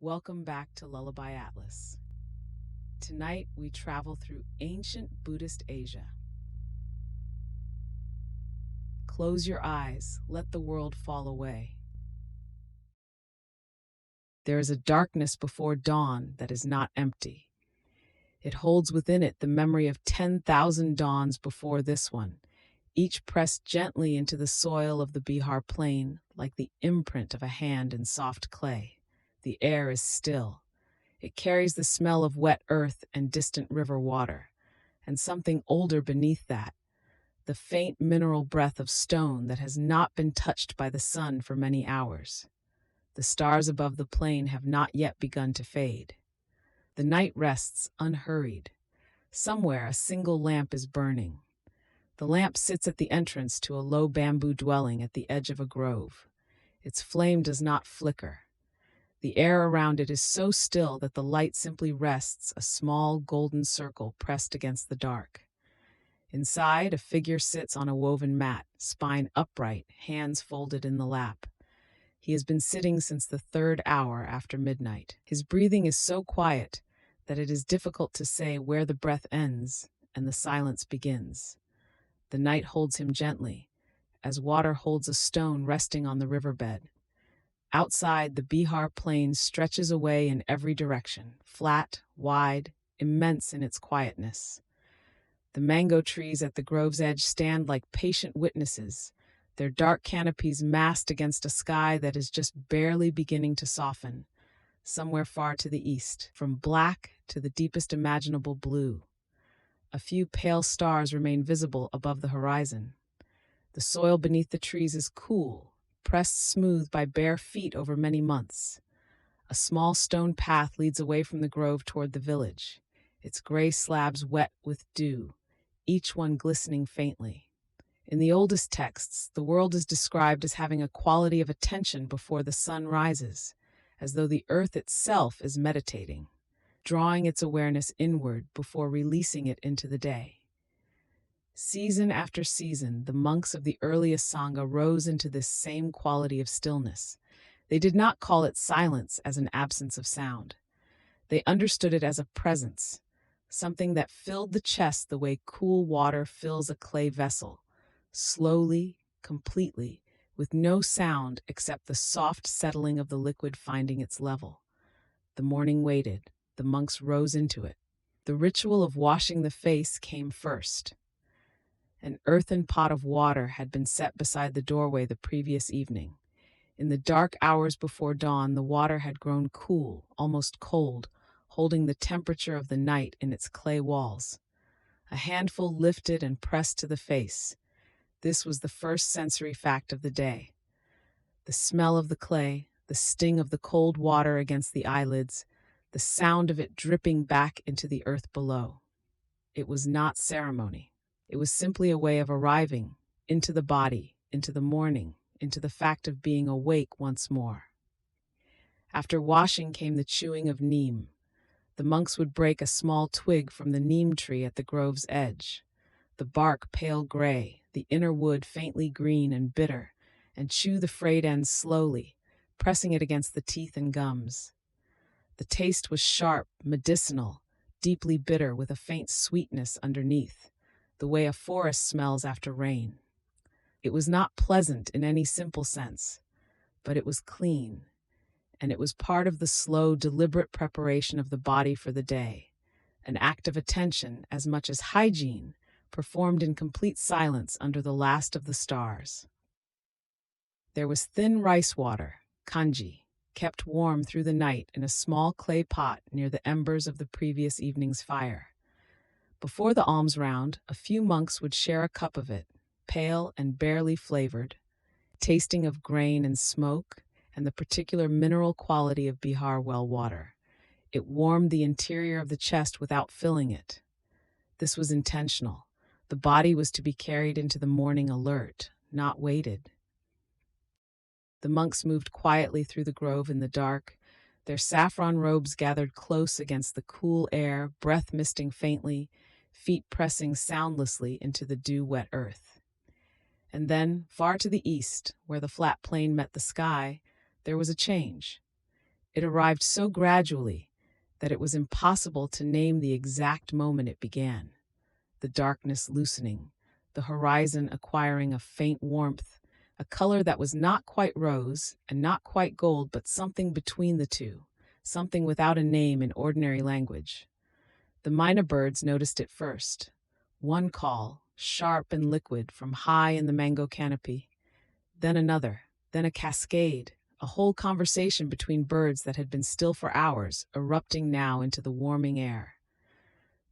Welcome back to Lullaby Atlas. Tonight we travel through ancient Buddhist Asia. Close your eyes, let the world fall away. There is a darkness before dawn that is not empty. It holds within it the memory of 10,000 dawns before this one, each pressed gently into the soil of the Bihar plain like the imprint of a hand in soft clay. The air is still. It carries the smell of wet earth and distant river water, and something older beneath that, the faint mineral breath of stone that has not been touched by the sun for many hours. The stars above the plain have not yet begun to fade. The night rests unhurried. Somewhere a single lamp is burning. The lamp sits at the entrance to a low bamboo dwelling at the edge of a grove. Its flame does not flicker. The air around it is so still that the light simply rests, a small golden circle pressed against the dark. Inside, a figure sits on a woven mat, spine upright, hands folded in the lap. He has been sitting since the 3rd hour after midnight. His breathing is so quiet that it is difficult to say where the breath ends and the silence begins. The night holds him gently, as water holds a stone resting on the riverbed. Outside, the Bihar plain stretches away in every direction, flat, wide, immense in its quietness. The mango trees at the grove's edge stand like patient witnesses, their dark canopies massed against a sky that is just barely beginning to soften, somewhere far to the east, from black to the deepest imaginable blue. A few pale stars remain visible above the horizon. The soil beneath the trees is cool, pressed smooth by bare feet over many months. A small stone path leads away from the grove toward the village, its gray slabs wet with dew, each one glistening faintly. In the oldest texts, the world is described as having a quality of attention before the sun rises, as though the earth itself is meditating, drawing its awareness inward before releasing it into the day. Season after season, the monks of the earliest Sangha rose into this same quality of stillness. They did not call it silence as an absence of sound. They understood it as a presence, something that filled the chest the way cool water fills a clay vessel, slowly, completely, with no sound except the soft settling of the liquid finding its level. The morning waited. The monks rose into it. The ritual of washing the face came first. An earthen pot of water had been set beside the doorway the previous evening. In the dark hours before dawn, the water had grown cool, almost cold, holding the temperature of the night in its clay walls. A handful lifted and pressed to the face. This was the first sensory fact of the day. The smell of the clay, the sting of the cold water against the eyelids, the sound of it dripping back into the earth below. It was not ceremony. It was simply a way of arriving into the body, into the morning, into the fact of being awake once more. After washing came the chewing of neem. The monks would break a small twig from the neem tree at the grove's edge, the bark pale gray, the inner wood faintly green and bitter, and chew the frayed ends slowly, pressing it against the teeth and gums. The taste was sharp, medicinal, deeply bitter with a faint sweetness underneath, the way a forest smells after rain. It was not pleasant in any simple sense, but it was clean, and it was part of the slow, deliberate preparation of the body for the day, an act of attention as much as hygiene, performed in complete silence under the last of the stars. There was thin rice water, kanji, kept warm through the night in a small clay pot near the embers of the previous evening's fire. Before the alms round, a few monks would share a cup of it, pale and barely flavored, tasting of grain and smoke and the particular mineral quality of Bihar well water. It warmed the interior of the chest without filling it. This was intentional. The body was to be carried into the morning alert, not weighted. The monks moved quietly through the grove in the dark, their saffron robes gathered close against the cool air, breath misting faintly, feet pressing soundlessly into the dew-wet earth. And then, far to the east, where the flat plain met the sky, there was a change. It arrived so gradually that it was impossible to name the exact moment it began. The darkness loosening, the horizon acquiring a faint warmth, a color that was not quite rose and not quite gold, but something between the two, something without a name in ordinary language. The mynah birds noticed it first. One call, sharp and liquid, from high in the mango canopy. Then another, then a cascade, a whole conversation between birds that had been still for hours, erupting now into the warming air.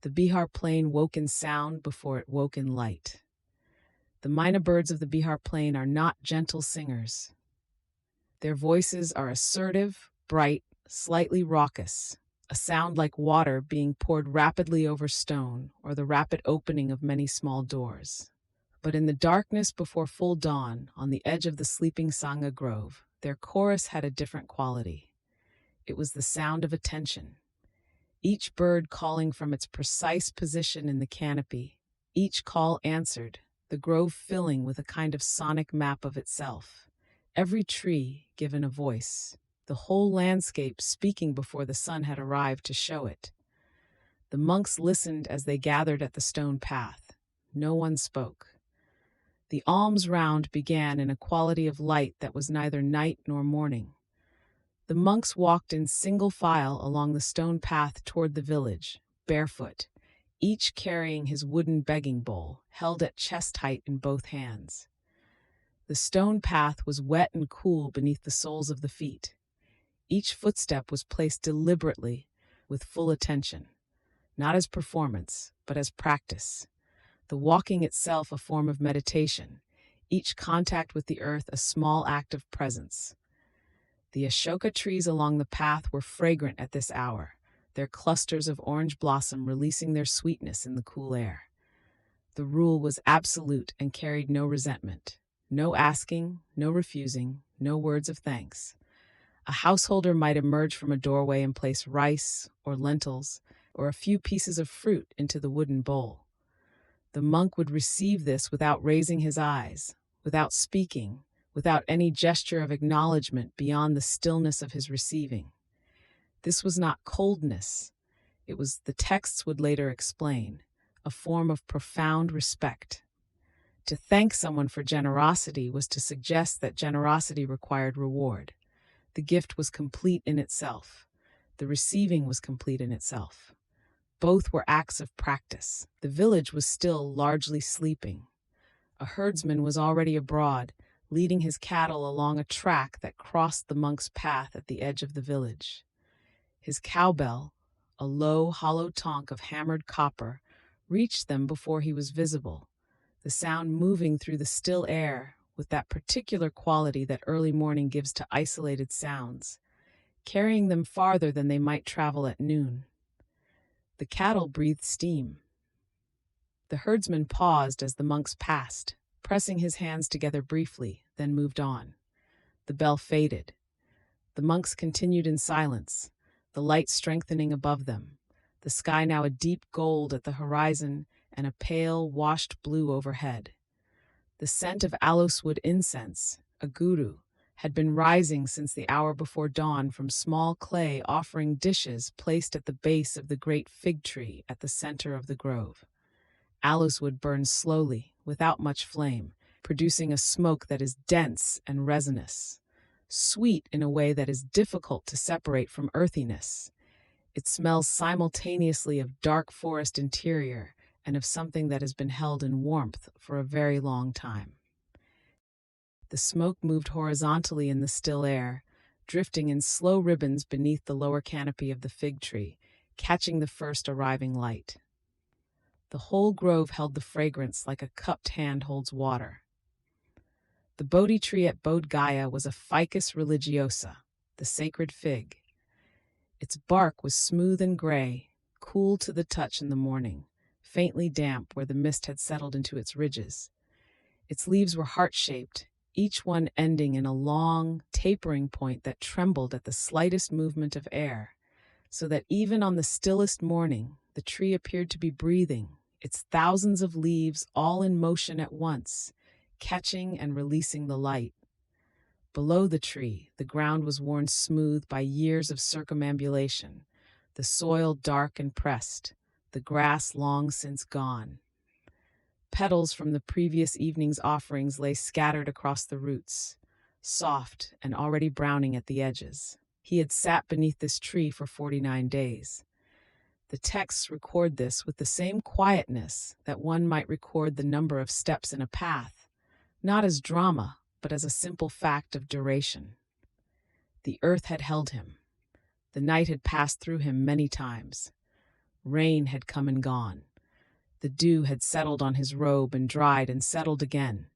The Bihar plain woke in sound before it woke in light. The mynah birds of the Bihar plain are not gentle singers. Their voices are assertive, bright, slightly raucous, a sound like water being poured rapidly over stone or the rapid opening of many small doors. But in the darkness before full dawn, on the edge of the sleeping Sangha grove, their chorus had a different quality. It was the sound of attention. Each bird calling from its precise position in the canopy, each call answered, the grove filling with a kind of sonic map of itself. Every tree given a voice, the whole landscape speaking before the sun had arrived to show it. The monks listened as they gathered at the stone path. No one spoke. The alms round began in a quality of light that was neither night nor morning. The monks walked in single file along the stone path toward the village, barefoot, each carrying his wooden begging bowl, held at chest height in both hands. The stone path was wet and cool beneath the soles of the feet. Each footstep was placed deliberately, with full attention, not as performance, but as practice. The walking itself a form of meditation, each contact with the earth a small act of presence. The Ashoka trees along the path were fragrant at this hour, their clusters of orange blossom releasing their sweetness in the cool air. The rule was absolute and carried no resentment. No asking, no refusing, no words of thanks. A householder might emerge from a doorway and place rice or lentils or a few pieces of fruit into the wooden bowl. The monk would receive this without raising his eyes, without speaking, without any gesture of acknowledgement beyond the stillness of his receiving. This was not coldness. It was, the texts would later explain, a form of profound respect. To thank someone for generosity was to suggest that generosity required reward. The gift was complete in itself. The receiving was complete in itself. Both were acts of practice. The village was still largely sleeping. A herdsman was already abroad, leading his cattle along a track that crossed the monk's path at the edge of the village. His cowbell, a low, hollow tonk of hammered copper, reached them before he was visible, the sound moving through the still air with that particular quality that early morning gives to isolated sounds, carrying them farther than they might travel at noon. The cattle breathed steam. The herdsman paused as the monks passed, pressing his hands together briefly, then moved on. The bell faded. The monks continued in silence, the light strengthening above them, the sky now a deep gold at the horizon and a pale, washed blue overhead. The scent of aloes wood incense, a guru, had been rising since the hour before dawn from small clay offering dishes placed at the base of the great fig tree at the center of the grove. Aloes wood burns slowly, without much flame, producing a smoke that is dense and resinous, sweet in a way that is difficult to separate from earthiness. It smells simultaneously of dark forest interior and of something that has been held in warmth for a very long time. The smoke moved horizontally in the still air, drifting in slow ribbons beneath the lower canopy of the fig tree, catching the first arriving light. The whole grove held the fragrance like a cupped hand holds water. The Bodhi tree at Bodh Gaya was a Ficus religiosa, the sacred fig. Its bark was smooth and gray, cool to the touch in the morning, faintly damp where the mist had settled into its ridges. Its leaves were heart-shaped, each one ending in a long, tapering point that trembled at the slightest movement of air, so that even on the stillest morning, the tree appeared to be breathing, its thousands of leaves all in motion at once, catching and releasing the light. Below the tree, the ground was worn smooth by years of circumambulation, the soil dark and pressed, the grass long since gone. Petals from the previous evening's offerings lay scattered across the roots, soft and already browning at the edges. He had sat beneath this tree for 49 days. The texts record this with the same quietness that one might record the number of steps in a path, not as drama, but as a simple fact of duration. The earth had held him. The night had passed through him many times. Rain had come and gone. The dew had settled on his robe and dried and settled again.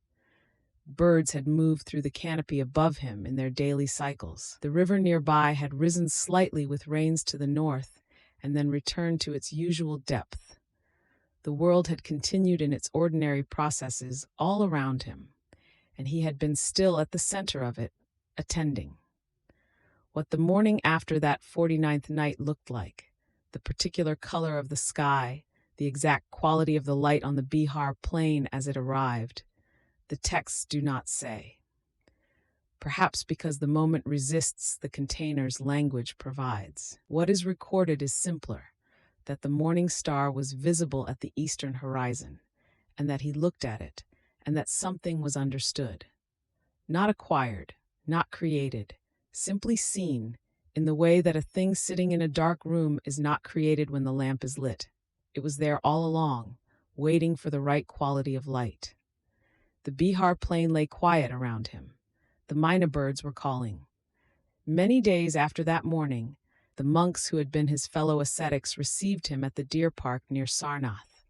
Birds had moved through the canopy above him in their daily cycles. The river nearby had risen slightly with rains to the north and then returned to its usual depth. The world had continued in its ordinary processes all around him, and he had been still at the center of it, attending. What the morning after that 49th night looked like, the particular color of the sky, the exact quality of the light on the Bihar plain as it arrived, the texts do not say. Perhaps because the moment resists the containers language provides. What is recorded is simpler, that the morning star was visible at the eastern horizon, and that he looked at it, and that something was understood. Not acquired, not created, simply seen, in the way that a thing sitting in a dark room is not created when the lamp is lit. It was there all along, waiting for the right quality of light. The Bihar plain lay quiet around him. The mynah birds were calling. Many days after that morning, the monks who had been his fellow ascetics received him at the deer park near Sarnath,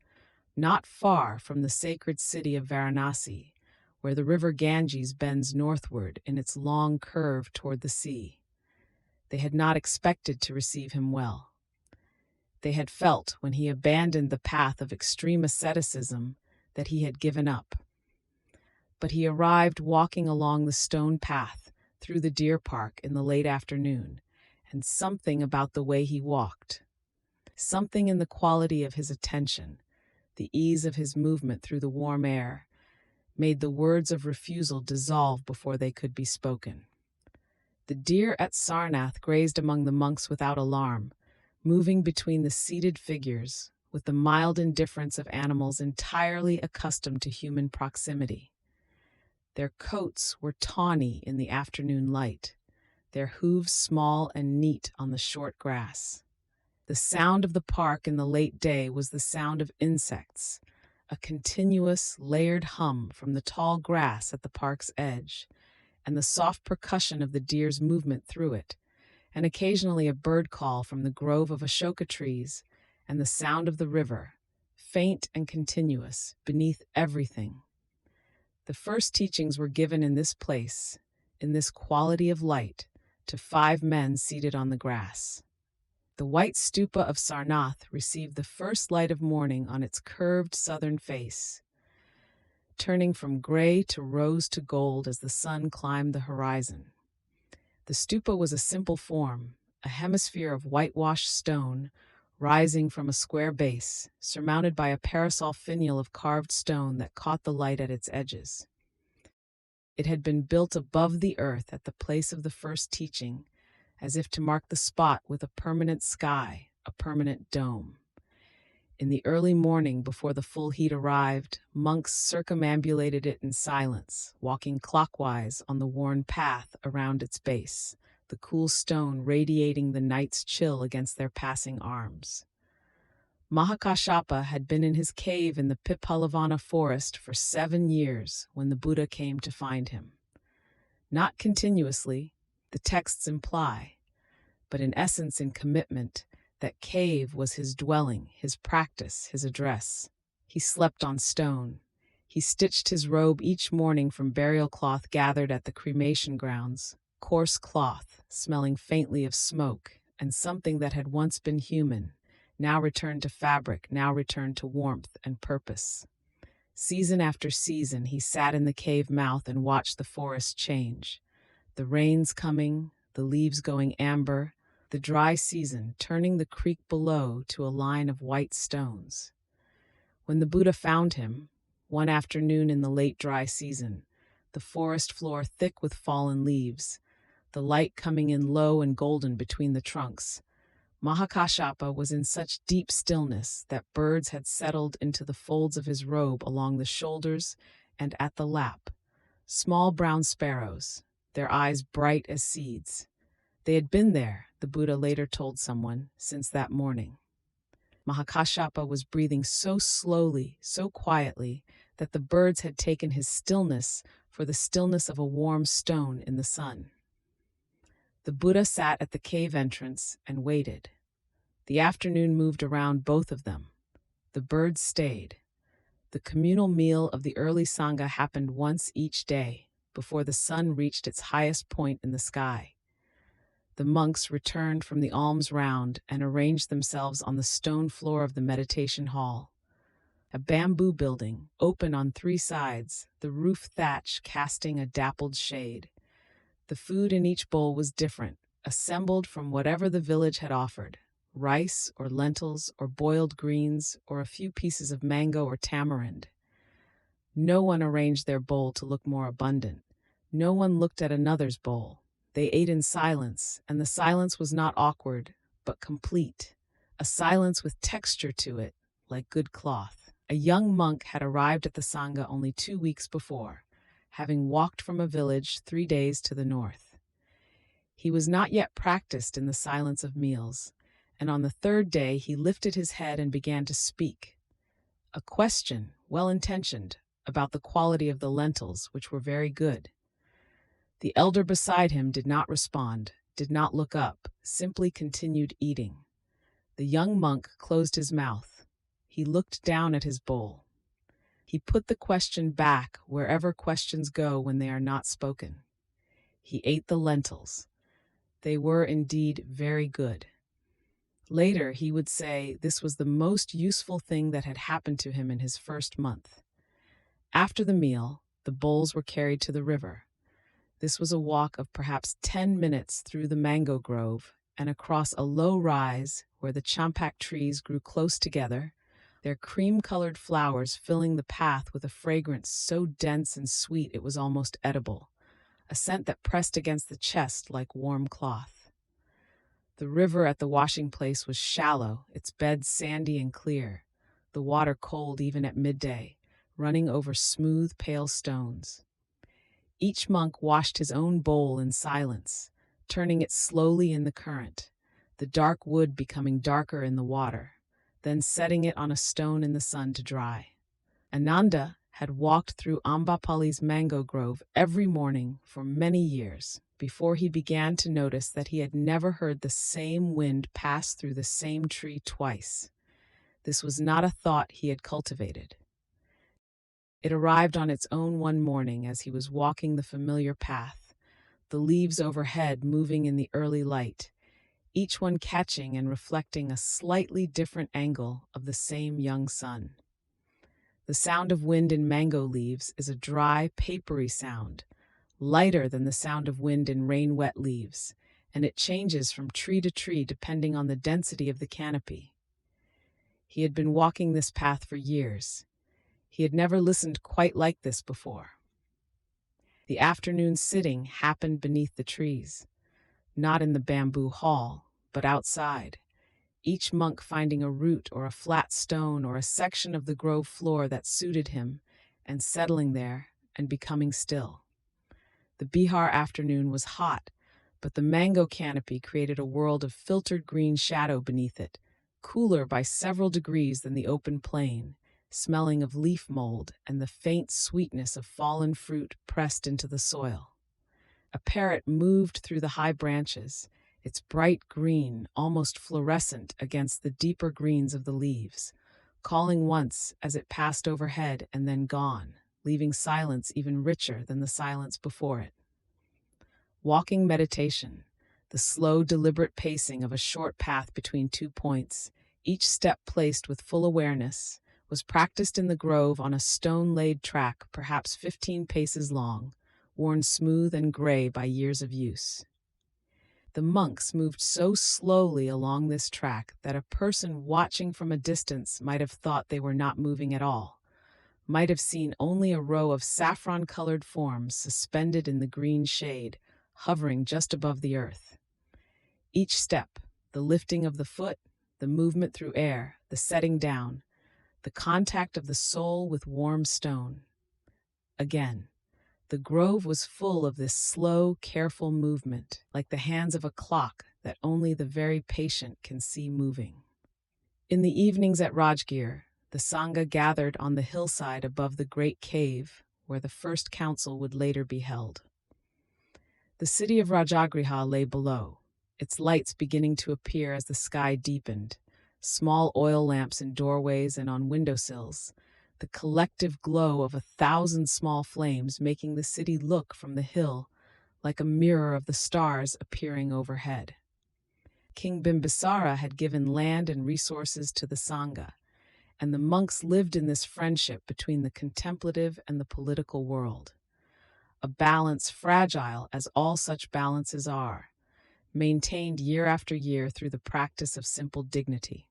not far from the sacred city of Varanasi, where the river Ganges bends northward in its long curve toward the sea. They had not expected to receive him well. They had felt, when he abandoned the path of extreme asceticism, that he had given up. But he arrived walking along the stone path through the deer park in the late afternoon, and something about the way he walked, something in the quality of his attention, the ease of his movement through the warm air, made the words of refusal dissolve before they could be spoken. The deer at Sarnath grazed among the monks without alarm, moving between the seated figures with the mild indifference of animals entirely accustomed to human proximity. Their coats were tawny in the afternoon light, their hooves small and neat on the short grass. The sound of the park in the late day was the sound of insects, a continuous, layered hum from the tall grass at the park's edge, and the soft percussion of the deer's movement through it, and occasionally a bird call from the grove of ashoka trees, and the sound of the river, faint and continuous, beneath everything. The first teachings were given in this place, in this quality of light, to 5 men seated on the grass. The white stupa of Sarnath received the first light of morning on its curved southern face, turning from gray to rose to gold as the sun climbed the horizon. The stupa was a simple form, a hemisphere of whitewashed stone, rising from a square base, surmounted by a parasol finial of carved stone that caught the light at its edges. It had been built above the earth at the place of the first teaching, as if to mark the spot with a permanent sky, a permanent dome. In the early morning, before the full heat arrived, monks circumambulated it in silence, walking clockwise on the worn path around its base, the cool stone radiating the night's chill against their passing arms. Mahakashapa had been in his cave in the Pipalavana forest for 7 years when the Buddha came to find him. Not continuously, the texts imply, but in essence in commitment, that cave was his dwelling, his practice, his address. He slept on stone. He stitched his robe each morning from burial cloth gathered at the cremation grounds, coarse cloth, smelling faintly of smoke, and something that had once been human, now returned to fabric, now returned to warmth and purpose. Season after season, he sat in the cave mouth and watched the forest change. The rains coming, the leaves going amber, the dry season turning the creek below to a line of white stones. When the Buddha found him, one afternoon in the late dry season, the forest floor thick with fallen leaves, the light coming in low and golden between the trunks. Mahakashapa was in such deep stillness that birds had settled into the folds of his robe along the shoulders and at the lap. Small brown sparrows, their eyes bright as seeds. They had been there, the Buddha later told someone, since that morning. Mahakashapa was breathing so slowly, so quietly, that the birds had taken his stillness for the stillness of a warm stone in the sun. The Buddha sat at the cave entrance and waited. The afternoon moved around both of them. The birds stayed. The communal meal of the early Sangha happened once each day, before the sun reached its highest point in the sky. The monks returned from the alms round and arranged themselves on the stone floor of the meditation hall. A bamboo building, open on 3 sides, the roof thatch casting a dappled shade. The food in each bowl was different, assembled from whatever the village had offered: rice or lentils or boiled greens or a few pieces of mango or tamarind. No one arranged their bowl to look more abundant. No one looked at another's bowl. They ate in silence, and the silence was not awkward, but complete. A silence with texture to it, like good cloth. A young monk had arrived at the Sangha only 2 weeks before, having walked from a village 3 days to the north. He was not yet practiced in the silence of meals, and on the 3rd day he lifted his head and began to speak. A question, well-intentioned, about the quality of the lentils, which were very good. The elder beside him did not respond, did not look up, simply continued eating. The young monk closed his mouth. He looked down at his bowl. He put the question back wherever questions go when they are not spoken. He ate the lentils. They were indeed very good. Later, he would say this was the most useful thing that had happened to him in his first month. After the meal, the bowls were carried to the river. This was a walk of perhaps 10 minutes through the mango grove and across a low rise where the champak trees grew close together, their cream-colored flowers filling the path with a fragrance so dense and sweet it was almost edible, a scent that pressed against the chest like warm cloth. The river at the washing place was shallow, its bed sandy and clear, the water cold even at midday, running over smooth, pale stones. Each monk washed his own bowl in silence, turning it slowly in the current, the dark wood becoming darker in the water, then setting it on a stone in the sun to dry. Ananda had walked through Ambapali's mango grove every morning for many years before he began to notice that he had never heard the same wind pass through the same tree twice. This was not a thought he had cultivated. It arrived on its own one morning as he was walking the familiar path, the leaves overhead moving in the early light, each one catching and reflecting a slightly different angle of the same young sun. The sound of wind in mango leaves is a dry, papery sound, lighter than the sound of wind in rain-wet leaves, and it changes from tree to tree depending on the density of the canopy. He had been walking this path for years. He had never listened quite like this before. The afternoon sitting happened beneath the trees, not in the bamboo hall, but outside, each monk finding a root or a flat stone or a section of the grove floor that suited him, and settling there and becoming still. The Bihar afternoon was hot, but the mango canopy created a world of filtered green shadow beneath it, cooler by several degrees than the open plain, smelling of leaf mold and the faint sweetness of fallen fruit pressed into the soil. A parrot moved through the high branches, its bright green almost fluorescent against the deeper greens of the leaves, calling once as it passed overhead and then gone, leaving silence even richer than the silence before it. Walking meditation, the slow, deliberate pacing of a short path between 2 points, each step placed with full awareness, was practiced in the grove on a stone-laid track perhaps 15 paces long, worn smooth and gray by years of use. The monks moved so slowly along this track that a person watching from a distance might have thought they were not moving at all, might have seen only a row of saffron-colored forms suspended in the green shade, hovering just above the earth. Each step, the lifting of the foot, the movement through air, the setting down, the contact of the soul with warm stone. Again, the grove was full of this slow, careful movement, like the hands of a clock that only the very patient can see moving. In the evenings at Rajgir, the Sangha gathered on the hillside above the great cave where the first council would later be held. The city of Rajagriha lay below, its lights beginning to appear as the sky deepened, small oil lamps in doorways and on windowsills, the collective glow of 1,000 small flames making the city look from the hill like a mirror of the stars appearing overhead. King Bimbisara had given land and resources to the Sangha, and the monks lived in this friendship between the contemplative and the political world. A balance fragile as all such balances are, maintained year after year through the practice of simple dignity.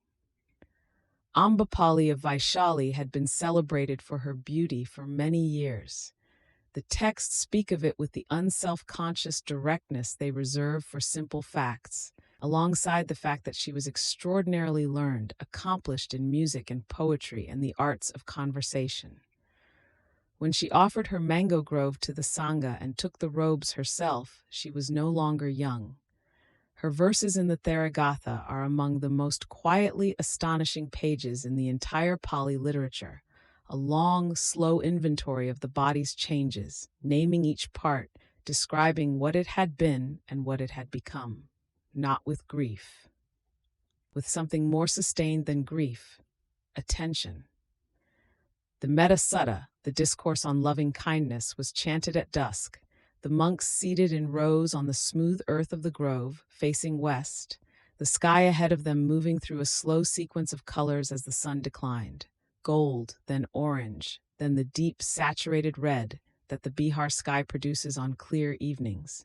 Ambapali of Vaishali had been celebrated for her beauty for many years. The texts speak of it with the unself-conscious directness they reserve for simple facts, alongside the fact that she was extraordinarily learned, accomplished in music and poetry and the arts of conversation. When she offered her mango grove to the Sangha and took the robes herself, she was no longer young. Her verses in the Therigatha are among the most quietly astonishing pages in the entire Pali literature, a long, slow inventory of the body's changes, naming each part, describing what it had been and what it had become. Not with grief. With something more sustained than grief, attention. The Metta Sutta, the discourse on loving kindness, was chanted at dusk, the monks seated in rows on the smooth earth of the grove, facing west, the sky ahead of them moving through a slow sequence of colors as the sun declined. Gold, then orange, then the deep saturated red that the Bihar sky produces on clear evenings.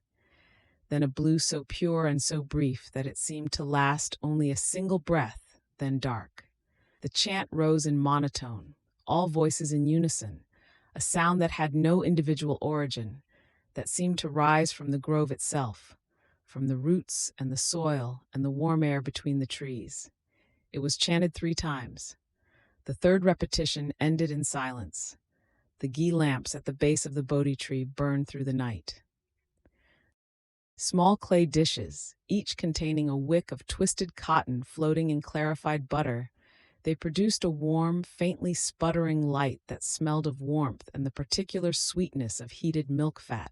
Then a blue so pure and so brief that it seemed to last only a single breath, then dark. The chant rose in monotone, all voices in unison, a sound that had no individual origin, that seemed to rise from the grove itself, from the roots and the soil and the warm air between the trees. It was chanted 3 times. The third repetition ended in silence. The ghee lamps at the base of the Bodhi tree burned through the night. Small clay dishes, each containing a wick of twisted cotton floating in clarified butter, they produced a warm, faintly sputtering light that smelled of warmth and the particular sweetness of heated milk fat.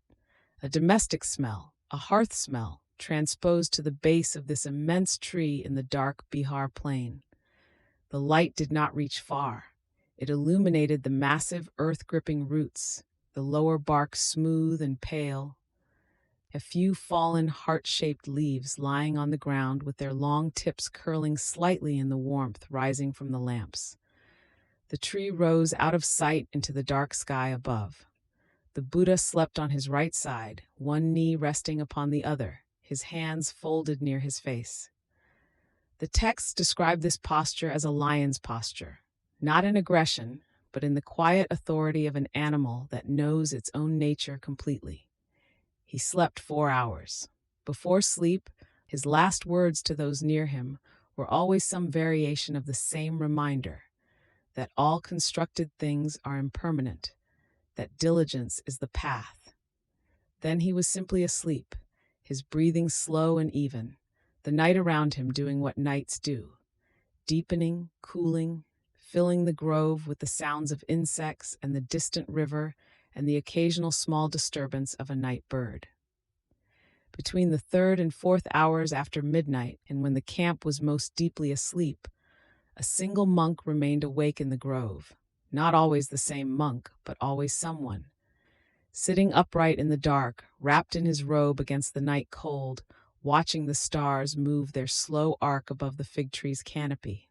A domestic smell, a hearth smell, transposed to the base of this immense tree in the dark Bihar plain. The light did not reach far. It illuminated the massive earth-gripping roots, the lower bark smooth and pale, a few fallen heart-shaped leaves lying on the ground with their long tips curling slightly in the warmth rising from the lamps. The tree rose out of sight into the dark sky above. The Buddha slept on his right side, one knee resting upon the other, his hands folded near his face. The texts describe this posture as a lion's posture, not in aggression, but in the quiet authority of an animal that knows its own nature completely. He slept 4 hours. Before sleep, his last words to those near him were always some variation of the same reminder, that all constructed things are impermanent, that diligence is the path. Then he was simply asleep, his breathing slow and even, the night around him doing what nights do, deepening, cooling, filling the grove with the sounds of insects and the distant river and the occasional small disturbance of a night bird. Between the 3rd and 4th hours after midnight, and when the camp was most deeply asleep, a single monk remained awake in the grove. Not always the same monk, but always someone. Sitting upright in the dark, wrapped in his robe against the night cold, watching the stars move their slow arc above the fig tree's canopy.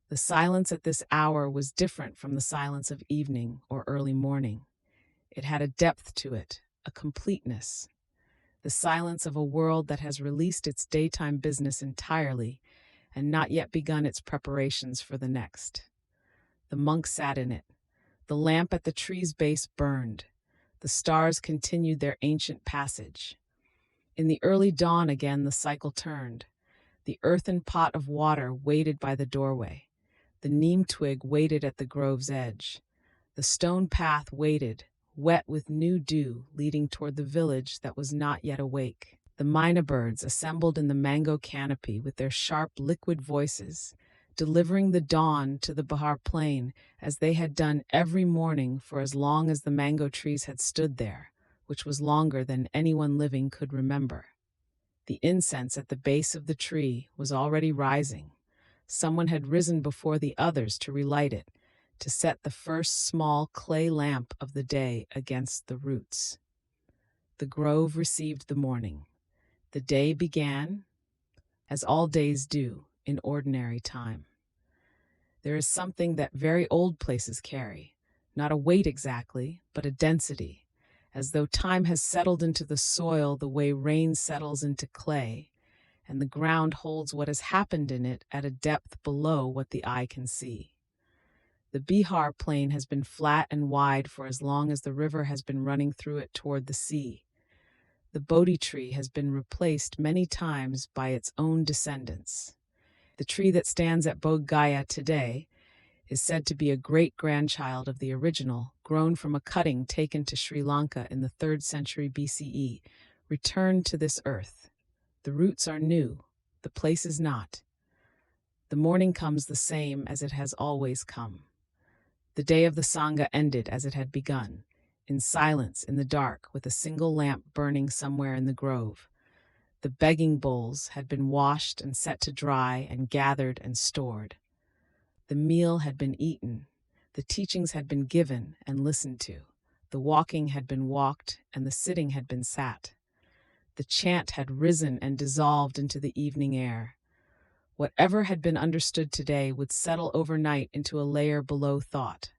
The silence at this hour was different from the silence of evening or early morning. It had a depth to it, a completeness. The silence of a world that has released its daytime business entirely and not yet begun its preparations for the next. The monk sat in it, The lamp at the tree's base burned. The stars continued their ancient passage. In the early dawn again the cycle turned. The earthen pot of water waited by the doorway. The neem twig waited at the grove's edge. The stone path waited, wet with new dew, leading toward the village that was not yet awake. The myna birds assembled in the mango canopy with their sharp, liquid voices, delivering the dawn to the Bahar plain as they had done every morning for as long as the mango trees had stood there, which was longer than anyone living could remember. The incense at the base of the tree was already rising. Someone had risen before the others to relight it, to set the first small clay lamp of the day against the roots. The grove received the morning. The day began, as all days do, in ordinary time. There is something that very old places carry, not a weight exactly, but a density, as though time has settled into the soil the way rain settles into clay, and the ground holds what has happened in it at a depth below what the eye can see. The Bihar plain has been flat and wide for as long as the river has been running through it toward the sea. The Bodhi tree has been replaced many times by its own descendants. The tree that stands at Bodh Gaya today is said to be a great-grandchild of the original, grown from a cutting taken to Sri Lanka in the 3rd century BCE, returned to this earth. The roots are new, the place is not. The morning comes the same as it has always come. The day of the Sangha ended as it had begun, in silence in the dark with a single lamp burning somewhere in the grove. The begging bowls had been washed and set to dry and gathered and stored. The meal had been eaten, the teachings had been given and listened to, the walking had been walked and the sitting had been sat. The chant had risen and dissolved into the evening air. Whatever had been understood today would settle overnight into a layer below thought.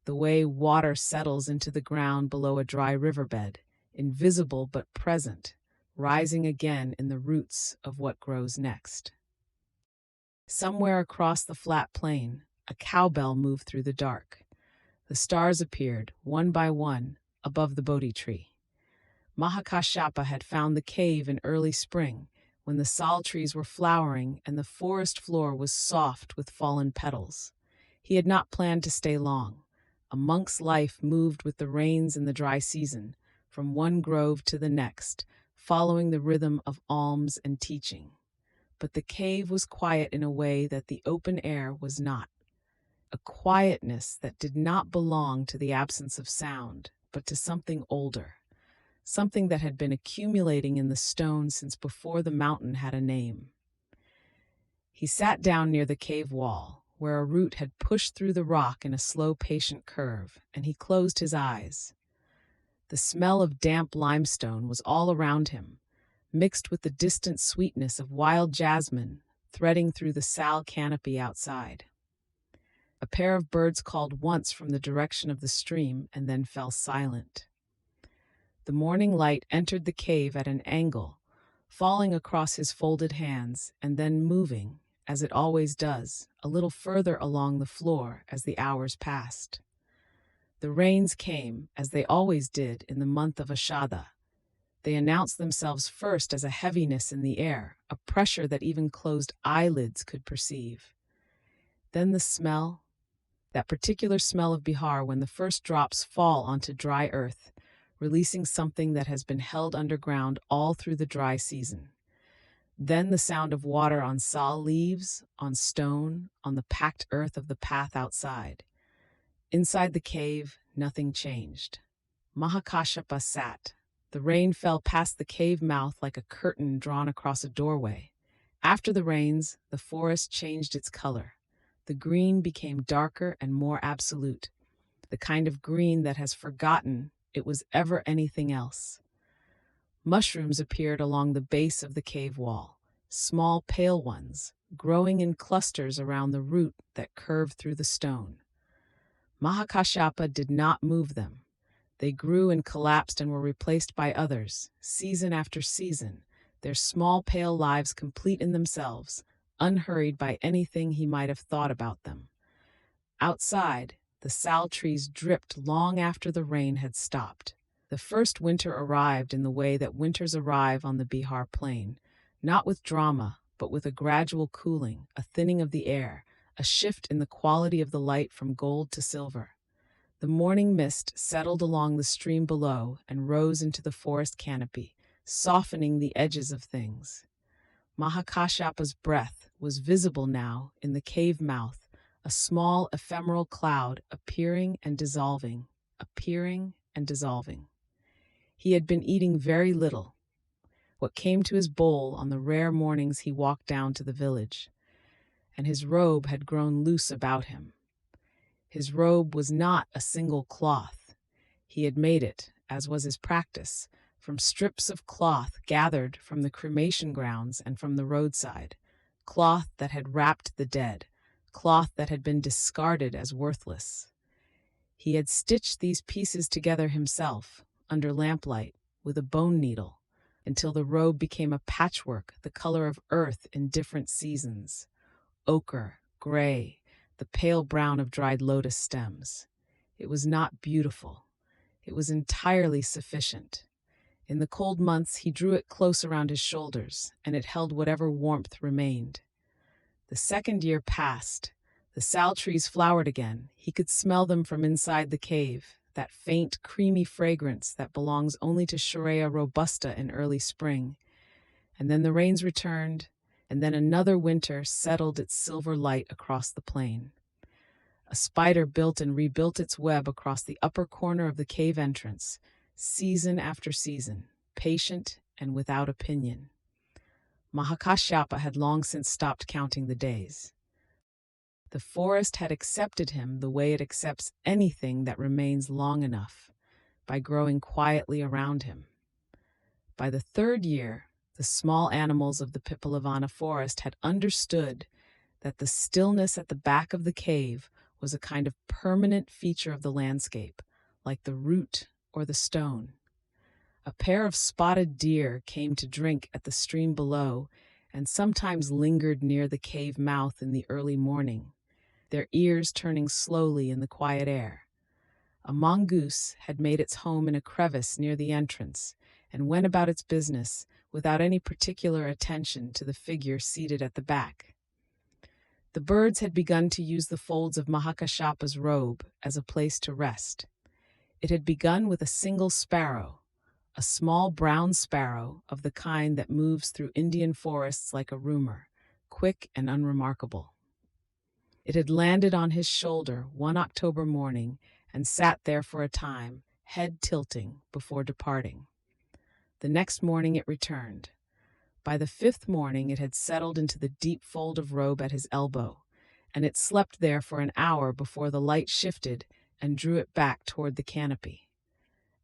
The way water settles into the ground below a dry riverbed, invisible but present, rising again in the roots of what grows next. Somewhere across the flat plain, a cowbell moved through the dark. The stars appeared, one by one, above the Bodhi tree. Mahakashyapa had found the cave in early spring, when the sal trees were flowering and the forest floor was soft with fallen petals. He had not planned to stay long. A monk's life moved with the rains in the dry season, from one grove to the next, following the rhythm of alms and teaching. But the cave was quiet in a way that the open air was not. A quietness that did not belong to the absence of sound, but to something older, something that had been accumulating in the stone since before the mountain had a name. He sat down near the cave wall, where a root had pushed through the rock in a slow, patient curve, and he closed his eyes. The smell of damp limestone was all around him, mixed with the distant sweetness of wild jasmine threading through the sal canopy outside. A pair of birds called once from the direction of the stream and then fell silent. The morning light entered the cave at an angle, falling across his folded hands and then moving, as it always does, a little further along the floor as the hours passed. The rains came, as they always did in the month of Ashada. They announced themselves first as a heaviness in the air, a pressure that even closed eyelids could perceive. Then the smell, that particular smell of Bihar when the first drops fall onto dry earth, releasing something that has been held underground all through the dry season. Then the sound of water on sal leaves, on stone, on the packed earth of the path outside. Inside the cave, nothing changed. Mahakashyapa sat. The rain fell past the cave mouth like a curtain drawn across a doorway. After the rains, the forest changed its color. The green became darker and more absolute, the kind of green that has forgotten it was ever anything else. Mushrooms appeared along the base of the cave wall, small pale ones, growing in clusters around the root that curved through the stone. Mahakashyapa did not move them. They grew and collapsed and were replaced by others, season after season, their small pale lives complete in themselves, unhurried by anything he might have thought about them. Outside, The sal trees dripped long after the rain had stopped. The first winter arrived in the way that winters arrive on the Bihar plain, not with drama, but with a gradual cooling, a thinning of the air, a shift in the quality of the light from gold to silver. The morning mist settled along the stream below and rose into the forest canopy, softening the edges of things. Mahakashyapa's breath was visible now in the cave mouth, a small ephemeral cloud appearing and dissolving, appearing and dissolving. He had been eating very little, what came to his bowl on the rare mornings he walked down to the village, and his robe had grown loose about him. His robe was not a single cloth. He had made it, as was his practice, from strips of cloth gathered from the cremation grounds and from the roadside, cloth that had wrapped the dead, cloth that had been discarded as worthless. He had stitched these pieces together himself, under lamplight, with a bone needle, until the robe became a patchwork the color of earth in different seasons, ochre, gray, the pale brown of dried lotus stems. It was not beautiful. It was entirely sufficient. In the cold months, he drew it close around his shoulders, and it held whatever warmth remained. The second year passed. The sal trees flowered again. He could smell them from inside the cave, that faint, creamy fragrance that belongs only to Sharea robusta in early spring. And then the rains returned, and then another winter settled its silver light across the plain. A spider built and rebuilt its web across the upper corner of the cave entrance, season after season, patient and without opinion. Mahakashyapa had long since stopped counting the days. The forest had accepted him the way it accepts anything that remains long enough, by growing quietly around him. By the third year, the small animals of the Pipilavana forest had understood that the stillness at the back of the cave was a kind of permanent feature of the landscape, like the root or the stone. A pair of spotted deer came to drink at the stream below and sometimes lingered near the cave mouth in the early morning, their ears turning slowly in the quiet air. A mongoose had made its home in a crevice near the entrance and went about its business without any particular attention to the figure seated at the back. The birds had begun to use the folds of Mahakashyapa's robe as a place to rest. It had begun with a single sparrow, a small brown sparrow of the kind that moves through Indian forests like a rumor, quick and unremarkable. It had landed on his shoulder one October morning and sat there for a time, head tilting, before departing. The next morning it returned. By the fifth morning it had settled into the deep fold of robe at his elbow, and it slept there for an hour before the light shifted and drew it back toward the canopy.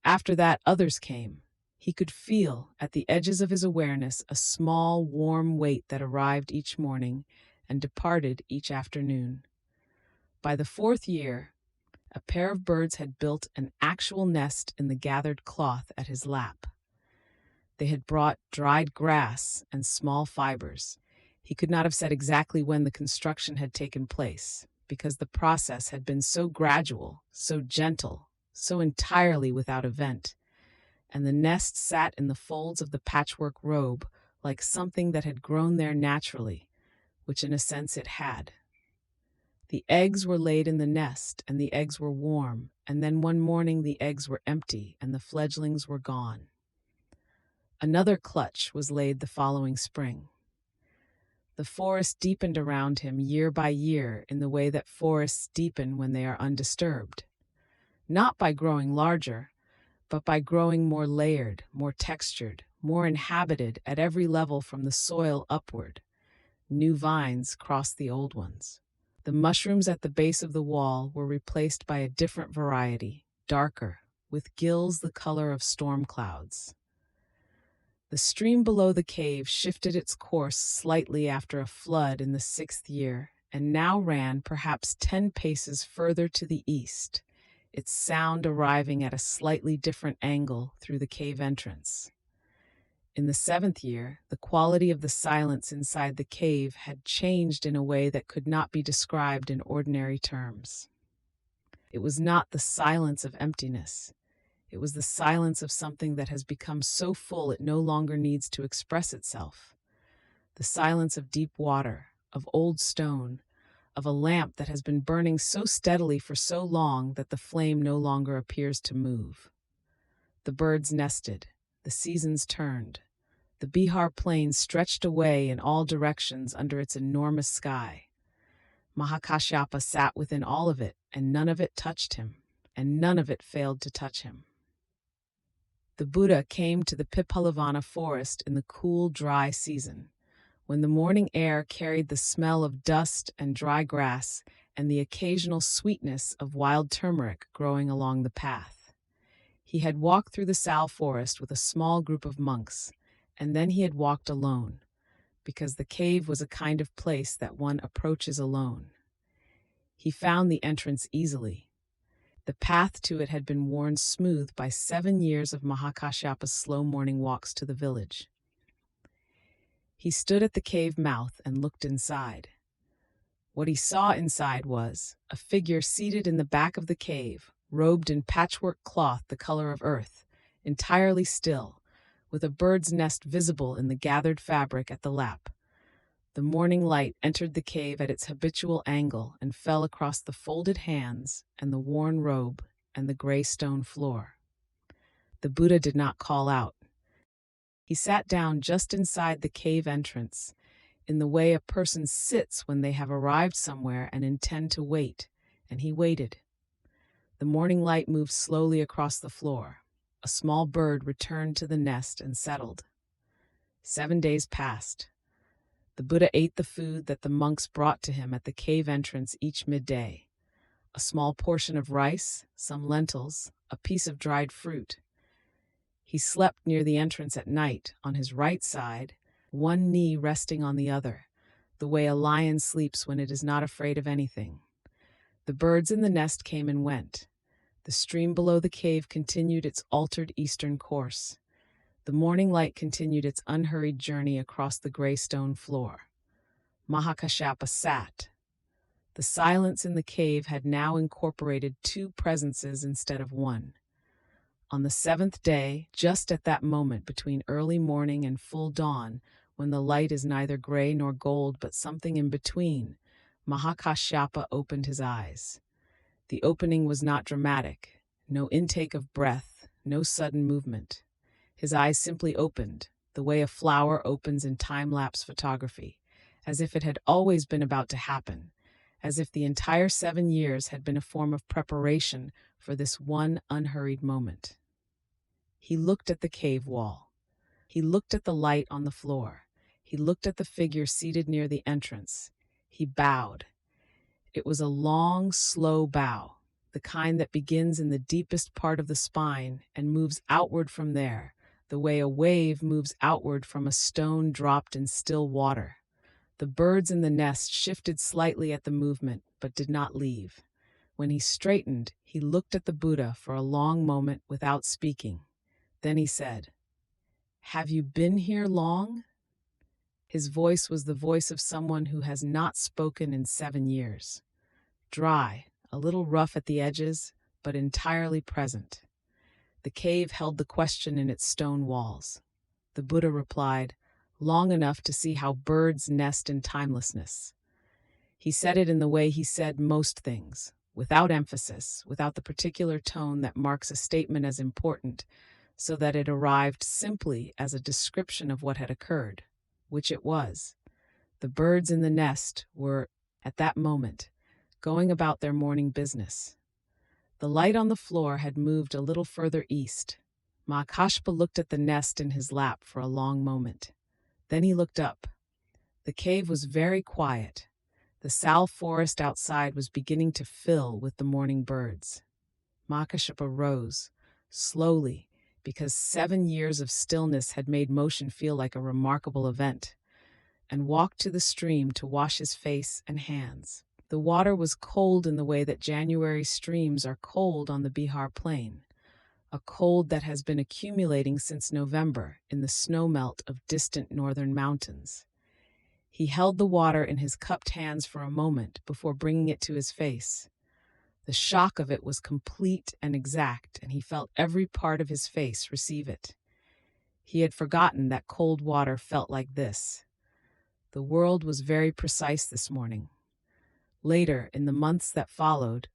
After that, others came. He could feel, at the edges of his awareness, a small, warm weight that arrived each morning and departed each afternoon. By the fourth year, a pair of birds had built an actual nest in the gathered cloth at his lap. They had brought dried grass and small fibers. He could not have said exactly when the construction had taken place, because the process had been so gradual, so gentle, so entirely without event, and the nest sat in the folds of the patchwork robe like something that had grown there naturally, which in a sense it had. The eggs were laid in the nest, and the eggs were warm, and then one morning the eggs were empty and the fledglings were gone. Another clutch was laid the following spring. The forest deepened around him year by year in the way that forests deepen when they are undisturbed, not by growing larger, but by growing more layered, more textured, more inhabited at every level from the soil upward. New vines crossed the old ones. The mushrooms at the base of the wall were replaced by a different variety, darker, with gills the color of storm clouds. The stream below the cave shifted its course slightly after a flood in the sixth year, and now ran perhaps 10 paces further to the east, its sound arriving at a slightly different angle through the cave entrance. In the seventh year, the quality of the silence inside the cave had changed in a way that could not be described in ordinary terms. It was not the silence of emptiness. It was the silence of something that has become so full it no longer needs to express itself. The silence of deep water, of old stone, of a lamp that has been burning so steadily for so long that the flame no longer appears to move. The birds nested, the seasons turned. The Bihar plain stretched away in all directions under its enormous sky. Mahakashyapa sat within all of it, and none of it touched him, and none of it failed to touch him. The Buddha came to the Pipalavana forest in the cool, dry season, when the morning air carried the smell of dust and dry grass and the occasional sweetness of wild turmeric growing along the path. He had walked through the sal forest with a small group of monks, and then he had walked alone, because the cave was a kind of place that one approaches alone. He found the entrance easily. The path to it had been worn smooth by 7 years of Mahakashyapa's slow morning walks to the village. He stood at the cave mouth and looked inside. What he saw inside was a figure seated in the back of the cave, robed in patchwork cloth the color of earth, entirely still, with a bird's nest visible in the gathered fabric at the lap. The morning light entered the cave at its habitual angle and fell across the folded hands and the worn robe and the gray stone floor. The Buddha did not call out. He sat down just inside the cave entrance, in the way a person sits when they have arrived somewhere and intend to wait, and he waited. The morning light moved slowly across the floor. A small bird returned to the nest and settled. 7 days passed. The Buddha ate the food that the monks brought to him at the cave entrance each midday. A small portion of rice, some lentils, a piece of dried fruit. He slept near the entrance at night, on his right side, one knee resting on the other, the way a lion sleeps when it is not afraid of anything. The birds in the nest came and went. The stream below the cave continued its altered eastern course. The morning light continued its unhurried journey across the gray stone floor. Mahakashyapa sat. The silence in the cave had now incorporated 2 presences instead of 1. On the 7th day, just at that moment between early morning and full dawn, when the light is neither gray nor gold but something in between, Mahakashyapa opened his eyes. The opening was not dramatic, no intake of breath, no sudden movement. His eyes simply opened, the way a flower opens in time-lapse photography, as if it had always been about to happen, as if the entire 7 years had been a form of preparation for this one unhurried moment. He looked at the cave wall. He looked at the light on the floor. He looked at the figure seated near the entrance. He bowed. It was a long, slow bow, the kind that begins in the deepest part of the spine and moves outward from there, the way a wave moves outward from a stone dropped in still water. The birds in the nest shifted slightly at the movement, but did not leave. When he straightened, he looked at the Buddha for a long moment without speaking. Then he said, "Have you been here long?" His voice was the voice of someone who has not spoken in 7 years. Dry, a little rough at the edges, but entirely present. The cave held the question in its stone walls. The Buddha replied, "Long enough to see how birds nest in timelessness." He said it in the way he said most things, without emphasis, without the particular tone that marks a statement as important, so that it arrived simply as a description of what had occurred, which it was. The birds in the nest were, at that moment, going about their morning business. The light on the floor had moved a little further east. Mahakashpa looked at the nest in his lap for a long moment. Then he looked up. The cave was very quiet. The sal forest outside was beginning to fill with the morning birds. Mahakashpa rose, slowly, because 7 years of stillness had made motion feel like a remarkable event, and walked to the stream to wash his face and hands. The water was cold in the way that January streams are cold on the Bihar plain, a cold that has been accumulating since November in the snowmelt of distant northern mountains. He held the water in his cupped hands for a moment before bringing it to his face. The shock of it was complete and exact, and he felt every part of his face receive it. He had forgotten that cold water felt like this. The world was very precise this morning. Later, in the months that followed,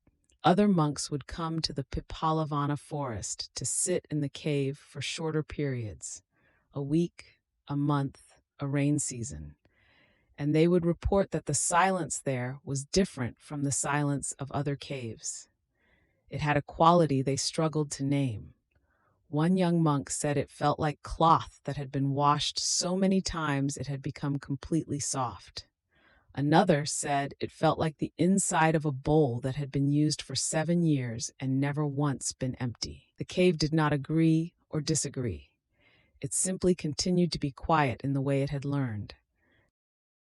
other monks would come to the Pipalavana forest to sit in the cave for shorter periods, a week, a month, a rain season, and they would report that the silence there was different from the silence of other caves. It had a quality they struggled to name. One young monk said it felt like cloth that had been washed so many times it had become completely soft. Another said it felt like the inside of a bowl that had been used for 7 years and never once been empty. The cave did not agree or disagree. It simply continued to be quiet in the way it had learned.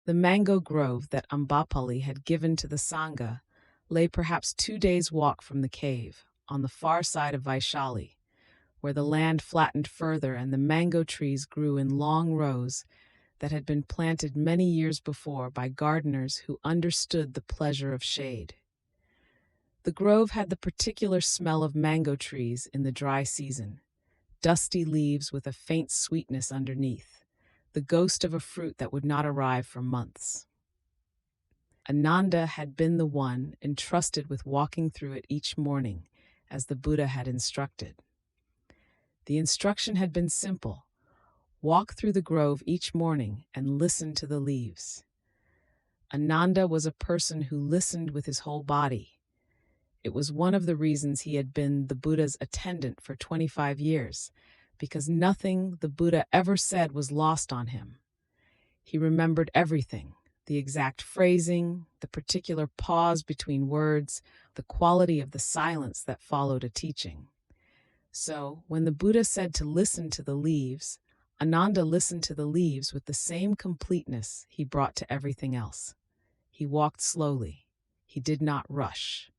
The mango grove that Ambapali had given to the Sangha lay perhaps 2 days' walk from the cave, on the far side of Vaishali, where the land flattened further and the mango trees grew in long rows that had been planted many years before by gardeners who understood the pleasure of shade. The grove had the particular smell of mango trees in the dry season, dusty leaves with a faint sweetness underneath, the ghost of a fruit that would not arrive for months. Ananda had been the one entrusted with walking through it each morning, as the Buddha had instructed. The instruction had been simple: walk through the grove each morning and listen to the leaves. Ananda was a person who listened with his whole body. It was one of the reasons he had been the Buddha's attendant for 25 years, because nothing the Buddha ever said was lost on him. He remembered everything: the exact phrasing, the particular pause between words, the quality of the silence that followed a teaching. So, when the Buddha said to listen to the leaves, Ananda listened to the leaves with the same completeness he brought to everything else. He walked slowly. He did not rush.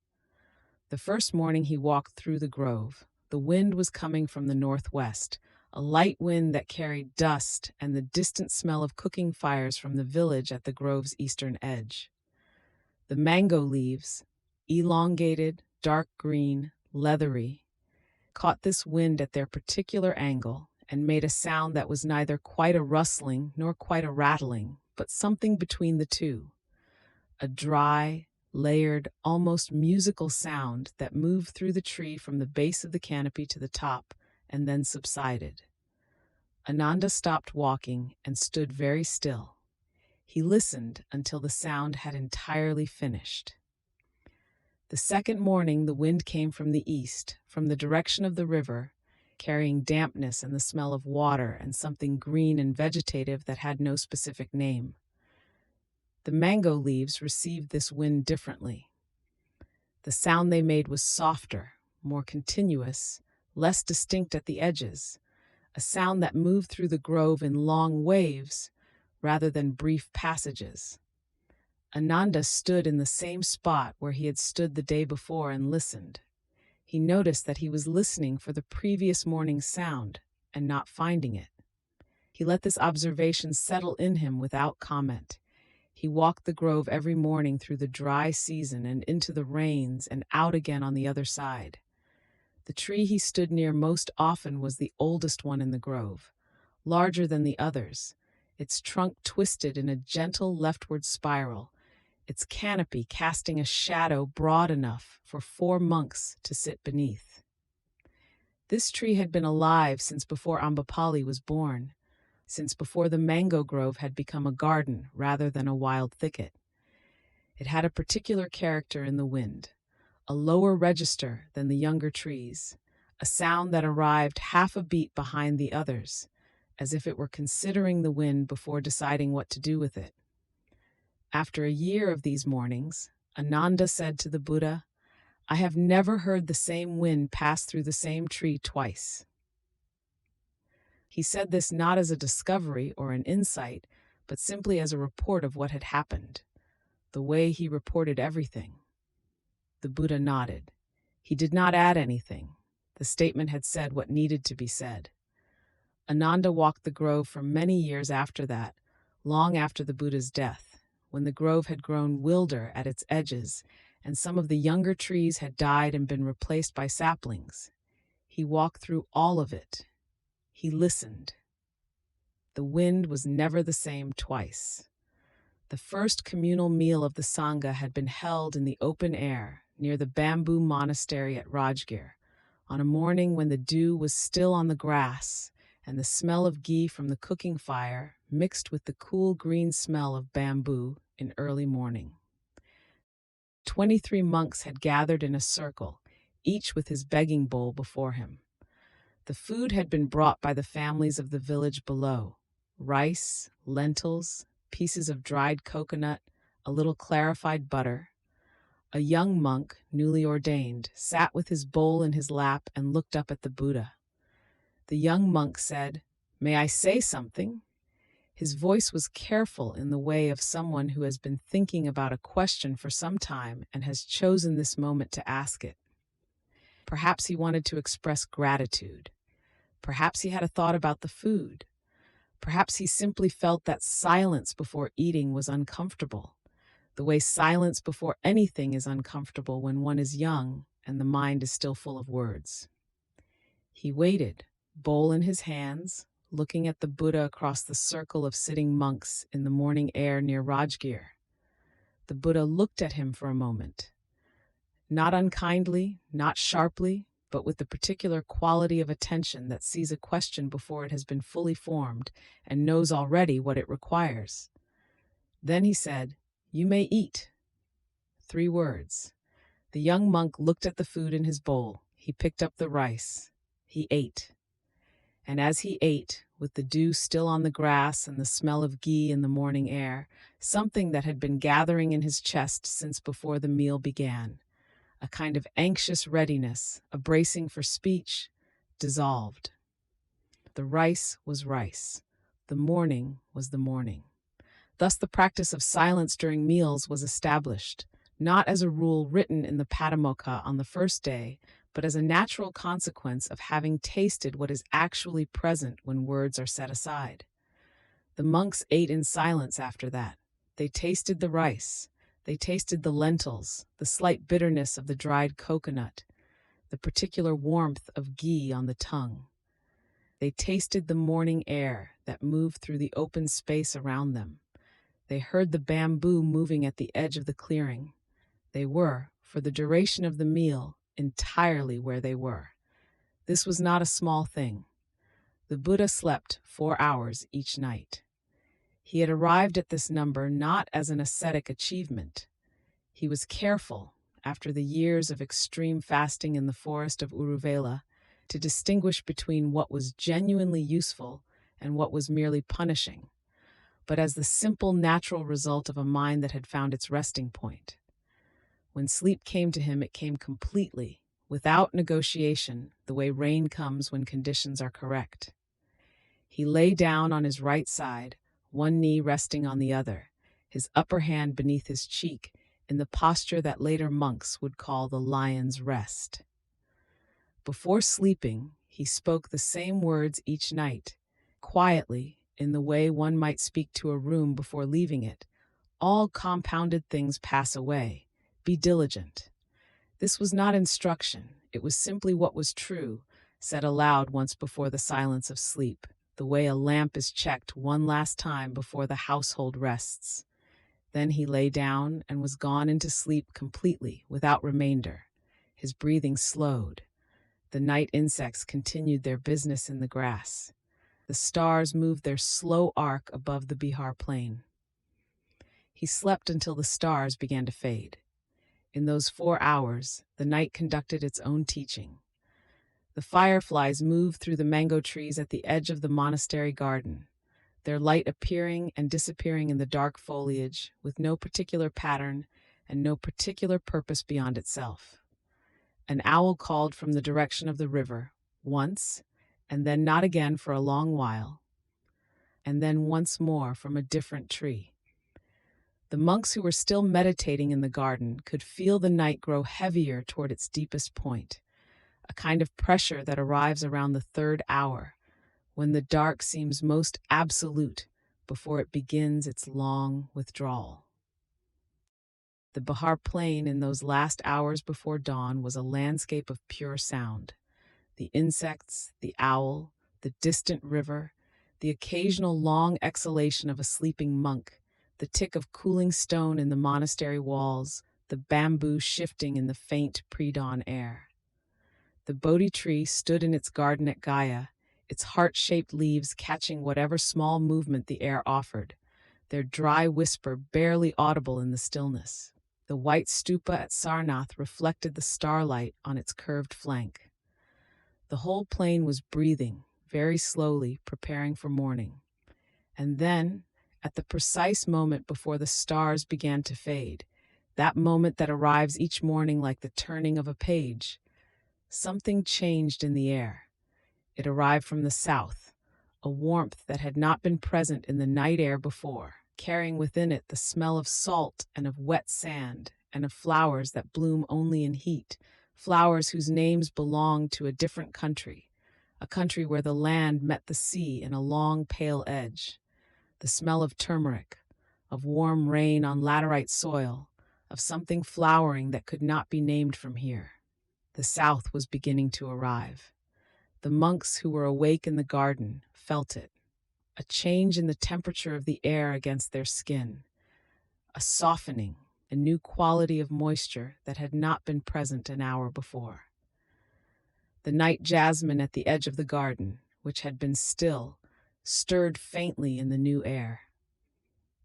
The first morning he walked through the grove, the wind was coming from the northwest, a light wind that carried dust and the distant smell of cooking fires from the village at the grove's eastern edge. The mango leaves, elongated, dark green, leathery, caught this wind at their particular angle and made a sound that was neither quite a rustling nor quite a rattling, but something between the two. A dry, layered, almost musical sound that moved through the tree from the base of the canopy to the top and then subsided. Ananda stopped walking and stood very still. He listened until the sound had entirely finished. The second morning the wind came from the east, from the direction of the river, carrying dampness and the smell of water and something green and vegetative that had no specific name. The mango leaves received this wind differently. The sound they made was softer, more continuous, less distinct at the edges, a sound that moved through the grove in long waves rather than brief passages. Ananda stood in the same spot where he had stood the day before and listened. He noticed that he was listening for the previous morning's sound and not finding it. He let this observation settle in him without comment. He walked the grove every morning through the dry season and into the rains and out again on the other side. The tree he stood near most often was the oldest one in the grove, larger than the others, its trunk twisted in a gentle leftward spiral, its canopy casting a shadow broad enough for 4 monks to sit beneath. This tree had been alive since before Ambapali was born, since before the mango grove had become a garden rather than a wild thicket. It had a particular character in the wind, a lower register than the younger trees, a sound that arrived half a beat behind the others, as if it were considering the wind before deciding what to do with it. After a year of these mornings, Ananda said to the Buddha, "I have never heard the same wind pass through the same tree twice." He said this not as a discovery or an insight, but simply as a report of what had happened, the way he reported everything. The Buddha nodded. He did not add anything. The statement had said what needed to be said. Ananda walked the grove for many years after that, long after the Buddha's death, when the grove had grown wilder at its edges and some of the younger trees had died and been replaced by saplings. He walked through all of it. He listened. The wind was never the same twice. The first communal meal of the Sangha had been held in the open air near the bamboo monastery at Rajgir, on a morning when the dew was still on the grass and the smell of ghee from the cooking fire mixed with the cool green smell of bamboo in early morning. 23 monks had gathered in a circle, each with his begging bowl before him. The food had been brought by the families of the village below: rice, lentils, pieces of dried coconut, a little clarified butter. A young monk, newly ordained, sat with his bowl in his lap and looked up at the Buddha. The young monk said, "May I say something?" His voice was careful in the way of someone who has been thinking about a question for some time and has chosen this moment to ask it. Perhaps he wanted to express gratitude. Perhaps he had a thought about the food. Perhaps he simply felt that silence before eating was uncomfortable, the way silence before anything is uncomfortable when one is young and the mind is still full of words. He waited, bowl in his hands, looking at the Buddha across the circle of sitting monks in the morning air near Rajgir. The Buddha looked at him for a moment. Not unkindly, not sharply, but with the particular quality of attention that sees a question before it has been fully formed and knows already what it requires. Then he said, "You may eat." 3 words. The young monk looked at the food in his bowl. He picked up the rice. He ate. And as he ate, with the dew still on the grass and the smell of ghee in the morning air, something that had been gathering in his chest since before the meal began, a kind of anxious readiness, a bracing for speech, dissolved. The rice was rice. The morning was the morning. Thus the practice of silence during meals was established, not as a rule written in the Patimokkha on the first day, but as a natural consequence of having tasted what is actually present when words are set aside. The monks ate in silence after that. They tasted the rice. They tasted the lentils, the slight bitterness of the dried coconut, the particular warmth of ghee on the tongue. They tasted the morning air that moved through the open space around them. They heard the bamboo moving at the edge of the clearing. They were, for the duration of the meal, entirely where they were. This was not a small thing. The Buddha slept 4 hours each night. He had arrived at this number not as an ascetic achievement. He was careful, after the years of extreme fasting in the forest of Uruvela, to distinguish between what was genuinely useful and what was merely punishing, but as the simple natural result of a mind that had found its resting point. When sleep came to him, it came completely, without negotiation, the way rain comes when conditions are correct. He lay down on his right side, one knee resting on the other, his upper hand beneath his cheek, in the posture that later monks would call the lion's rest. Before sleeping, he spoke the same words each night, quietly, in the way one might speak to a room before leaving it. All compounded things pass away. Be diligent. This was not instruction. It was simply what was true, said aloud once before the silence of sleep, the way a lamp is checked one last time before the household rests. Then he lay down and was gone into sleep completely, without remainder. His breathing slowed. The night insects continued their business in the grass. The stars moved their slow arc above the Bihar plain. He slept until the stars began to fade. In those 4 hours, the night conducted its own teaching. The fireflies moved through the mango trees at the edge of the monastery garden, their light appearing and disappearing in the dark foliage with no particular pattern and no particular purpose beyond itself. An owl called from the direction of the river, once, and then not again for a long while, and then once more from a different tree. The monks who were still meditating in the garden could feel the night grow heavier toward its deepest point, a kind of pressure that arrives around the 3rd hour, when the dark seems most absolute before it begins its long withdrawal. The Bahar Plain in those last hours before dawn was a landscape of pure sound. The insects, the owl, the distant river, the occasional long exhalation of a sleeping monk, the tick of cooling stone in the monastery walls, the bamboo shifting in the faint pre-dawn air. The Bodhi tree stood in its garden at Gaia, its heart-shaped leaves catching whatever small movement the air offered, their dry whisper barely audible in the stillness. The white stupa at Sarnath reflected the starlight on its curved flank. The whole plain was breathing, very slowly, preparing for morning. And then, at the precise moment before the stars began to fade, that moment that arrives each morning like the turning of a page, something changed in the air. It arrived from the south, a warmth that had not been present in the night air before, carrying within it the smell of salt and of wet sand and of flowers that bloom only in heat, flowers whose names belonged to a different country, a country where the land met the sea in a long pale edge. The smell of turmeric, of warm rain on laterite soil, of something flowering that could not be named from here. The south was beginning to arrive. The monks who were awake in the garden felt it. A change in the temperature of the air against their skin, a softening, a new quality of moisture that had not been present an hour before. The night jasmine at the edge of the garden, which had been still, stirred faintly in the new air.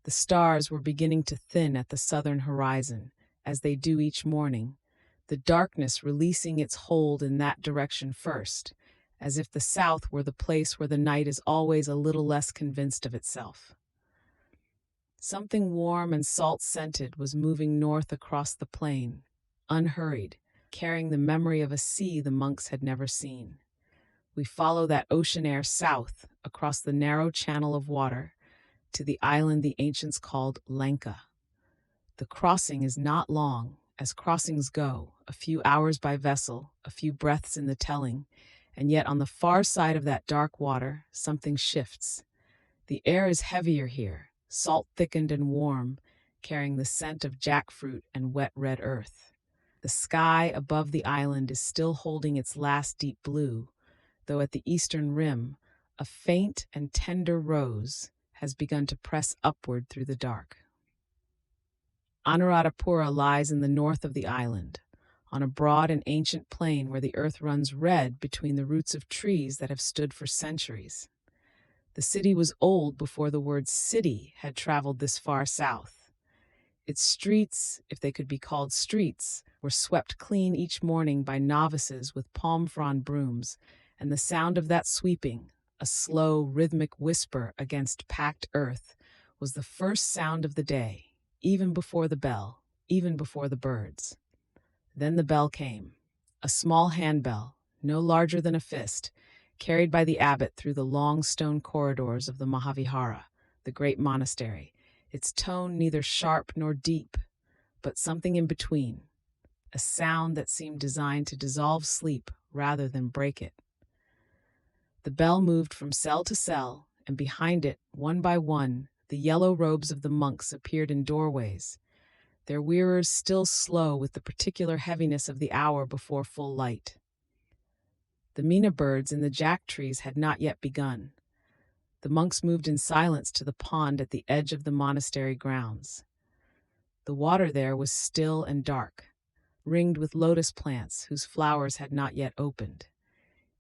The stars were beginning to thin at the southern horizon, as they do each morning, the darkness releasing its hold in that direction first, as if the south were the place where the night is always a little less convinced of itself. Something warm and salt-scented was moving north across the plain, unhurried, carrying the memory of a sea the monks had never seen. We follow that ocean air south, across the narrow channel of water, to the island the ancients called Lanka. The crossing is not long, as crossings go, a few hours by vessel, a few breaths in the telling, and yet on the far side of that dark water, something shifts. The air is heavier here, salt-thickened and warm, carrying the scent of jackfruit and wet red earth. The sky above the island is still holding its last deep blue, though at the eastern rim, a faint and tender rose has begun to press upward through the dark. Anuradhapura lies in the north of the island, on a broad and ancient plain where the earth runs red between the roots of trees that have stood for centuries. The city was old before the word city had traveled this far south. Its streets, if they could be called streets, were swept clean each morning by novices with palm frond brooms, and the sound of that sweeping, a slow, rhythmic whisper against packed earth, was the first sound of the day, even before the bell, even before the birds. Then the bell came, a small handbell, no larger than a fist, carried by the abbot through the long stone corridors of the Mahavihara, the great monastery, its tone neither sharp nor deep, but something in between, a sound that seemed designed to dissolve sleep rather than break it. The bell moved from cell to cell, and behind it, one by one, the yellow robes of the monks appeared in doorways, their wearers still slow with the particular heaviness of the hour before full light. The mina birds in the jack trees had not yet begun. The monks moved in silence to the pond at the edge of the monastery grounds. The water there was still and dark, ringed with lotus plants whose flowers had not yet opened.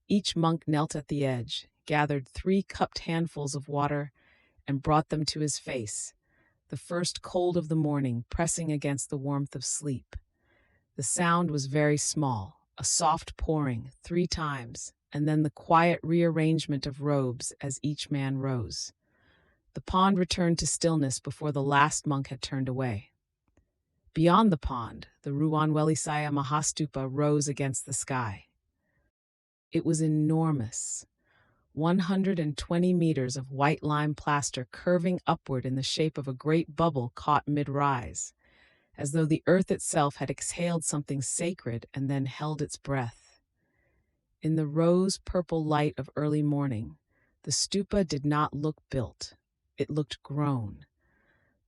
Each monk knelt at the edge, gathered 3 cupped handfuls of water, and brought them to his face, the first cold of the morning pressing against the warmth of sleep. The sound was very small, a soft pouring 3 times, and then the quiet rearrangement of robes as each man rose. The pond returned to stillness before the last monk had turned away. Beyond the pond, the Ruwanwelisaya Mahastupa rose against the sky. It was enormous, 120 meters of white lime plaster curving upward in the shape of a great bubble caught mid-rise, as though the earth itself had exhaled something sacred and then held its breath. In the rose-purple light of early morning, the stupa did not look built. It looked grown.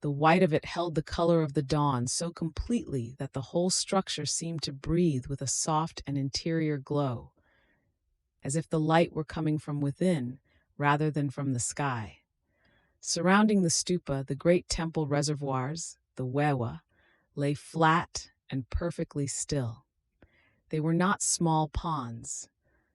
The white of it held the color of the dawn so completely that the whole structure seemed to breathe with a soft and interior glow, as if the light were coming from within rather than from the sky. Surrounding the stupa, the great temple reservoirs, the wewa, lay flat and perfectly still. They were not small ponds.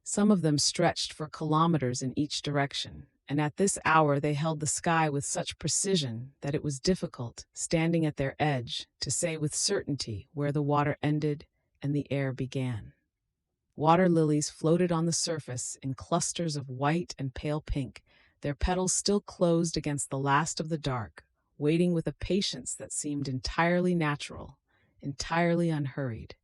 Some of them stretched for kilometers in each direction, and at this hour they held the sky with such precision that it was difficult, standing at their edge, to say with certainty where the water ended and the air began. Water lilies floated on the surface in clusters of white and pale pink, their petals still closed against the last of the dark, waiting with a patience that seemed entirely natural, entirely unhurried.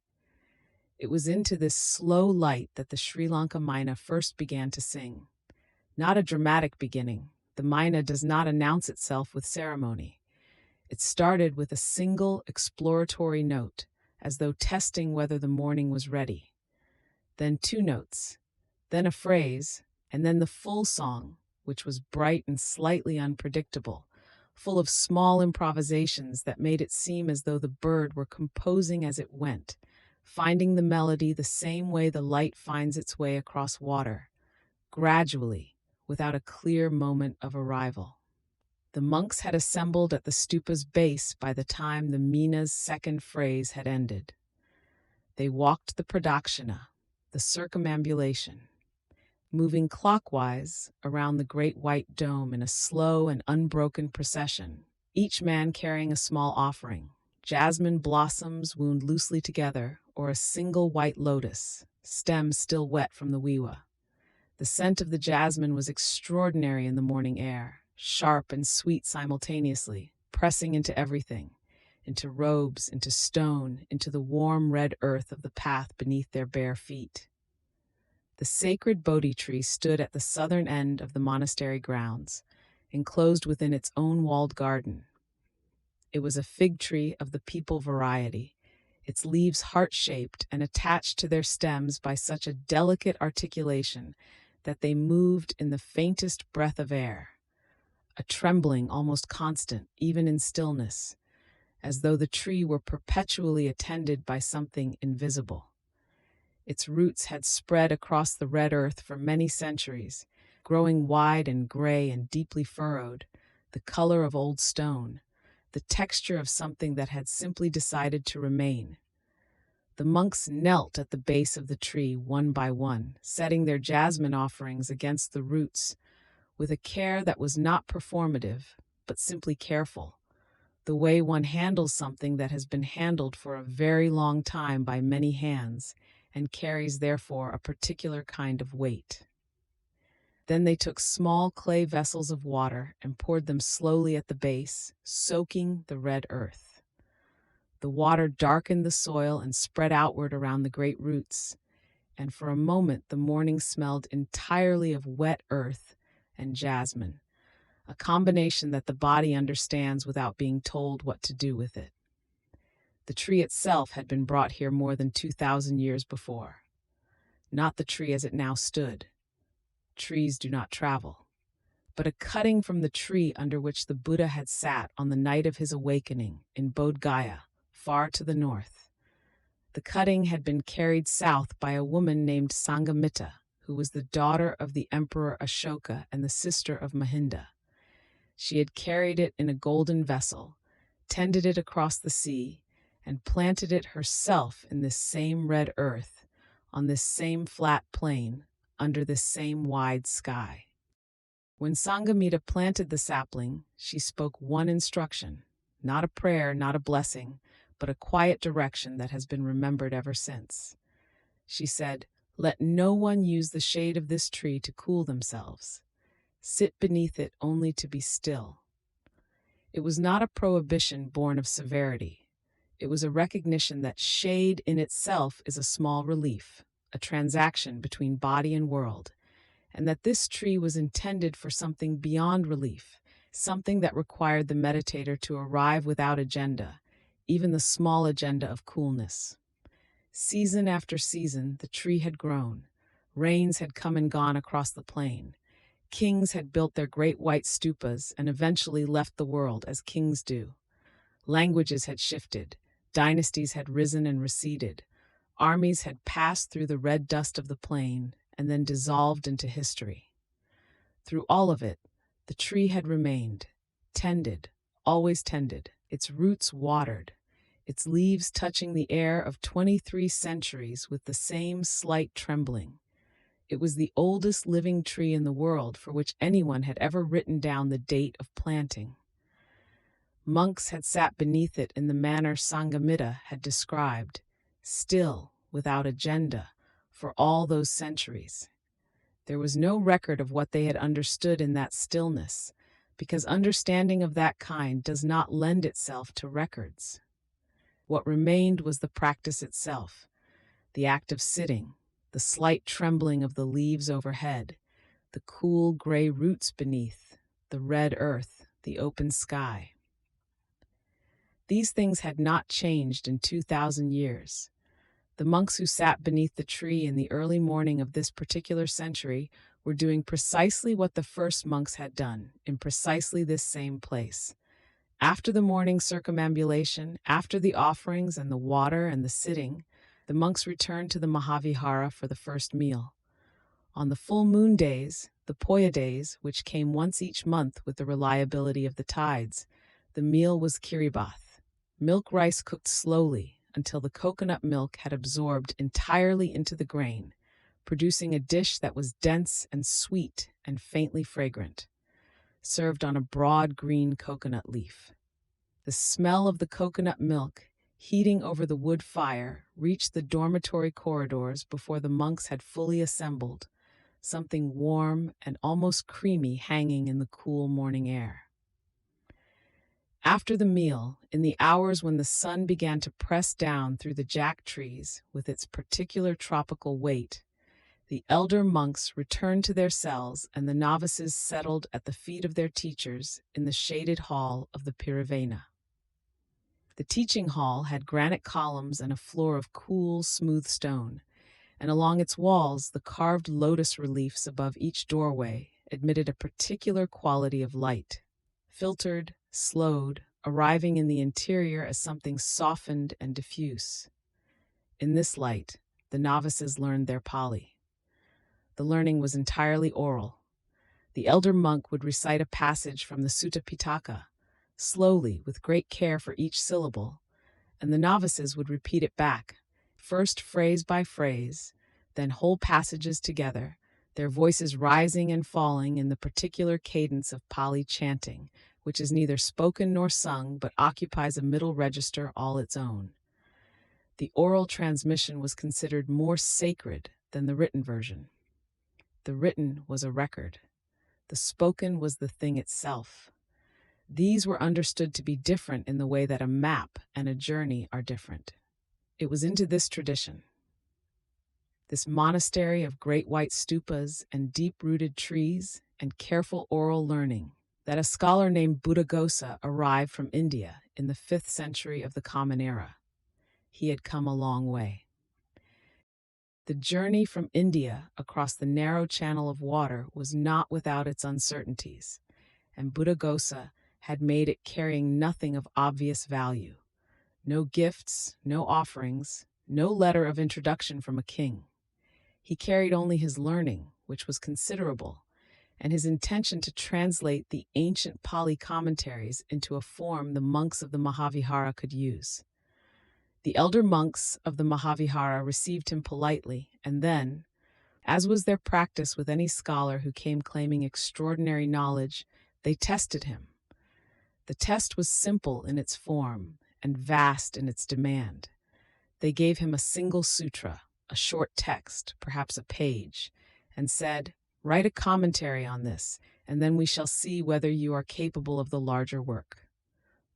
It was into this slow light that the Sri Lanka Maina first began to sing. Not a dramatic beginning. The Maina does not announce itself with ceremony. It started with a single exploratory note, as though testing whether the morning was ready. Then 2 notes, then a phrase, and then the full song, which was bright and slightly unpredictable, full of small improvisations that made it seem as though the bird were composing as it went, finding the melody the same way the light finds its way across water, gradually, without a clear moment of arrival. The monks had assembled at the stupa's base by the time the Mina's second phrase had ended. They walked the pradakshina, the circumambulation, moving clockwise around the great white dome in a slow and unbroken procession, each man carrying a small offering, jasmine blossoms wound loosely together, or a single white lotus, stem still wet from the wiwa. The scent of the jasmine was extraordinary in the morning air, sharp and sweet simultaneously, pressing into everything, into robes, into stone, into the warm red earth of the path beneath their bare feet. The sacred Bodhi tree stood at the southern end of the monastery grounds, enclosed within its own walled garden. It was a fig tree of the peepal variety, its leaves heart-shaped and attached to their stems by such a delicate articulation that they moved in the faintest breath of air, a trembling almost constant, even in stillness, as though the tree were perpetually attended by something invisible. Its roots had spread across the red earth for many centuries, growing wide and gray and deeply furrowed, the color of old stone, the texture of something that had simply decided to remain. The monks knelt at the base of the tree one by one, setting their jasmine offerings against the roots with a care that was not performative, but simply careful, the way one handles something that has been handled for a very long time by many hands and carries therefore a particular kind of weight. Then they took small clay vessels of water and poured them slowly at the base, soaking the red earth. The water darkened the soil and spread outward around the great roots, and for a moment the morning smelled entirely of wet earth and jasmine, a combination that the body understands without being told what to do with it. The tree itself had been brought here more than 2,000 years before. Not the tree as it now stood. Trees do not travel. But a cutting from the tree under which the Buddha had sat on the night of his awakening in Bodh Gaya, far to the north. The cutting had been carried south by a woman named Sanghamitta, who was the daughter of the Emperor Ashoka and the sister of Mahinda. She had carried it in a golden vessel, tended it across the sea, and planted it herself in this same red earth, on this same flat plain, under this same wide sky. When Sanghamitta planted the sapling, she spoke one instruction, not a prayer, not a blessing, but a quiet direction that has been remembered ever since. She said, "Let no one use the shade of this tree to cool themselves. Sit beneath it only to be still." It was not a prohibition born of severity. It was a recognition that shade in itself is a small relief, a transaction between body and world, and that this tree was intended for something beyond relief, something that required the meditator to arrive without agenda, even the small agenda of coolness. Season after season, the tree had grown. Rains had come and gone across the plain. Kings had built their great white stupas and eventually left the world as kings do. Languages had shifted, dynasties had risen and receded, armies had passed through the red dust of the plain and then dissolved into history. Through all of it, the tree had remained, tended, always tended, its roots watered, its leaves touching the air of 23 centuries with the same slight trembling. It was the oldest living tree in the world for which anyone had ever written down the date of planting. Monks had sat beneath it in the manner Sanghamitra had described, still, without agenda, for all those centuries. There was no record of what they had understood in that stillness, because understanding of that kind does not lend itself to records. What remained was the practice itself, the act of sitting, the slight trembling of the leaves overhead, the cool gray roots beneath, the red earth, the open sky. These things had not changed in 2,000 years. The monks who sat beneath the tree in the early morning of this particular century were doing precisely what the first monks had done, in precisely this same place. After the morning circumambulation, after the offerings and the water and the sitting, the monks returned to the Mahavihara for the first meal. On the full moon days, the Poya days, which came once each month with the reliability of the tides, the meal was kiribath, milk rice cooked slowly until the coconut milk had absorbed entirely into the grain, producing a dish that was dense and sweet and faintly fragrant, served on a broad green coconut leaf. The smell of the coconut milk, heating over the wood fire, reached the dormitory corridors before the monks had fully assembled, something warm and almost creamy hanging in the cool morning air. After the meal, in the hours when the sun began to press down through the jack trees with its particular tropical weight, the elder monks returned to their cells and the novices settled at the feet of their teachers in the shaded hall of the Pirivena. The teaching hall had granite columns and a floor of cool, smooth stone, and along its walls the carved lotus reliefs above each doorway admitted a particular quality of light, filtered, slowed, arriving in the interior as something softened and diffuse. In this light, the novices learned their Pali. The learning was entirely oral. The elder monk would recite a passage from the Sutta Pitaka, slowly, with great care for each syllable, and the novices would repeat it back, first phrase by phrase, then whole passages together, their voices rising and falling in the particular cadence of Pali chanting, which is neither spoken nor sung but occupies a middle register all its own. The oral transmission was considered more sacred than the written version. The written was a record. The spoken was the thing itself. These were understood to be different in the way that a map and a journey are different. It was into this tradition, this monastery of great white stupas and deep-rooted trees and careful oral learning, that a scholar named Buddhaghosa arrived from India in the 5th century of the Common Era. He had come a long way. The journey from India across the narrow channel of water was not without its uncertainties, and Buddhaghosa had made it carrying nothing of obvious value. No gifts, no offerings, no letter of introduction from a king. He carried only his learning, which was considerable, and his intention to translate the ancient Pali commentaries into a form the monks of the Mahavihara could use. The elder monks of the Mahavihara received him politely, and then, as was their practice with any scholar who came claiming extraordinary knowledge, they tested him. The test was simple in its form and vast in its demand. They gave him a single sutra, a short text, perhaps a page, and said, "Write a commentary on this, and then we shall see whether you are capable of the larger work."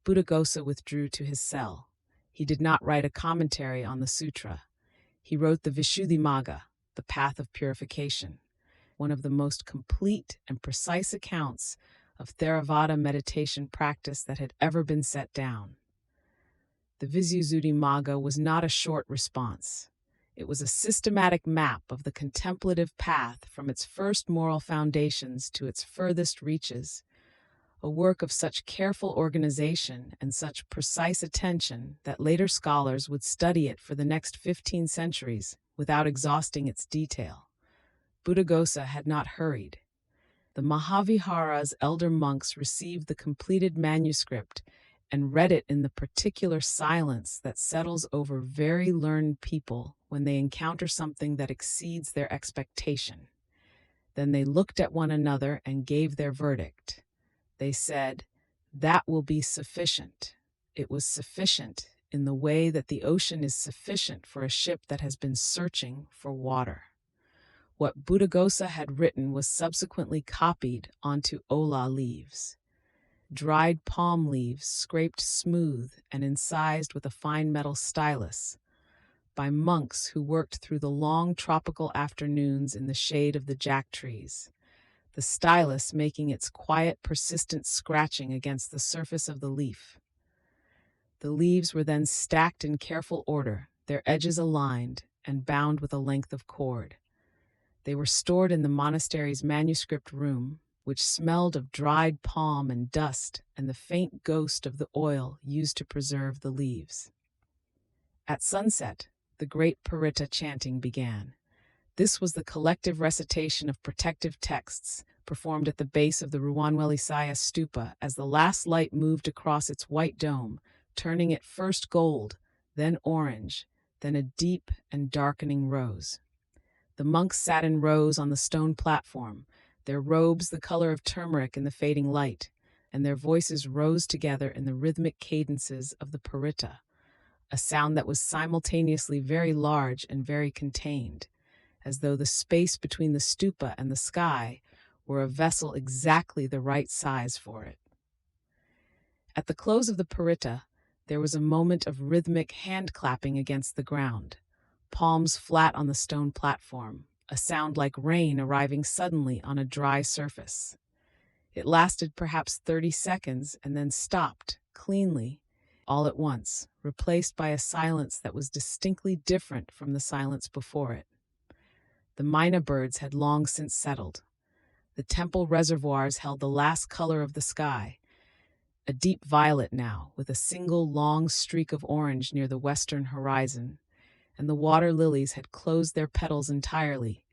Buddhaghosa withdrew to his cell. He did not write a commentary on the sutra. He wrote the Vishuddhimagga, the path of purification, one of the most complete and precise accounts of Theravada meditation practice that had ever been set down. The Vishuddhimagga was not a short response. It was a systematic map of the contemplative path from its first moral foundations to its furthest reaches, a work of such careful organization and such precise attention that later scholars would study it for the next 15 centuries without exhausting its detail. Buddhaghosa had not hurried. The Mahavihara's elder monks received the completed manuscript and read it in the particular silence that settles over very learned people when they encounter something that exceeds their expectation. Then they looked at one another and gave their verdict. They said, "That will be sufficient." It was sufficient in the way that the ocean is sufficient for a ship that has been searching for water. What Buddhaghosa had written was subsequently copied onto ola leaves, dried palm leaves scraped smooth and incised with a fine metal stylus, by monks who worked through the long tropical afternoons in the shade of the jack trees, the stylus making its quiet, persistent scratching against the surface of the leaf. The leaves were then stacked in careful order, their edges aligned and bound with a length of cord. They were stored in the monastery's manuscript room, which smelled of dried palm and dust and the faint ghost of the oil used to preserve the leaves. At sunset, the great Paritta chanting began. This was the collective recitation of protective texts performed at the base of the Ruwanwelisaya stupa as the last light moved across its white dome, turning it first gold, then orange, then a deep and darkening rose. The monks sat in rows on the stone platform, their robes the color of turmeric in the fading light, and their voices rose together in the rhythmic cadences of the Paritta, a sound that was simultaneously very large and very contained, as though the space between the stupa and the sky were a vessel exactly the right size for it. At the close of the Paritta, there was a moment of rhythmic hand-clapping against the ground, palms flat on the stone platform, a sound like rain arriving suddenly on a dry surface. It lasted perhaps 30 seconds and then stopped, cleanly, all at once, replaced by a silence that was distinctly different from the silence before it. The myna birds had long since settled. The temple reservoirs held the last color of the sky, a deep violet now, with a single long streak of orange near the western horizon, and the water lilies had closed their petals entirely,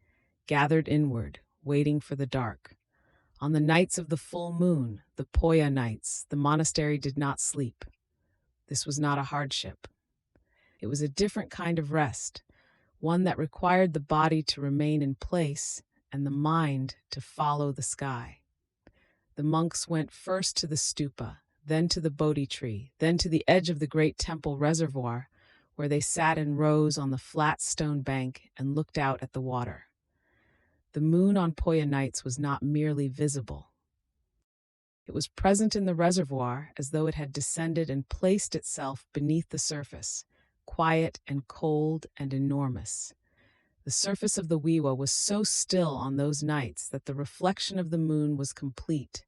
gathered inward, waiting for the dark. On the nights of the full moon, the Poya nights, the monastery did not sleep. This was not a hardship. It was a different kind of rest, one that required the body to remain in place and the mind to follow the sky. The monks went first to the stupa, then to the Bodhi tree, then to the edge of the great temple reservoir, where they sat in rows on the flat stone bank and looked out at the water. The moon on Poya nights was not merely visible. It was present in the reservoir as though it had descended and placed itself beneath the surface, quiet and cold and enormous. The surface of the Wiwa was so still on those nights that the reflection of the moon was complete,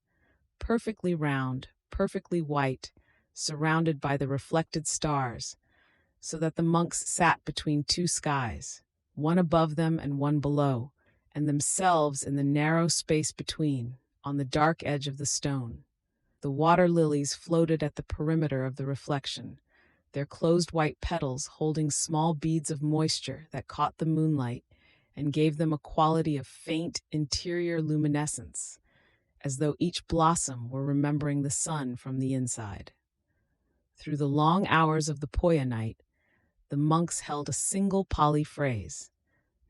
perfectly round, perfectly white, surrounded by the reflected stars, so that the monks sat between two skies, one above them and one below, and themselves in the narrow space between, on the dark edge of the stone. The water lilies floated at the perimeter of the reflection, their closed white petals holding small beads of moisture that caught the moonlight and gave them a quality of faint interior luminescence, as though each blossom were remembering the sun from the inside. Through the long hours of the Poya night, the monks held a single Pali phrase,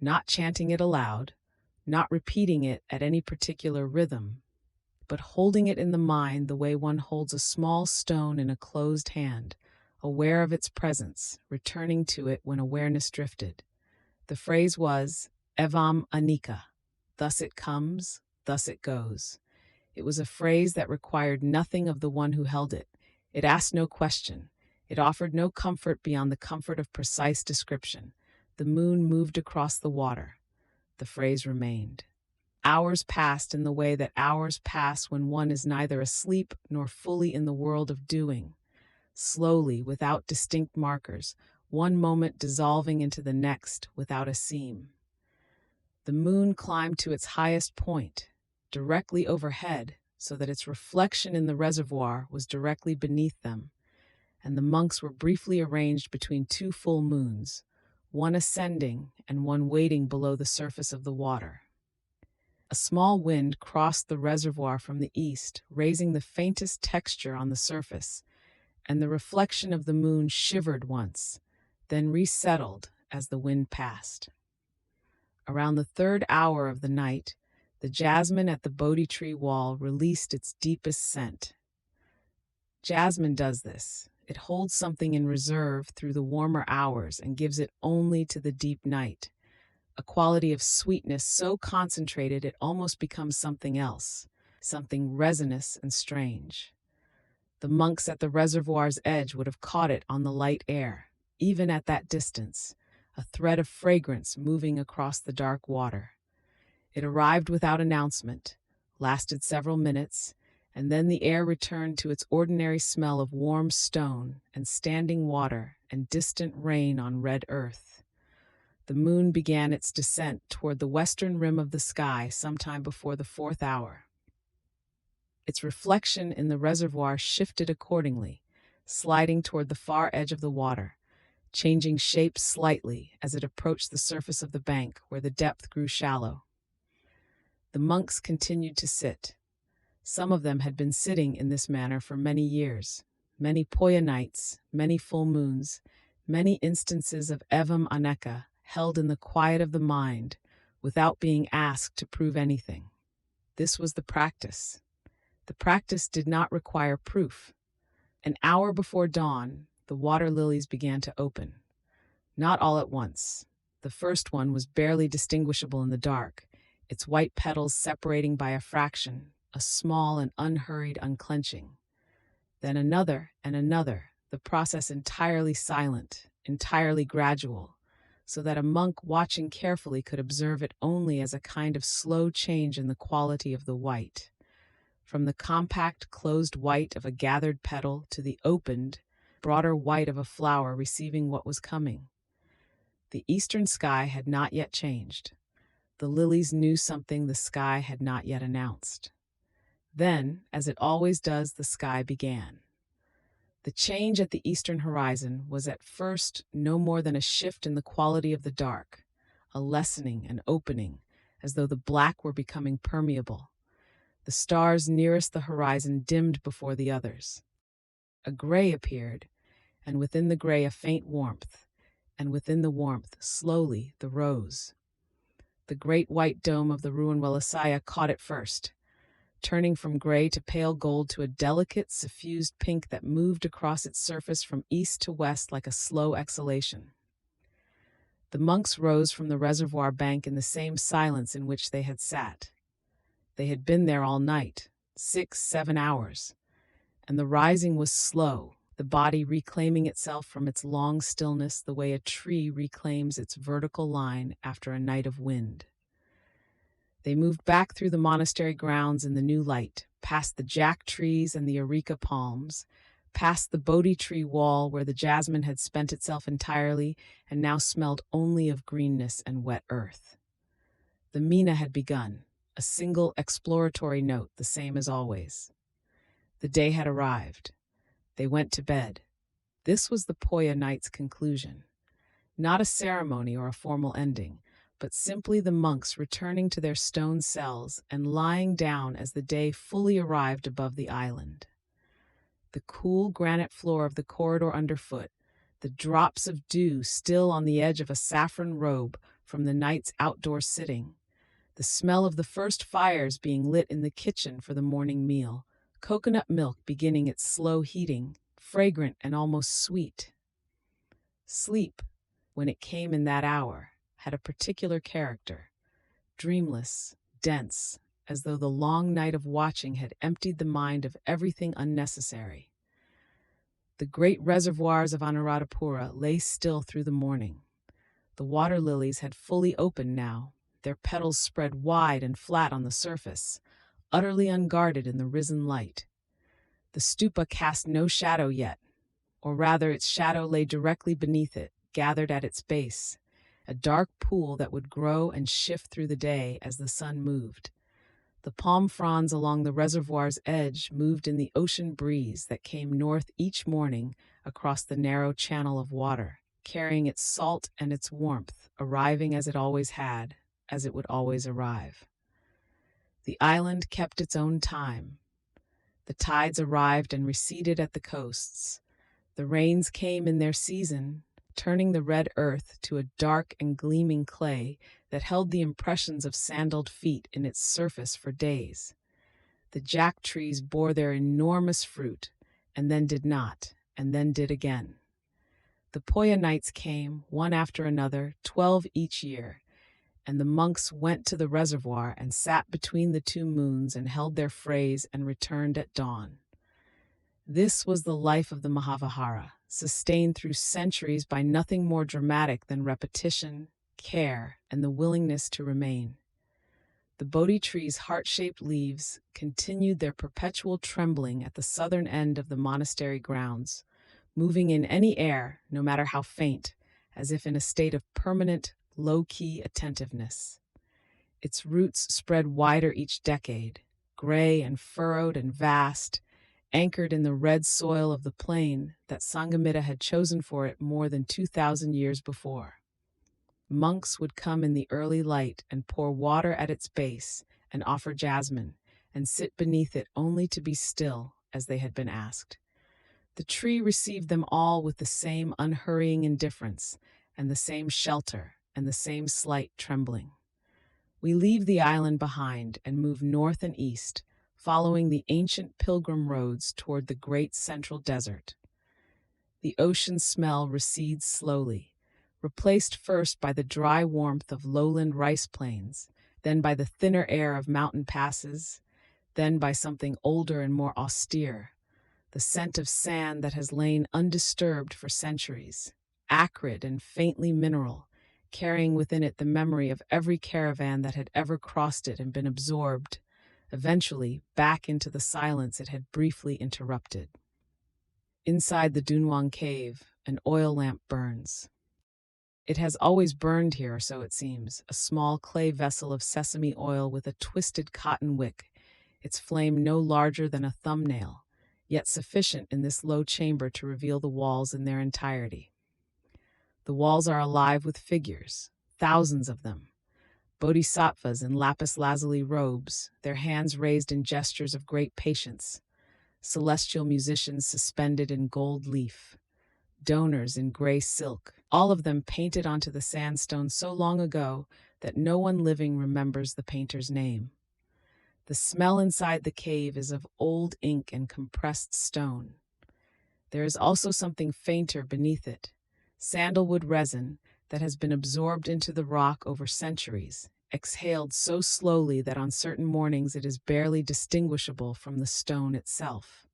not chanting it aloud, not repeating it at any particular rhythm, but holding it in the mind the way one holds a small stone in a closed hand, aware of its presence, returning to it when awareness drifted. The phrase was, Evam Anika, thus it comes, thus it goes. It was a phrase that required nothing of the one who held it. It asked no question. It offered no comfort beyond the comfort of precise description. The moon moved across the water. The phrase remained. Hours passed in the way that hours pass when one is neither asleep nor fully in the world of doing. Slowly, without distinct markers, one moment dissolving into the next without a seam. The moon climbed to its highest point, directly overhead, so that its reflection in the reservoir was directly beneath them, and the monks were briefly arranged between two full moons, one ascending and one waiting below the surface of the water. A small wind crossed the reservoir from the east, raising the faintest texture on the surface, and the reflection of the moon shivered once, then resettled as the wind passed. Around the third hour of the night, the jasmine at the Bodhi tree wall released its deepest scent. Jasmine does this. It holds something in reserve through the warmer hours and gives it only to the deep night, a quality of sweetness so concentrated it almost becomes something else, something resinous and strange. The monks at the reservoir's edge would have caught it on the light air, even at that distance, a thread of fragrance moving across the dark water. It arrived without announcement, lasted several minutes, and then the air returned to its ordinary smell of warm stone and standing water and distant rain on red earth. The moon began its descent toward the western rim of the sky sometime before the fourth hour. Its reflection in the reservoir shifted accordingly, sliding toward the far edge of the water, changing shape slightly as it approached the surface of the bank where the depth grew shallow. The monks continued to sit. Some of them had been sitting in this manner for many years, many Poya nights, many full moons, many instances of evam aneka held in the quiet of the mind without being asked to prove anything. This was the practice. The practice did not require proof. An hour before dawn, the water lilies began to open. Not all at once. The first one was barely distinguishable in the dark, its white petals separating by a fraction, a small and unhurried unclenching. Then another and another, the process entirely silent, entirely gradual, so that a monk watching carefully could observe it only as a kind of slow change in the quality of the white, from the compact, closed white of a gathered petal to the opened, broader white of a flower receiving what was coming. The eastern sky had not yet changed. The lilies knew something the sky had not yet announced. Then, as it always does, the sky began. The change at the eastern horizon was at first no more than a shift in the quality of the dark, a lessening and opening, as though the black were becoming permeable. The stars nearest the horizon dimmed before the others. A gray appeared, and within the gray a faint warmth, and within the warmth, slowly, the rose. The great white dome of the ruin Wellesaya caught it first, turning from gray to pale gold to a delicate, suffused pink that moved across its surface from east to west like a slow exhalation. The monks rose from the reservoir bank in the same silence in which they had sat. They had been there all night, 6-7 hours, and the rising was slow, the body reclaiming itself from its long stillness the way a tree reclaims its vertical line after a night of wind. They moved back through the monastery grounds in the new light, past the jack trees and the areca palms, past the Bodhi tree wall where the jasmine had spent itself entirely and now smelled only of greenness and wet earth. The mina had begun, a single exploratory note, the same as always. The day had arrived. They went to bed. This was the Poya night's conclusion. Not a ceremony or a formal ending, but simply the monks returning to their stone cells and lying down as the day fully arrived above the island. The cool granite floor of the corridor underfoot, the drops of dew still on the edge of a saffron robe from the night's outdoor sitting, the smell of the first fires being lit in the kitchen for the morning meal, coconut milk beginning its slow heating, fragrant and almost sweet. Sleep, when it came in that hour, had a particular character, dreamless, dense, as though the long night of watching had emptied the mind of everything unnecessary. The great reservoirs of Anuradhapura lay still through the morning. The water lilies had fully opened now, their petals spread wide and flat on the surface, utterly unguarded in the risen light. The stupa cast no shadow yet, or rather its shadow lay directly beneath it, gathered at its base, a dark pool that would grow and shift through the day as the sun moved. The palm fronds along the reservoir's edge moved in the ocean breeze that came north each morning across the narrow channel of water, carrying its salt and its warmth, arriving as it always had, as it would always arrive. The island kept its own time. The tides arrived and receded at the coasts. The rains came in their season, turning the red earth to a dark and gleaming clay that held the impressions of sandaled feet in its surface for days. The jack trees bore their enormous fruit, and then did not, and then did again. The Poya nights came, one after another, 12 each year, and the monks went to the reservoir and sat between the two moons and held their phrase and returned at dawn. This was the life of the Mahavihara, sustained through centuries by nothing more dramatic than repetition, care, and the willingness to remain. The Bodhi tree's heart-shaped leaves continued their perpetual trembling at the southern end of the monastery grounds, moving in any air, no matter how faint, as if in a state of permanent, low-key attentiveness. Its roots spread wider each decade, gray and furrowed and vast, anchored in the red soil of the plain that Sanghamitra had chosen for it more than 2,000 years before. Monks would come in the early light and pour water at its base and offer jasmine, and sit beneath it only to be still, as they had been asked. The tree received them all with the same unhurrying indifference, and the same shelter, and the same slight trembling. We leave the island behind and move north and east, following the ancient pilgrim roads toward the great central desert. The ocean smell recedes slowly, replaced first by the dry warmth of lowland rice plains, then by the thinner air of mountain passes, then by something older and more austere, the scent of sand that has lain undisturbed for centuries, acrid and faintly mineral, carrying within it the memory of every caravan that had ever crossed it and been absorbed, eventually back into the silence it had briefly interrupted. Inside the Dunhuang cave, an oil lamp burns. It has always burned here, so it seems, a small clay vessel of sesame oil with a twisted cotton wick, its flame no larger than a thumbnail, yet sufficient in this low chamber to reveal the walls in their entirety. The walls are alive with figures, thousands of them, bodhisattvas in lapis lazuli robes, their hands raised in gestures of great patience, celestial musicians suspended in gold leaf, donors in gray silk, all of them painted onto the sandstone so long ago that no one living remembers the painter's name. The smell inside the cave is of old ink and compressed stone. There is also something fainter beneath it, sandalwood resin that has been absorbed into the rock over centuries, exhaled so slowly that on certain mornings it is barely distinguishable from the stone itself.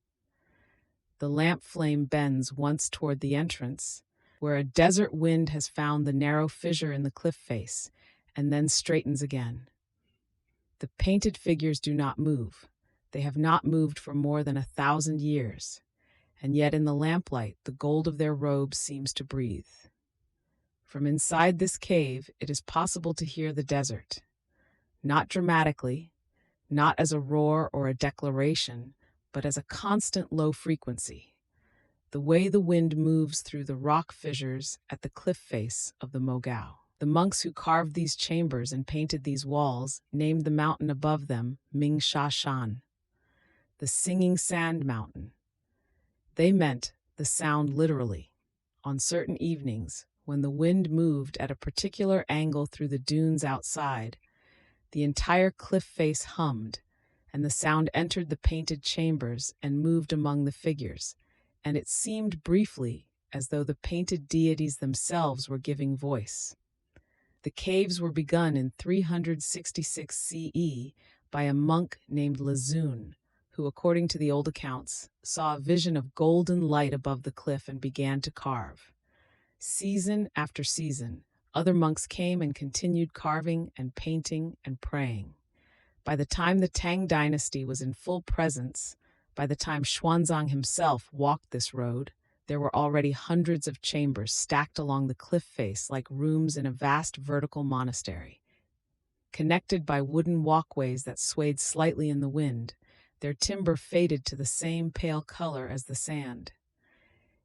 The lamp flame bends once toward the entrance, where a desert wind has found the narrow fissure in the cliff face, and then straightens again. The painted figures do not move. They have not moved for more than 1,000 years, and yet in the lamplight the gold of their robes seems to breathe. From inside this cave it is possible to hear the desert, not dramatically, not as a roar or a declaration, but as a constant low frequency, the way the wind moves through the rock fissures at the cliff face of the Mogao. The monks who carved these chambers and painted these walls named the mountain above them Ming Sha Shan, the singing sand mountain. They meant the sound literally. On certain evenings, when the wind moved at a particular angle through the dunes outside, the entire cliff face hummed, and the sound entered the painted chambers and moved among the figures, and it seemed briefly as though the painted deities themselves were giving voice. The caves were begun in 366 CE by a monk named Lazun, who, according to the old accounts, saw a vision of golden light above the cliff and began to carve. Season after season, other monks came and continued carving and painting and praying. By the time the Tang dynasty was in full presence, by the time Xuanzang himself walked this road, There were already hundreds of chambers stacked along the cliff face like rooms in a vast vertical monastery. Connected by wooden walkways that swayed slightly in the wind, their timber faded to the same pale color as the sand.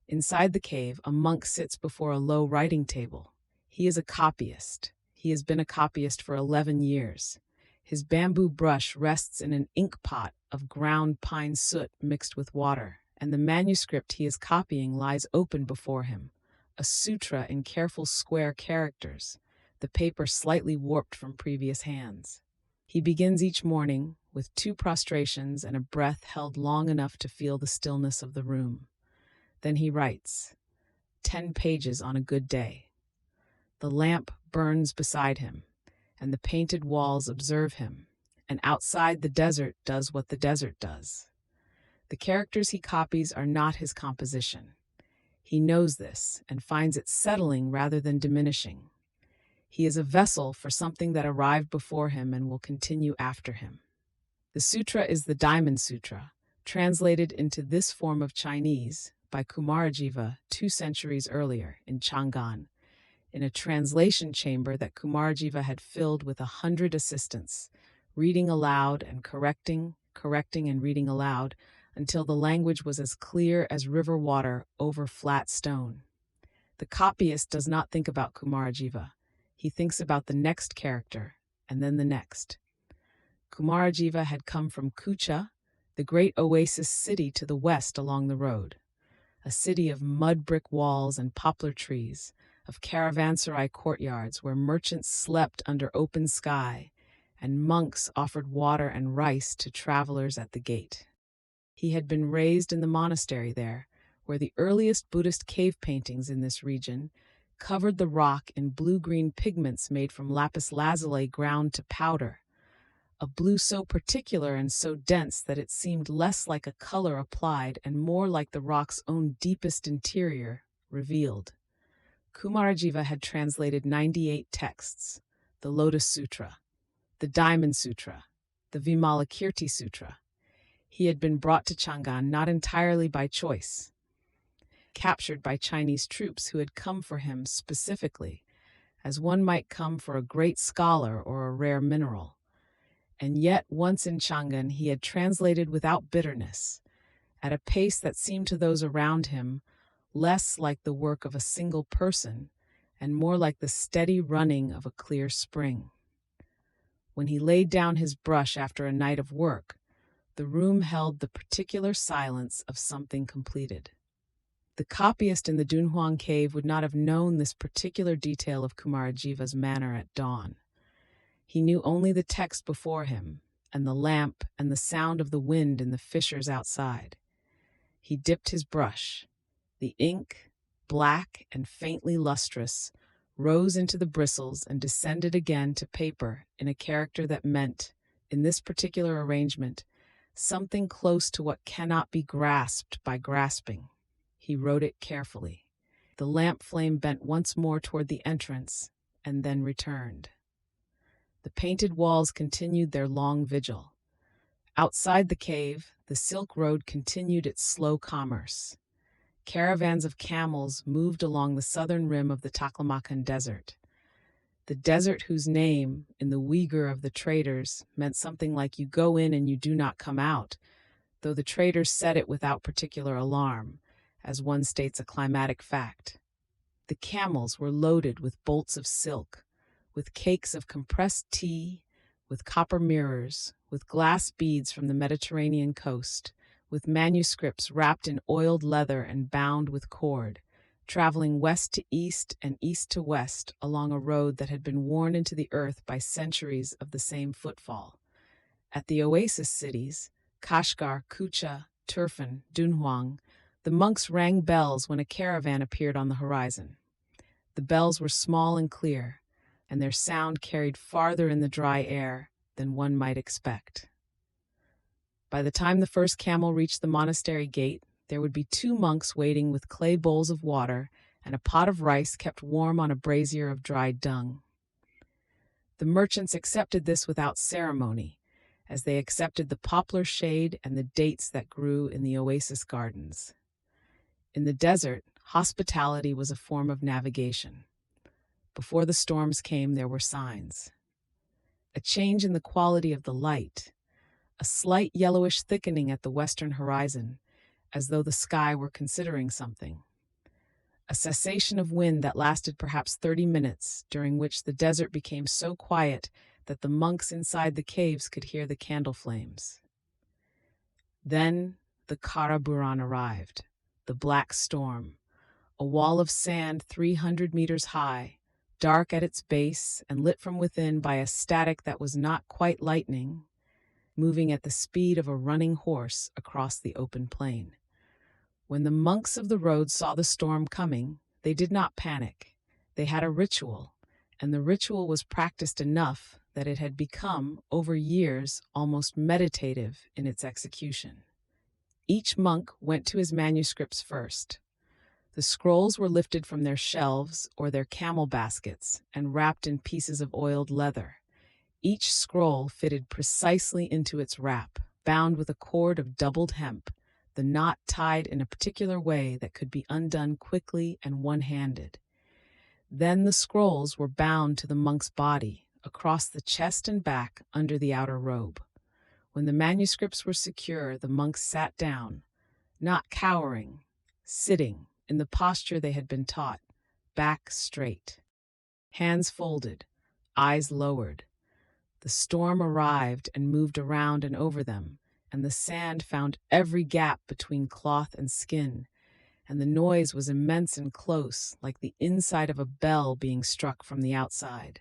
Inside the cave, a monk sits before a low writing table. He is a copyist. He has been a copyist for 11 years. His bamboo brush rests in an ink pot of ground pine soot mixed with water, and the manuscript he is copying lies open before him, a sutra in careful square characters, the paper slightly warped from previous hands. He begins each morning with 2 prostrations and a breath held long enough to feel the stillness of the room. Then he writes, 10 pages on a good day. The lamp burns beside him, and the painted walls observe him, and outside the desert does what the desert does. The characters he copies are not his composition. He knows this and finds it settling rather than diminishing. He is a vessel for something that arrived before him and will continue after him. The sutra is the Diamond Sutra, translated into this form of Chinese by Kumarajiva 2 centuries earlier in Chang'an, in a translation chamber that Kumarajiva had filled with 100 assistants, reading aloud and correcting and reading aloud, until the language was as clear as river water over flat stone. The copyist does not think about Kumarajiva. He thinks about the next character, and then the next. Kumarajiva had come from Kucha, the great oasis city to the west along the road, a city of mud brick walls and poplar trees, of caravanserai courtyards where merchants slept under open sky, and monks offered water and rice to travelers at the gate. He had been raised in the monastery there, where the earliest Buddhist cave paintings in this region covered the rock in blue-green pigments made from lapis lazuli ground to powder, a blue so particular and so dense that it seemed less like a color applied and more like the rock's own deepest interior revealed. Kumarajiva had translated 98 texts: the Lotus Sutra, the Diamond Sutra, the Vimalakirti Sutra. He had been brought to Chang'an not entirely by choice, captured by Chinese troops who had come for him specifically, as one might come for a great scholar or a rare mineral. And yet, once in Chang'an, he had translated without bitterness, at a pace that seemed to those around him less like the work of a single person and more like the steady running of a clear spring. When he laid down his brush after a night of work, the room held the particular silence of something completed. The copyist in the Dunhuang cave would not have known this particular detail of Kumarajiva's manner at dawn. He knew only the text before him, and the lamp and the sound of the wind in the fissures outside. He dipped his brush. The ink, black and faintly lustrous, rose into the bristles and descended again to paper in a character that meant, in this particular arrangement, something close to what cannot be grasped by grasping. He wrote it carefully. The lamp flame bent once more toward the entrance and then returned. The painted walls continued their long vigil. Outside the cave, the Silk Road continued its slow commerce. Caravans of camels moved along the southern rim of the Taklamakan Desert. The desert whose name, in the Uyghur of the traders, meant something like "you go in and you do not come out," though the traders said it without particular alarm, as one states a climatic fact. The camels were loaded with bolts of silk, with cakes of compressed tea, with copper mirrors, with glass beads from the Mediterranean coast, with manuscripts wrapped in oiled leather and bound with cord, traveling west to east and east to west along a road that had been worn into the earth by centuries of the same footfall. At the oasis cities, Kashgar, Kucha, Turfan, Dunhuang, the monks rang bells when a caravan appeared on the horizon. The bells were small and clear, and their sound carried farther in the dry air than one might expect. By the time the first camel reached the monastery gate, there would be 2 monks waiting with clay bowls of water and a pot of rice kept warm on a brazier of dried dung. The merchants accepted this without ceremony, as they accepted the poplar shade and the dates that grew in the oasis gardens. In the desert, hospitality was a form of navigation. Before the storms came, there were signs. A change in the quality of the light, a slight yellowish thickening at the western horizon, as though the sky were considering something. A cessation of wind that lasted perhaps 30 minutes, during which the desert became so quiet that the monks inside the caves could hear the candle flames. Then the Karaburan arrived, the black storm, a wall of sand 300 meters high, dark at its base and lit from within by a static that was not quite lightning, moving at the speed of a running horse across the open plain. When the monks of the road saw the storm coming, they did not panic. They had a ritual, and the ritual was practiced enough that it had become, over years, almost meditative in its execution. Each monk went to his manuscripts first. The scrolls were lifted from their shelves or their camel baskets and wrapped in pieces of oiled leather. Each scroll fitted precisely into its wrap, bound with a cord of doubled hemp, the knot tied in a particular way that could be undone quickly and one-handed. Then the scrolls were bound to the monk's body, across the chest and back under the outer robe. When the manuscripts were secure, the monks sat down, not cowering, sitting in the posture they had been taught, back straight, hands folded, eyes lowered. The storm arrived and moved around and over them, and the sand found every gap between cloth and skin, and the noise was immense and close, like the inside of a bell being struck from the outside.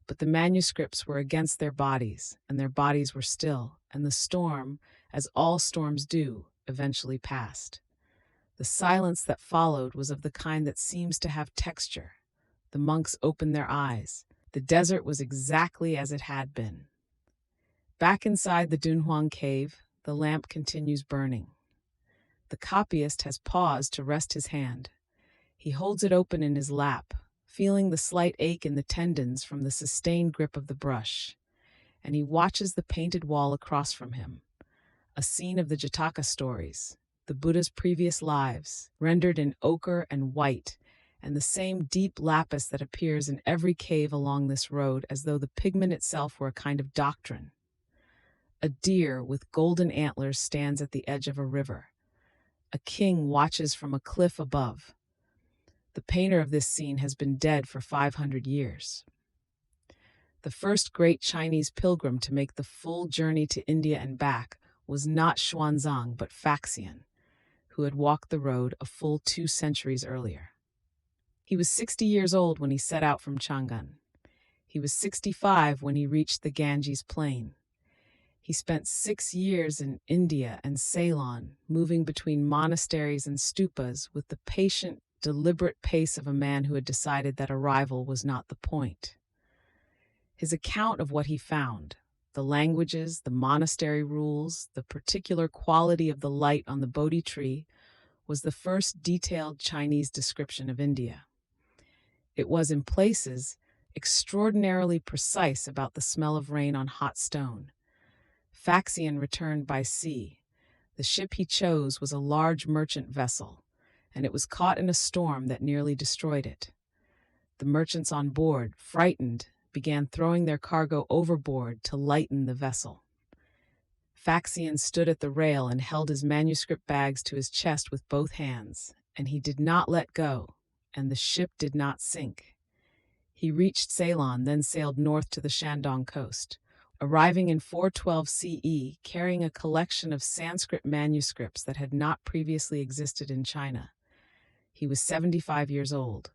But the manuscripts were against their bodies, and their bodies were still, and the storm, as all storms do, eventually passed. The silence that followed was of the kind that seems to have texture. The monks opened their eyes. The desert was exactly as it had been. Back inside the Dunhuang cave, the lamp continues burning. The copyist has paused to rest his hand. He holds it open in his lap, feeling the slight ache in the tendons from the sustained grip of the brush, and he watches the painted wall across from him, a scene of the Jataka stories, the Buddha's previous lives, rendered in ochre and white, and the same deep lapis that appears in every cave along this road, as though the pigment itself were a kind of doctrine. A deer with golden antlers stands at the edge of a river. A king watches from a cliff above. The painter of this scene has been dead for 500 years. The first great Chinese pilgrim to make the full journey to India and back was not Xuanzang but Faxian, who had walked the road a full 2 centuries earlier. He was 60 years old when he set out from Chang'an. He was 65 when he reached the Ganges plain. He spent 6 years in India and Ceylon, moving between monasteries and stupas with the patient, deliberate pace of a man who had decided that arrival was not the point. His account of what he found, the languages, the monastery rules, the particular quality of the light on the Bodhi tree, was the first detailed Chinese description of India. It was, in places, extraordinarily precise about the smell of rain on hot stone. Faxian returned by sea. The ship he chose was a large merchant vessel, and it was caught in a storm that nearly destroyed it. The merchants on board, frightened, began throwing their cargo overboard to lighten the vessel. Faxian stood at the rail and held his manuscript bags to his chest with both hands, and he did not let go, and the ship did not sink. He reached Ceylon, then sailed north to the Shandong coast, arriving in 412 CE carrying a collection of Sanskrit manuscripts that had not previously existed in China. He was 75 years old.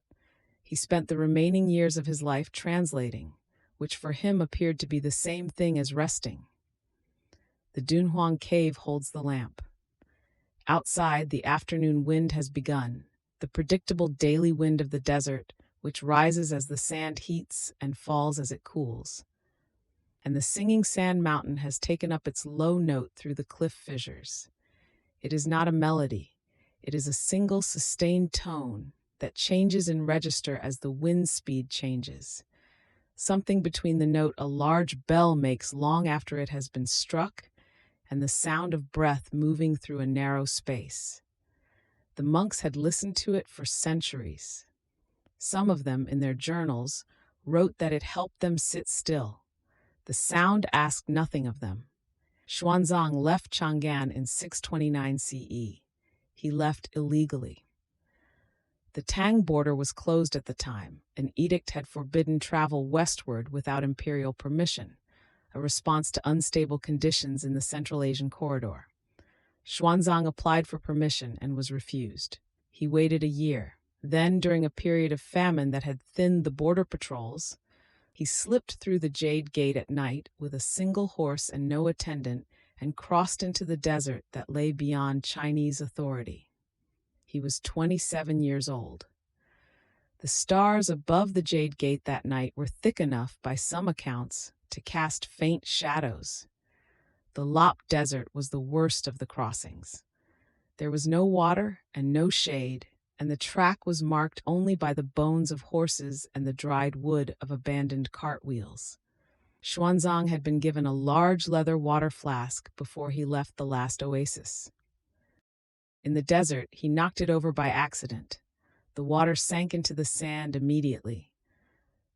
He spent the remaining years of his life translating, which for him appeared to be the same thing as resting. The Dunhuang cave holds the lamp. Outside, the afternoon wind has begun, the predictable daily wind of the desert, which rises as the sand heats and falls as it cools. And the singing sand mountain has taken up its low note through the cliff fissures. It is not a melody. It is a single sustained tone that changes in register as the wind speed changes. Something between the note a large bell makes long after it has been struck and the sound of breath moving through a narrow space. The monks had listened to it for centuries. Some of them, in their journals, wrote that it helped them sit still. The sound asked nothing of them. Xuanzang left Chang'an in 629 CE. He left illegally. The Tang border was closed at the time. An edict had forbidden travel westward without imperial permission, a response to unstable conditions in the Central Asian corridor. Xuanzang applied for permission and was refused. He waited a year. Then, during a period of famine that had thinned the border patrols, he slipped through the Jade Gate at night with a single horse and no attendant and crossed into the desert that lay beyond Chinese authority. He was 27 years old. The stars above the Jade Gate that night were thick enough, by some accounts, to cast faint shadows. The Lop Desert was the worst of the crossings. There was no water and no shade, and the track was marked only by the bones of horses and the dried wood of abandoned cart wheels. Xuanzang had been given a large leather water flask before he left the last oasis. In the desert, he knocked it over by accident. The water sank into the sand immediately.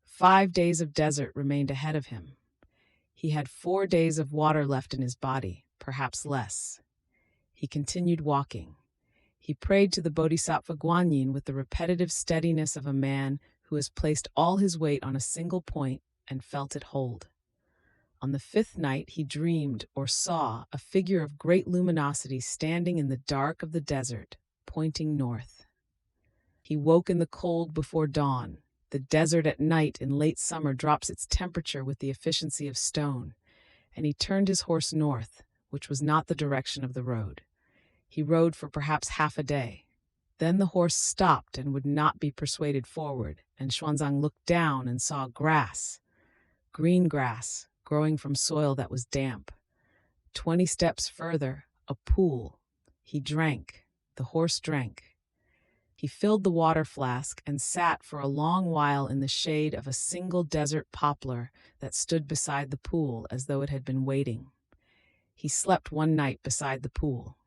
5 days of desert remained ahead of him. He had 4 days of water left in his body, perhaps less. He continued walking. He prayed to the Bodhisattva Guanyin with the repetitive steadiness of a man who has placed all his weight on a single point and felt it hold. On the 5th night, he dreamed or saw a figure of great luminosity standing in the dark of the desert, pointing north. He woke in the cold before dawn. The desert at night in late summer drops its temperature with the efficiency of stone, and he turned his horse north, which was not the direction of the road. He rode for perhaps half a day. Then the horse stopped and would not be persuaded forward, and Xuanzang looked down and saw grass, green grass, growing from soil that was damp. 20 steps further, a pool. He drank. The horse drank. He filled the water flask and sat for a long while in the shade of a single desert poplar that stood beside the pool as though it had been waiting. He slept one night beside the pool.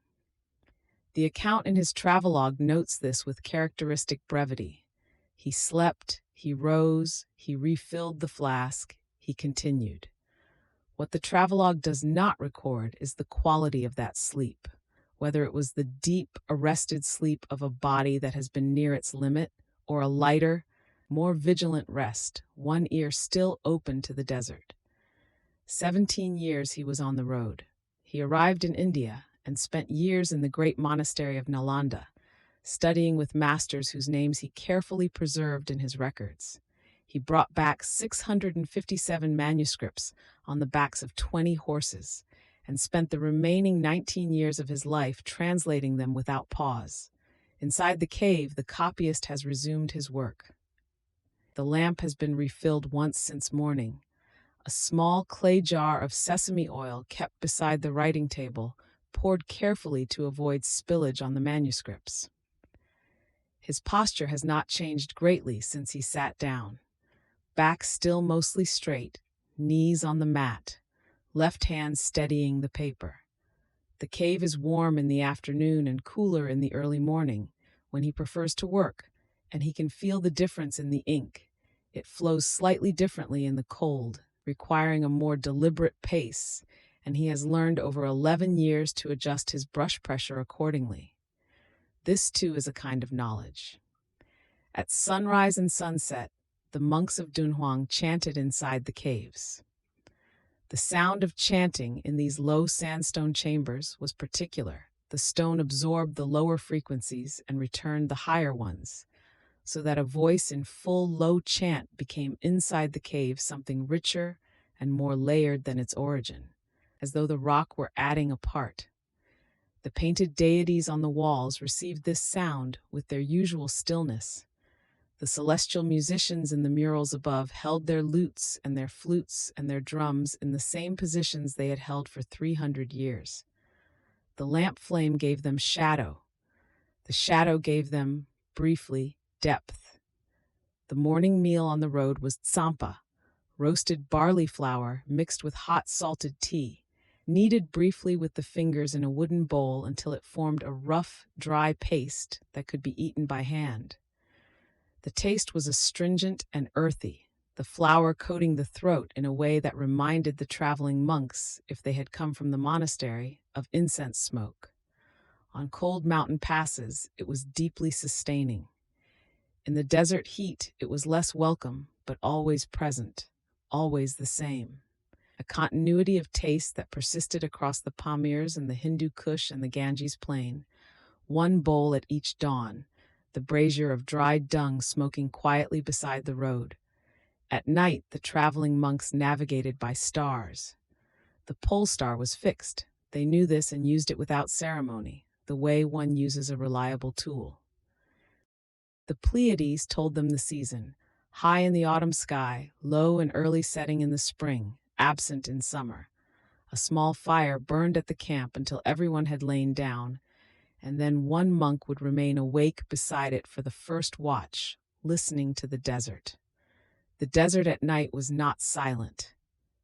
The account in his travelogue notes this with characteristic brevity. He slept, he rose, he refilled the flask, he continued. What the travelogue does not record is the quality of that sleep, whether it was the deep, arrested sleep of a body that has been near its limit, or a lighter, more vigilant rest, one ear still open to the desert. 17 years he was on the road. He arrived in India and spent years in the great monastery of Nalanda, studying with masters whose names he carefully preserved in his records. He brought back 657 manuscripts on the backs of 20 horses, and spent the remaining 19 years of his life translating them without pause. Inside the cave, the copyist has resumed his work. The lamp has been refilled once since morning. A small clay jar of sesame oil kept beside the writing table, poured carefully to avoid spillage on the manuscripts. His posture has not changed greatly since he sat down. Back still mostly straight, knees on the mat, left hand steadying the paper. The cave is warm in the afternoon and cooler in the early morning, when he prefers to work, and he can feel the difference in the ink. It flows slightly differently in the cold, requiring a more deliberate pace, and he has learned over 11 years to adjust his brush pressure accordingly. This, too, is a kind of knowledge. At sunrise and sunset, the monks of Dunhuang chanted inside the caves. The sound of chanting in these low sandstone chambers was particular. The stone absorbed the lower frequencies and returned the higher ones, so that a voice in full low chant became inside the cave something richer and more layered than its origin, as though the rock were adding a part. The painted deities on the walls received this sound with their usual stillness. The celestial musicians in the murals above held their lutes and their flutes and their drums in the same positions they had held for 300 years. The lamp flame gave them shadow. The shadow gave them, briefly, depth. The morning meal on the road was tsampa, roasted barley flour mixed with hot salted tea, kneaded briefly with the fingers in a wooden bowl until it formed a rough, dry paste that could be eaten by hand. The taste was astringent and earthy, the flour coating the throat in a way that reminded the traveling monks, if they had come from the monastery, of incense smoke. On cold mountain passes, it was deeply sustaining. In the desert heat, it was less welcome, but always present, always the same. A continuity of taste that persisted across the Pamirs and the Hindu Kush and the Ganges plain. One bowl at each dawn, the brazier of dried dung smoking quietly beside the road. At night, the traveling monks navigated by stars. The pole star was fixed. They knew this and used it without ceremony, the way one uses a reliable tool. The Pleiades told them the season, high in the autumn sky, low and early setting in the spring, absent in summer. A small fire burned at the camp until everyone had lain down, and then one monk would remain awake beside it for the first watch, listening to the desert. The desert at night was not silent.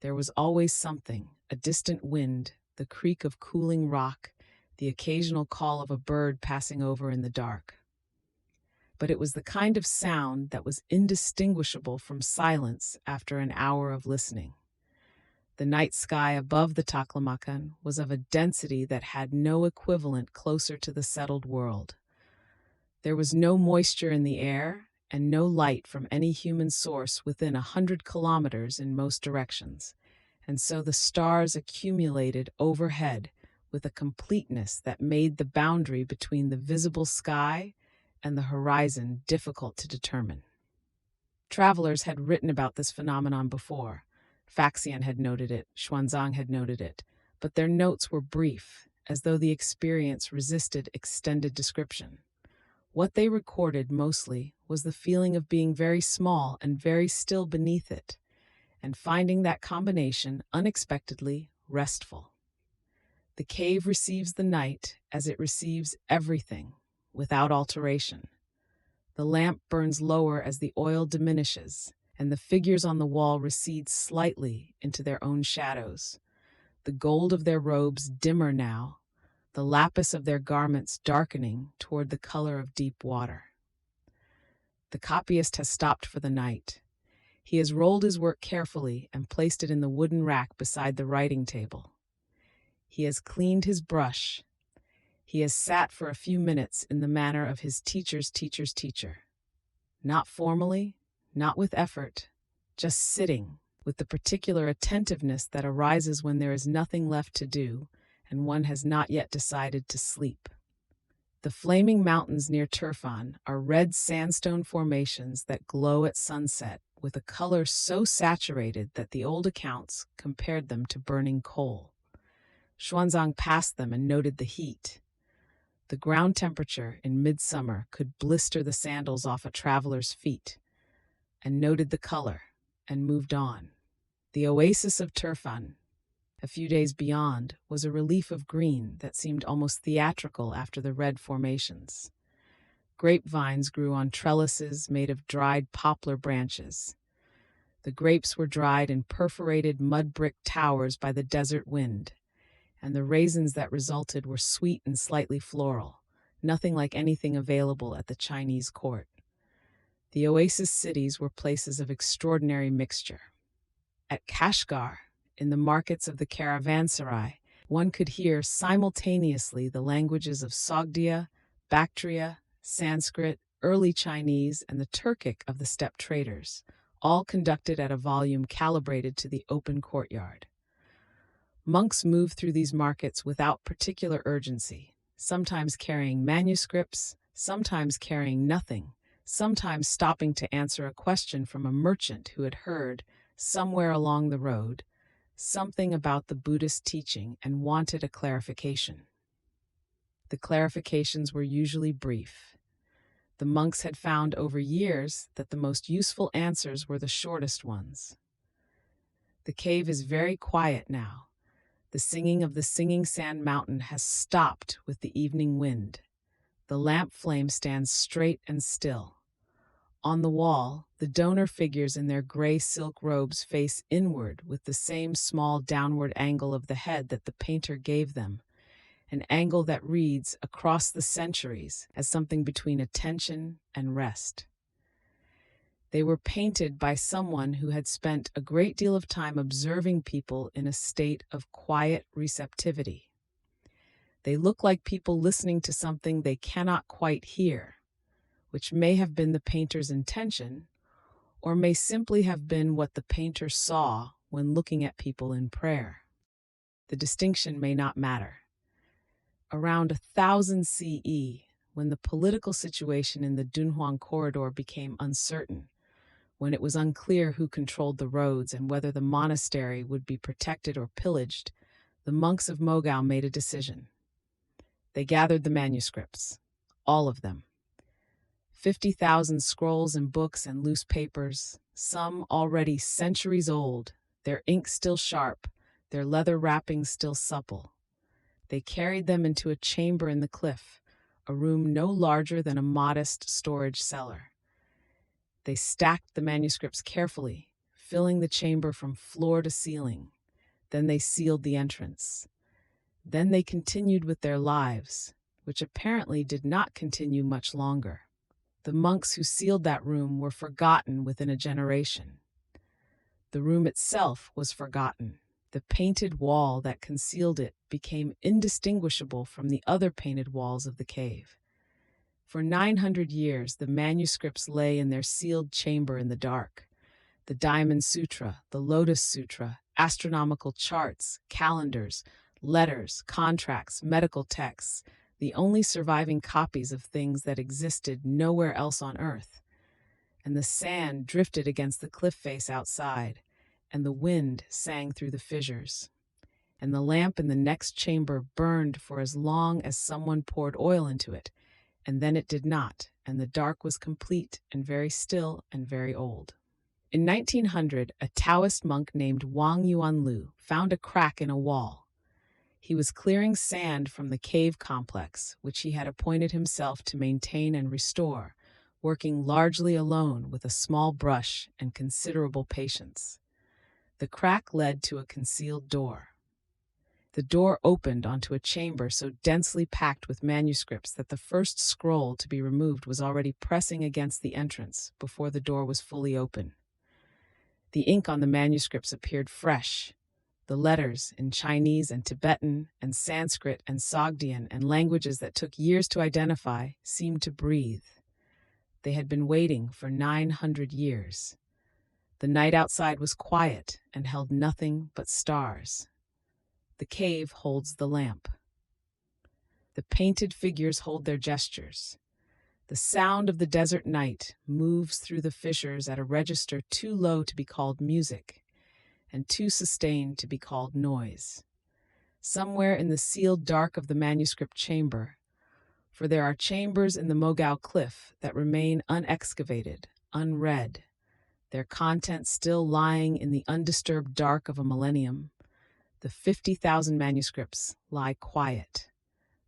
There was always something, a distant wind, the creak of cooling rock, the occasional call of a bird passing over in the dark. But it was the kind of sound that was indistinguishable from silence after an hour of listening. The night sky above the Taklamakan was of a density that had no equivalent closer to the settled world. There was no moisture in the air and no light from any human source within 100 kilometers in most directions, and so the stars accumulated overhead with a completeness that made the boundary between the visible sky and the horizon difficult to determine. Travelers had written about this phenomenon before. Faxian had noted it, Xuanzang had noted it, but their notes were brief, as though the experience resisted extended description. What they recorded mostly was the feeling of being very small and very still beneath it, and finding that combination unexpectedly restful. The cave receives the night as it receives everything, without alteration. The lamp burns lower as the oil diminishes, and the figures on the wall recede slightly into their own shadows. The gold of their robes dimmer now, the lapis of their garments darkening toward the color of deep water. The copyist has stopped for the night. He has rolled his work carefully and placed it in the wooden rack beside the writing table. He has cleaned his brush. He has sat for a few minutes in the manner of his teacher's teacher's teacher. Not formally, not with effort, just sitting, with the particular attentiveness that arises when there is nothing left to do and one has not yet decided to sleep. The flaming mountains near Turfan are red sandstone formations that glow at sunset with a color so saturated that the old accounts compared them to burning coal. Xuanzang passed them and noted the heat. The ground temperature in midsummer could blister the sandals off a traveler's feet, and noted the color, and moved on. The oasis of Turfan, a few days beyond, was a relief of green that seemed almost theatrical after the red formations. Grapevines grew on trellises made of dried poplar branches. The grapes were dried in perforated mud-brick towers by the desert wind, and the raisins that resulted were sweet and slightly floral, nothing like anything available at the Chinese court. The oasis cities were places of extraordinary mixture. At Kashgar, in the markets of the caravanserai, one could hear simultaneously the languages of Sogdia, Bactria, Sanskrit, early Chinese, and the Turkic of the steppe traders, all conducted at a volume calibrated to the open courtyard. Monks moved through these markets without particular urgency, sometimes carrying manuscripts, sometimes carrying nothing, sometimes stopping to answer a question from a merchant who had heard, somewhere along the road, something about the Buddhist teaching and wanted a clarification. The clarifications were usually brief. The monks had found over years that the most useful answers were the shortest ones. The cave is very quiet now. The singing of the singing sand mountain has stopped with the evening wind. The lamp flame stands straight and still. On the wall, the donor figures in their gray silk robes face inward with the same small downward angle of the head that the painter gave them, an angle that reads across the centuries as something between attention and rest. They were painted by someone who had spent a great deal of time observing people in a state of quiet receptivity. They look like people listening to something they cannot quite hear, which may have been the painter's intention, or may simply have been what the painter saw when looking at people in prayer. The distinction may not matter. Around 1000 CE, when the political situation in the Dunhuang corridor became uncertain, when it was unclear who controlled the roads and whether the monastery would be protected or pillaged, the monks of Mogao made a decision. They gathered the manuscripts, all of them. 50,000 scrolls and books and loose papers, some already centuries old, their ink still sharp, their leather wrappings still supple. They carried them into a chamber in the cliff, a room no larger than a modest storage cellar. They stacked the manuscripts carefully, filling the chamber from floor to ceiling. Then they sealed the entrance. Then they continued with their lives, which apparently did not continue much longer. The monks who sealed that room were forgotten within a generation. The room itself was forgotten. The painted wall that concealed it became indistinguishable from the other painted walls of the cave. For 900 years, the manuscripts lay in their sealed chamber in the dark. The Diamond Sutra, the Lotus Sutra, astronomical charts, calendars, letters, contracts, medical texts, the only surviving copies of things that existed nowhere else on Earth. And the sand drifted against the cliff face outside, and the wind sang through the fissures. And the lamp in the next chamber burned for as long as someone poured oil into it, and then it did not, and the dark was complete and very still and very old. In 1900, a Taoist monk named Wang Yuanlu found a crack in a wall. He was clearing sand from the cave complex, which he had appointed himself to maintain and restore, working largely alone with a small brush and considerable patience. The crack led to a concealed door. The door opened onto a chamber so densely packed with manuscripts that the first scroll to be removed was already pressing against the entrance before the door was fully open. The ink on the manuscripts appeared fresh. The letters, in Chinese and Tibetan and Sanskrit and Sogdian and languages that took years to identify, seemed to breathe. They had been waiting for 900 years. The night outside was quiet and held nothing but stars. The cave holds the lamp. The painted figures hold their gestures. The sound of the desert night moves through the fissures at a register too low to be called music, and too sustained to be called noise. Somewhere in the sealed dark of the manuscript chamber, for there are chambers in the Mogao cliff that remain unexcavated, unread, their contents still lying in the undisturbed dark of a millennium, the 50,000 manuscripts lie quiet,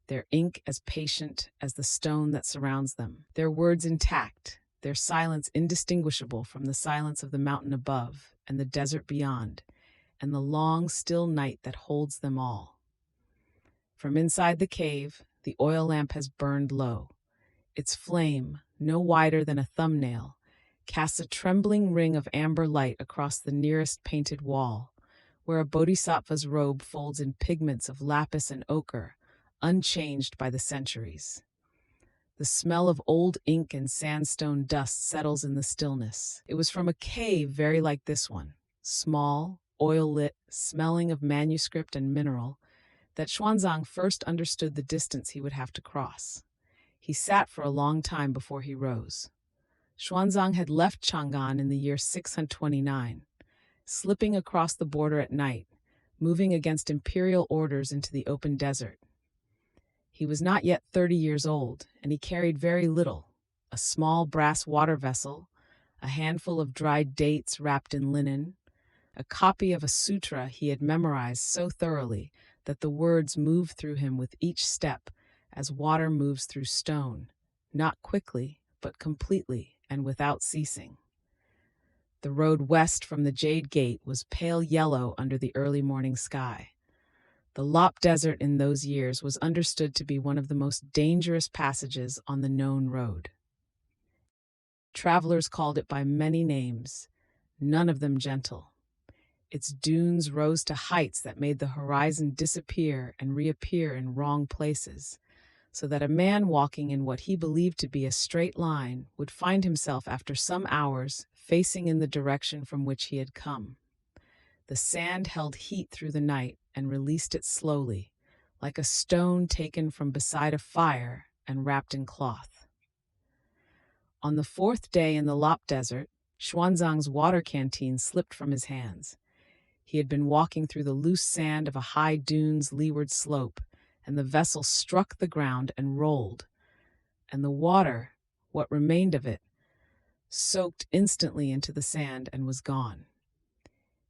their ink as patient as the stone that surrounds them, their words intact, their silence indistinguishable from the silence of the mountain above and the desert beyond, and the long, still night that holds them all. From inside the cave, the oil lamp has burned low. Its flame, no wider than a thumbnail, casts a trembling ring of amber light across the nearest painted wall, where a bodhisattva's robe folds in pigments of lapis and ochre, unchanged by the centuries. The smell of old ink and sandstone dust settles in the stillness. It was from a cave very like this one, small, oil-lit, smelling of manuscript and mineral, that Xuanzang first understood the distance he would have to cross. He sat for a long time before he rose. Xuanzang had left Chang'an in the year 629, slipping across the border at night, moving against imperial orders into the open desert. He was not yet 30 years old, and he carried very little: a small brass water vessel, a handful of dried dates wrapped in linen, a copy of a sutra he had memorized so thoroughly that the words moved through him with each step as water moves through stone, not quickly, but completely and without ceasing. The road west from the Jade Gate was pale yellow under the early morning sky. The Lop Desert in those years was understood to be one of the most dangerous passages on the known road. Travelers called it by many names, none of them gentle. Its dunes rose to heights that made the horizon disappear and reappear in wrong places, so that a man walking in what he believed to be a straight line would find himself after some hours facing in the direction from which he had come. The sand held heat through the night and released it slowly, like a stone taken from beside a fire and wrapped in cloth. On the fourth day in the Lop Desert, Xuanzang's water canteen slipped from his hands. He had been walking through the loose sand of a high dune's leeward slope, and the vessel struck the ground and rolled. And the water, what remained of it, soaked instantly into the sand and was gone.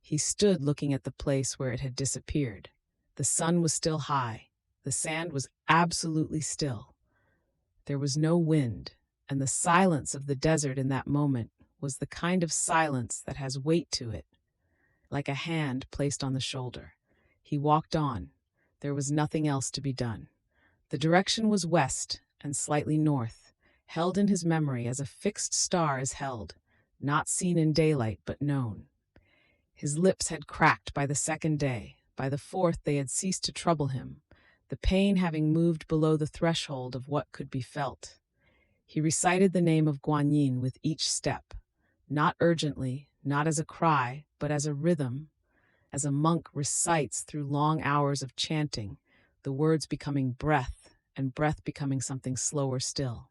He stood looking at the place where it had disappeared. The sun was still high. The sand was absolutely still. There was no wind, and the silence of the desert in that moment was the kind of silence that has weight to it, like a hand placed on the shoulder. He walked on. There was nothing else to be done. The direction was west and slightly north, held in his memory as a fixed star is held, not seen in daylight but known. His lips had cracked by the second day. By the fourth they had ceased to trouble him, the pain having moved below the threshold of what could be felt. He recited the name of Guanyin with each step, not urgently, not as a cry, but as a rhythm, as a monk recites through long hours of chanting, the words becoming breath, and breath becoming something slower still.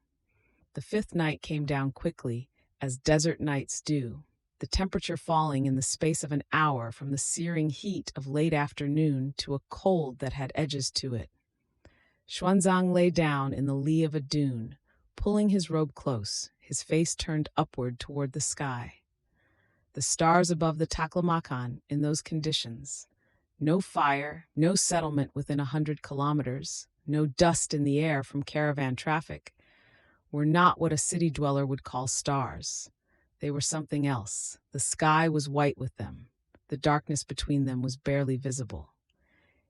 The fifth night came down quickly, as desert nights do, the temperature falling in the space of an hour from the searing heat of late afternoon to a cold that had edges to it. Xuanzang lay down in the lee of a dune, pulling his robe close, his face turned upward toward the sky. The stars above the Taklamakan in those conditions, no fire, no settlement within 100 kilometers, no dust in the air from caravan traffic, were not what a city dweller would call stars. They were something else. The sky was white with them. The darkness between them was barely visible.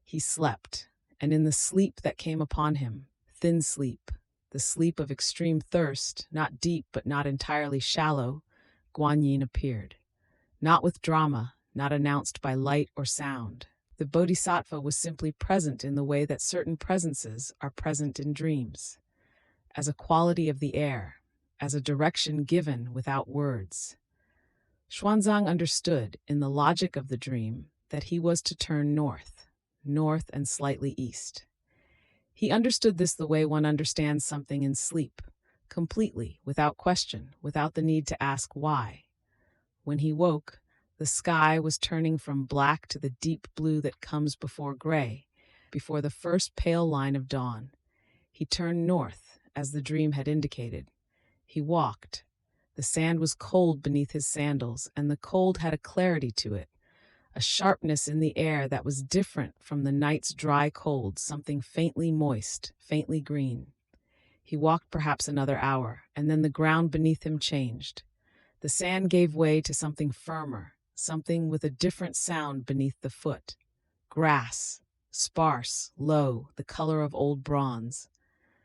He slept, and in the sleep that came upon him, thin sleep, the sleep of extreme thirst, not deep but not entirely shallow, Guanyin appeared. Not with drama, not announced by light or sound. The bodhisattva was simply present in the way that certain presences are present in dreams, as a quality of the air, as a direction given without words. Xuanzang understood, in the logic of the dream, that he was to turn north, north and slightly east. He understood this the way one understands something in sleep, completely, without question, without the need to ask why. When he woke, the sky was turning from black to the deep blue that comes before gray, before the first pale line of dawn. He turned north, as the dream had indicated. He walked. The sand was cold beneath his sandals, and the cold had a clarity to it, a sharpness in the air that was different from the night's dry cold, something faintly moist, faintly green. He walked perhaps another hour, and then the ground beneath him changed. The sand gave way to something firmer, something with a different sound beneath the foot. Grass, sparse, low, the color of old bronze.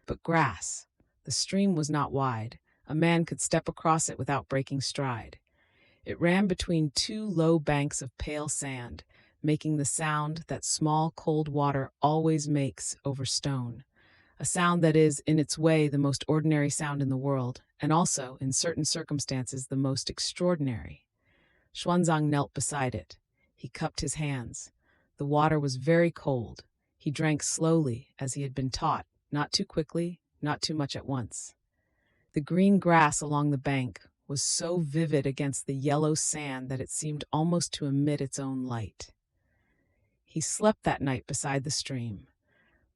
But grass. The stream was not wide. A man could step across it without breaking stride. It ran between two low banks of pale sand, making the sound that small, cold water always makes over stone. A sound that is, in its way, the most ordinary sound in the world, and also, in certain circumstances, the most extraordinary. Xuanzang knelt beside it. He cupped his hands. The water was very cold. He drank slowly, as he had been taught, not too quickly, not too much at once. The green grass along the bank was so vivid against the yellow sand that it seemed almost to emit its own light. He slept that night beside the stream,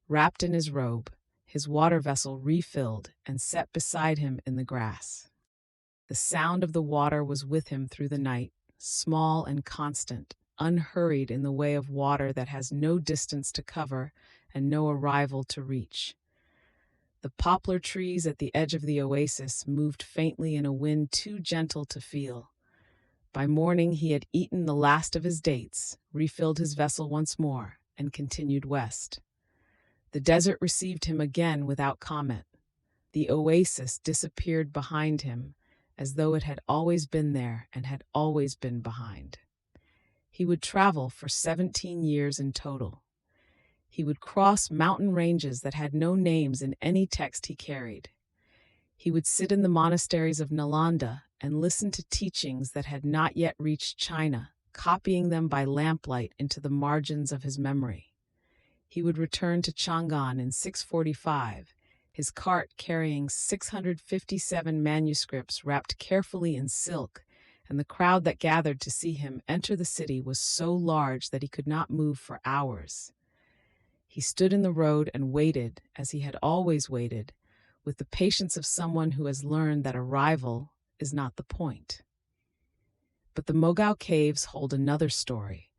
wrapped in his robe, his water vessel refilled and set beside him in the grass. The sound of the water was with him through the night, small and constant, unhurried in the way of water that has no distance to cover and no arrival to reach. The poplar trees at the edge of the oasis moved faintly in a wind too gentle to feel. By morning he had eaten the last of his dates, refilled his vessel once more, and continued west. The desert received him again without comment. The oasis disappeared behind him, as though it had always been there and had always been behind. He would travel for 17 years in total. He would cross mountain ranges that had no names in any text he carried. He would sit in the monasteries of Nalanda and listen to teachings that had not yet reached China, copying them by lamplight into the margins of his memory. He would return to Chang'an in 645, his cart carrying 657 manuscripts wrapped carefully in silk, and the crowd that gathered to see him enter the city was so large that he could not move for hours. He stood in the road and waited, as he had always waited, with the patience of someone who has learned that arrival is not the point. But the Mogao Caves hold another story,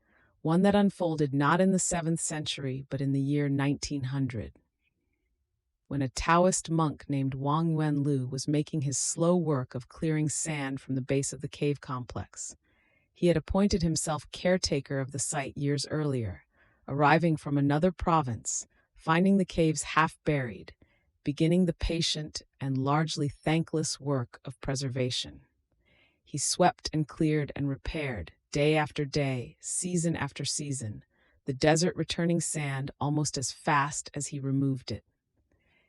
one that unfolded not in the 7th century but in the year 1900. When a Taoist monk named Wang Yuanlu was making his slow work of clearing sand from the base of the cave complex. He had appointed himself caretaker of the site years earlier, arriving from another province, finding the caves half buried, beginning the patient and largely thankless work of preservation. He swept and cleared and repaired, day after day, season after season, the desert returning sand almost as fast as he removed it.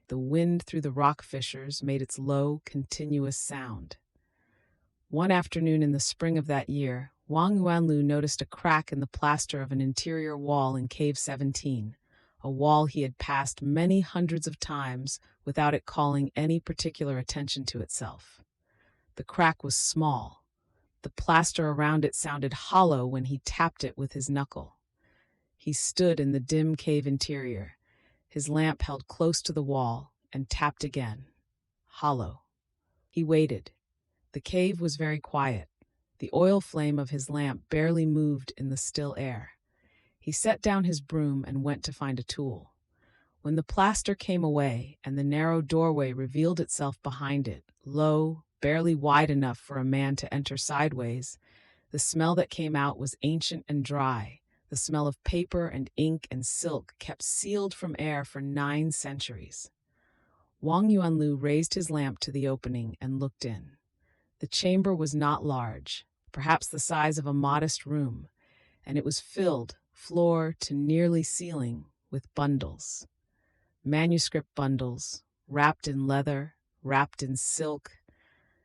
The wind through the rock fissures made its low, continuous sound. One afternoon in the spring of that year, Wang Yuanlu noticed a crack in the plaster of an interior wall in Cave 17, a wall he had passed many hundreds of times without it calling any particular attention to itself. The crack was small. The plaster around it sounded hollow when he tapped it with his knuckle. He stood in the dim cave interior, his lamp held close to the wall, and tapped again. Hollow. He waited. The cave was very quiet. The oil flame of his lamp barely moved in the still air. He set down his broom and went to find a tool. When the plaster came away and the narrow doorway revealed itself behind it, low, barely wide enough for a man to enter sideways, the smell that came out was ancient and dry, the smell of paper and ink and silk kept sealed from air for 9 centuries. Wang Yuanlu raised his lamp to the opening and looked in. The chamber was not large, perhaps the size of a modest room, and it was filled, floor to nearly ceiling, with bundles. Manuscript bundles, wrapped in leather, wrapped in silk,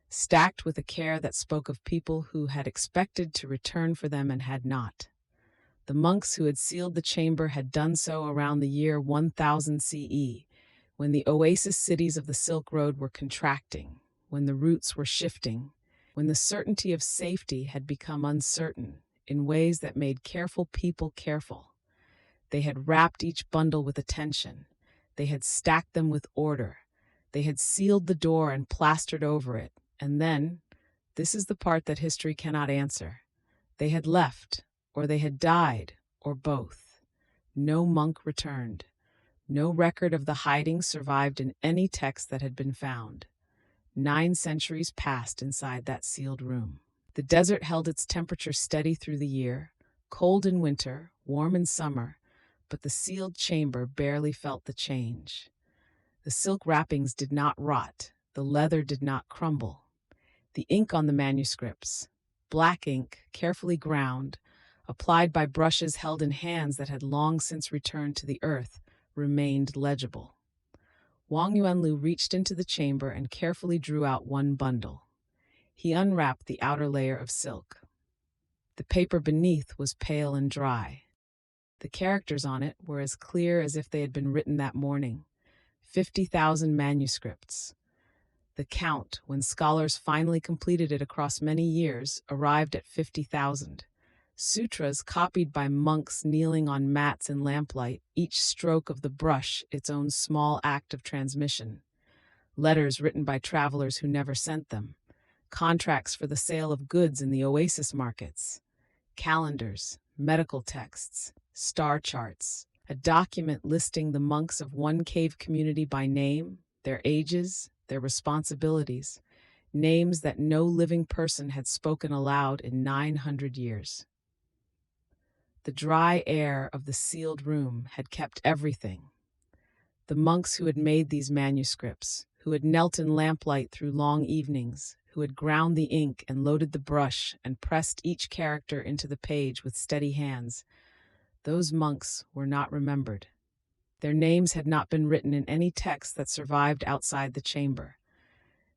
stacked with a care that spoke of people who had expected to return for them and had not. The monks who had sealed the chamber had done so around the year 1000 CE, when the oasis cities of the Silk Road were contracting, when the routes were shifting, when the certainty of safety had become uncertain in ways that made careful people careful. They had wrapped each bundle with attention. They had stacked them with order. They had sealed the door and plastered over it. And then, this is the part that history cannot answer, they had left, or they had died, or both. No monk returned. No record of the hiding survived in any text that had been found. 9 centuries passed inside that sealed room. The desert held its temperature steady through the year, cold in winter, warm in summer, but the sealed chamber barely felt the change. The silk wrappings did not rot, the leather did not crumble. The ink on the manuscripts, black ink, carefully ground, applied by brushes held in hands that had long since returned to the earth, remained legible. Wang Yuanlu reached into the chamber and carefully drew out one bundle. He unwrapped the outer layer of silk. The paper beneath was pale and dry. The characters on it were as clear as if they had been written that morning. 50,000 manuscripts. The count, when scholars finally completed it across many years, arrived at 50,000. Sutras copied by monks kneeling on mats in lamplight, each stroke of the brush its own small act of transmission. Letters written by travelers who never sent them. Contracts for the sale of goods in the oasis markets. Calendars, medical texts, star charts. A document listing the monks of one cave community by name, their ages, their responsibilities, names that no living person had spoken aloud in 900 years. The dry air of the sealed room had kept everything. The monks who had made these manuscripts, who had knelt in lamplight through long evenings, who had ground the ink and loaded the brush and pressed each character into the page with steady hands, those monks were not remembered. Their names had not been written in any text that survived outside the chamber.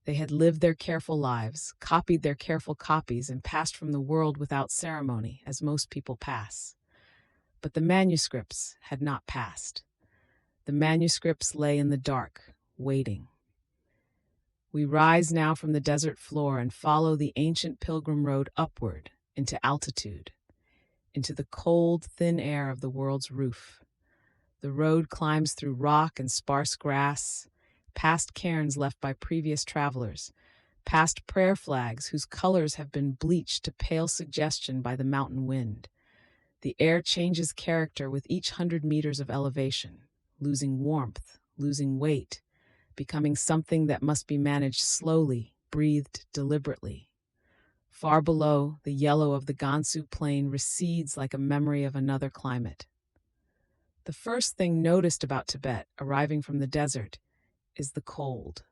They had lived their careful lives, copied their careful copies, and passed from the world without ceremony, as most people pass. But the manuscripts had not passed. The manuscripts lay in the dark, waiting. We rise now from the desert floor and follow the ancient pilgrim road upward, into altitude, into the cold, thin air of the world's roof. The road climbs through rock and sparse grass, past cairns left by previous travelers, past prayer flags whose colors have been bleached to pale suggestion by the mountain wind. The air changes character with each 100 meters of elevation, losing warmth, losing weight, becoming something that must be managed slowly, breathed deliberately. Far below, the yellow of the Gansu plain recedes like a memory of another climate. The first thing noticed about Tibet, arriving from the desert, is the cold.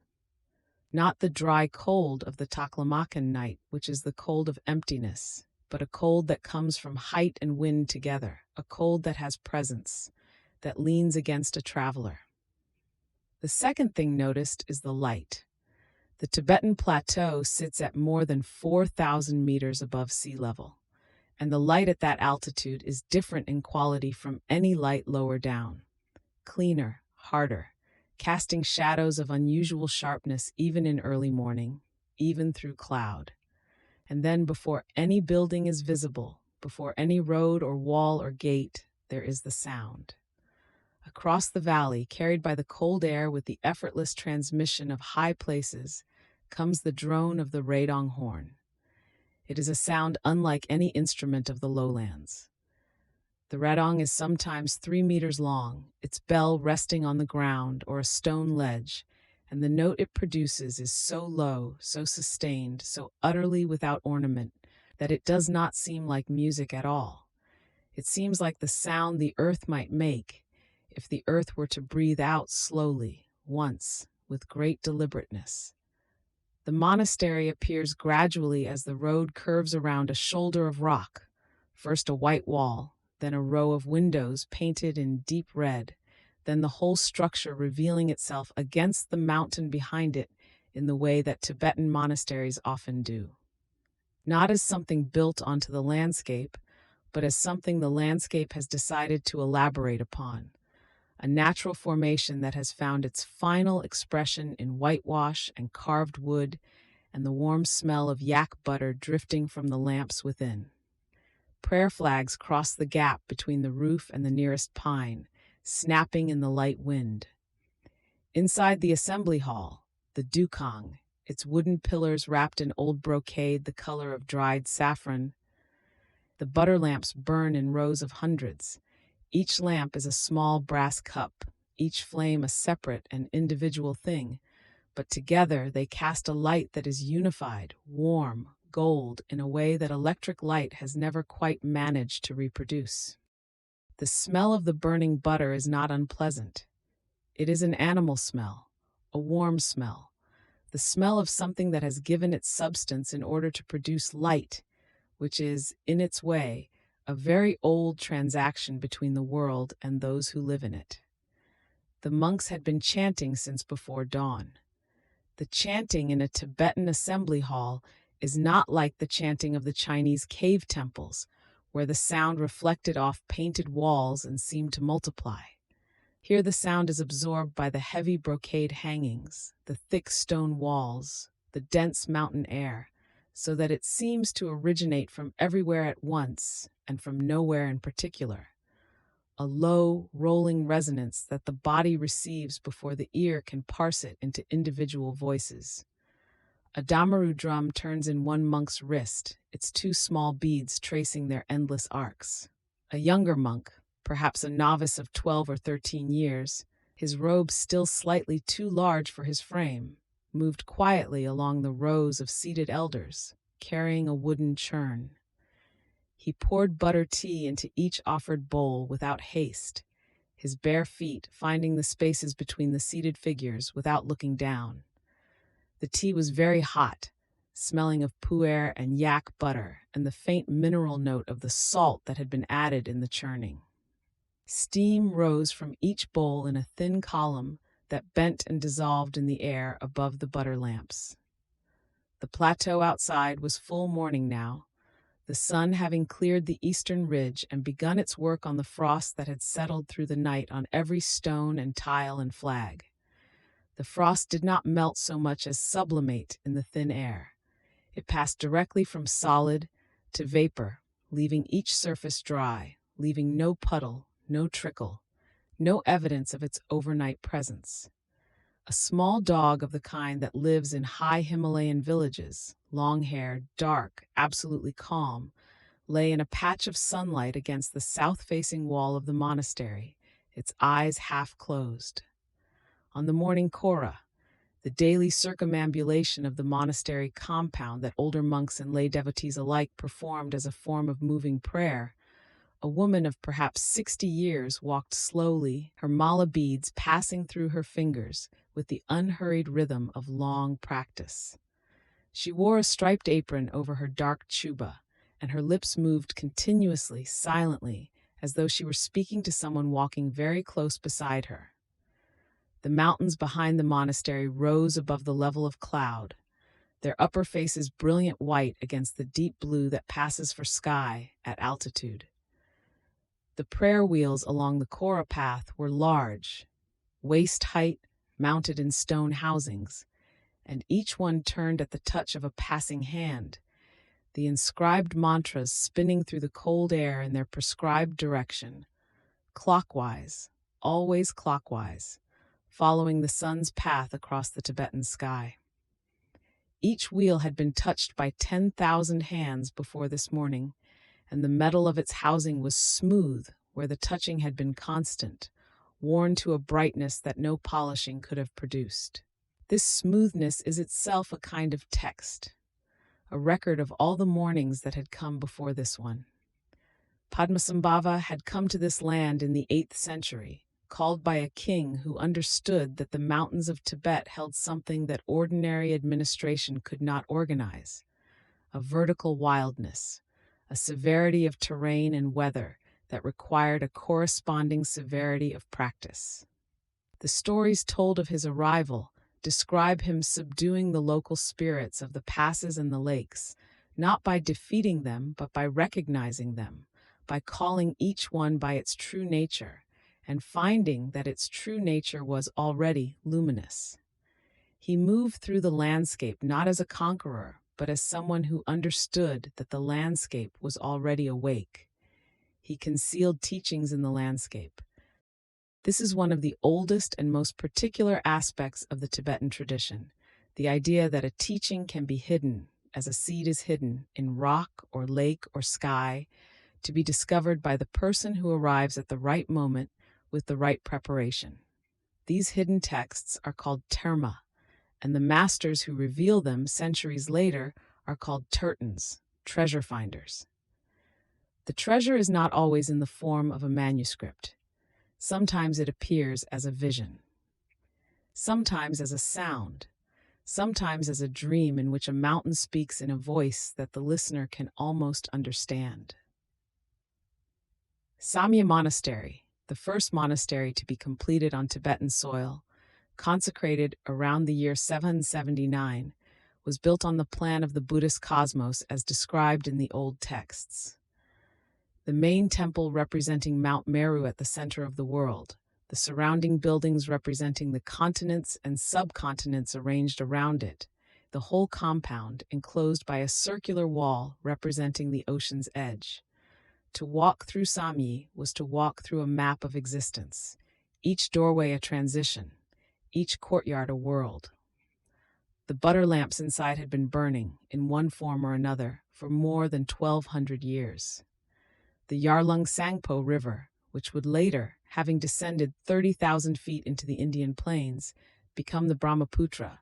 Not the dry cold of the Taklamakan night, which is the cold of emptiness, but a cold that comes from height and wind together, a cold that has presence, that leans against a traveler. The second thing noticed is the light. The Tibetan plateau sits at more than 4,000 meters above sea level, and the light at that altitude is different in quality from any light lower down. Cleaner, harder, casting shadows of unusual sharpness even in early morning, even through cloud. And then before any building is visible, before any road or wall or gate, there is the sound. Across the valley, carried by the cold air with the effortless transmission of high places, comes the drone of the radong horn. It is a sound unlike any instrument of the lowlands. The radong is sometimes 3 meters long, its bell resting on the ground or a stone ledge, and the note it produces is so low, so sustained, so utterly without ornament, that it does not seem like music at all. It seems like the sound the earth might make if the earth were to breathe out slowly, once, with great deliberateness. The monastery appears gradually as the road curves around a shoulder of rock, first a white wall, then a row of windows painted in deep red, then the whole structure revealing itself against the mountain behind it in the way that Tibetan monasteries often do. Not as something built onto the landscape, but as something the landscape has decided to elaborate upon. A natural formation that has found its final expression in whitewash and carved wood and the warm smell of yak butter drifting from the lamps within. Prayer flags cross the gap between the roof and the nearest pine, snapping in the light wind. Inside the assembly hall, the dukang, its wooden pillars wrapped in old brocade the color of dried saffron, the butter lamps burn in rows of hundreds. Each lamp is a small brass cup, each flame a separate and individual thing, but together they cast a light that is unified, warm, gold, in a way that electric light has never quite managed to reproduce. The smell of the burning butter is not unpleasant. It is an animal smell, a warm smell, the smell of something that has given its substance in order to produce light, which is, in its way, a very old transaction between the world and those who live in it. The monks had been chanting since before dawn. The chanting in a Tibetan assembly hall is not like the chanting of the Chinese cave temples, where the sound reflected off painted walls and seemed to multiply. Here the sound is absorbed by the heavy brocade hangings, the thick stone walls, the dense mountain air, so that it seems to originate from everywhere at once and from nowhere in particular. A low, rolling resonance that the body receives before the ear can parse it into individual voices. A damaru drum turns in one monk's wrist, its 2 small beads tracing their endless arcs. A younger monk, perhaps a novice of 12 or 13 years, his robe still slightly too large for his frame, moved quietly along the rows of seated elders, carrying a wooden churn. He poured butter tea into each offered bowl without haste, his bare feet finding the spaces between the seated figures without looking down. The tea was very hot, smelling of pu'er and yak butter and the faint mineral note of the salt that had been added in the churning. Steam rose from each bowl in a thin column that bent and dissolved in the air above the butter lamps. The plateau outside was full morning now, the sun having cleared the eastern ridge and begun its work on the frost that had settled through the night on every stone and tile and flag. The frost did not melt so much as sublimate in the thin air. It passed directly from solid to vapor, leaving each surface dry, leaving no puddle, no trickle, no evidence of its overnight presence. A small dog of the kind that lives in high Himalayan villages, long-haired, dark, absolutely calm, lay in a patch of sunlight against the south-facing wall of the monastery, its eyes half closed. On the morning Kora, the daily circumambulation of the monastery compound that older monks and lay devotees alike performed as a form of moving prayer, a woman of perhaps 60 years walked slowly, her mala beads passing through her fingers with the unhurried rhythm of long practice. She wore a striped apron over her dark chuba, and her lips moved continuously, silently, as though she were speaking to someone walking very close beside her. The mountains behind the monastery rose above the level of cloud, their upper faces brilliant white against the deep blue that passes for sky at altitude. The prayer wheels along the Kora path were large, waist height, mounted in stone housings, and each one turned at the touch of a passing hand, the inscribed mantras spinning through the cold air in their prescribed direction, clockwise, always clockwise, following the sun's path across the Tibetan sky. Each wheel had been touched by 10,000 hands before this morning, and the metal of its housing was smooth where the touching had been constant, worn to a brightness that no polishing could have produced. This smoothness is itself a kind of text, a record of all the mornings that had come before this one. Padmasambhava had come to this land in the 8th century, called by a king who understood that the mountains of Tibet held something that ordinary administration could not organize, a vertical wildness, a severity of terrain and weather that required a corresponding severity of practice. The stories told of his arrival describe him subduing the local spirits of the passes and the lakes, not by defeating them, but by recognizing them, by calling each one by its true nature, and finding that its true nature was already luminous. He moved through the landscape not as a conqueror, but as someone who understood that the landscape was already awake. He concealed teachings in the landscape. This is one of the oldest and most particular aspects of the Tibetan tradition, the idea that a teaching can be hidden, as a seed is hidden, in rock or lake or sky, to be discovered by the person who arrives at the right moment with the right preparation. These hidden texts are called terma, and the masters who reveal them centuries later are called tertons, treasure finders. The treasure is not always in the form of a manuscript. Sometimes it appears as a vision, sometimes as a sound, sometimes as a dream in which a mountain speaks in a voice that the listener can almost understand. Samye Monastery, the first monastery to be completed on Tibetan soil, consecrated around the year 779, was built on the plan of the Buddhist cosmos as described in the old texts. The main temple representing Mount Meru at the center of the world, the surrounding buildings representing the continents and subcontinents arranged around it, the whole compound enclosed by a circular wall representing the ocean's edge. To walk through Samye was to walk through a map of existence, each doorway a transition, each courtyard a world. The butter lamps inside had been burning, in one form or another, for more than 1,200 years. The Yarlung Sangpo River, which would later having descended 30,000 feet into the Indian plains, become the Brahmaputra,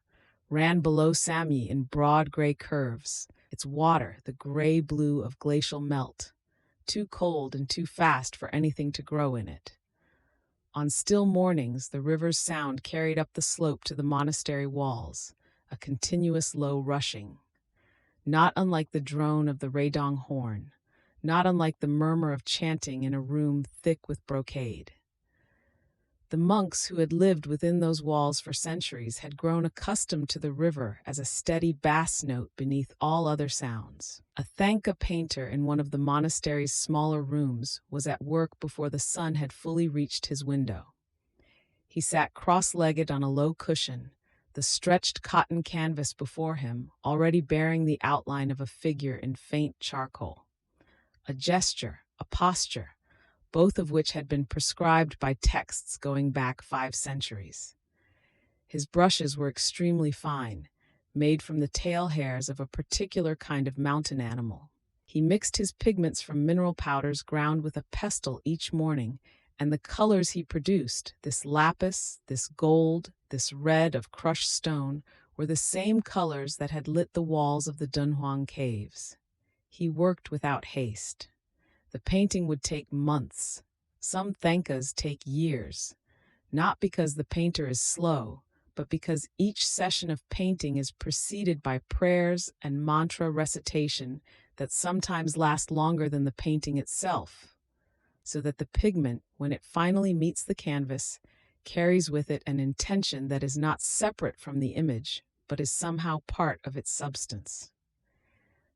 ran below Samye in broad gray curves, its water the gray-blue of glacial melt, too cold and too fast for anything to grow in it. On still mornings, the river's sound carried up the slope to the monastery walls, a continuous low rushing, not unlike the drone of the Redong horn, not unlike the murmur of chanting in a room thick with brocade. The monks who had lived within those walls for centuries had grown accustomed to the river as a steady bass note beneath all other sounds. A Thangka painter in one of the monastery's smaller rooms was at work before the sun had fully reached his window. He sat cross-legged on a low cushion, the stretched cotton canvas before him already bearing the outline of a figure in faint charcoal. A gesture, a posture, both of which had been prescribed by texts going back 5 centuries. His brushes were extremely fine, made from the tail hairs of a particular kind of mountain animal. He mixed his pigments from mineral powders ground with a pestle each morning, and the colors he produced, this lapis, this gold, this red of crushed stone, were the same colors that had lit the walls of the Dunhuang caves. He worked without haste. The painting would take months. Some Thangkas take years, not because the painter is slow, but because each session of painting is preceded by prayers and mantra recitation that sometimes last longer than the painting itself, so that the pigment, when it finally meets the canvas, carries with it an intention that is not separate from the image, but is somehow part of its substance.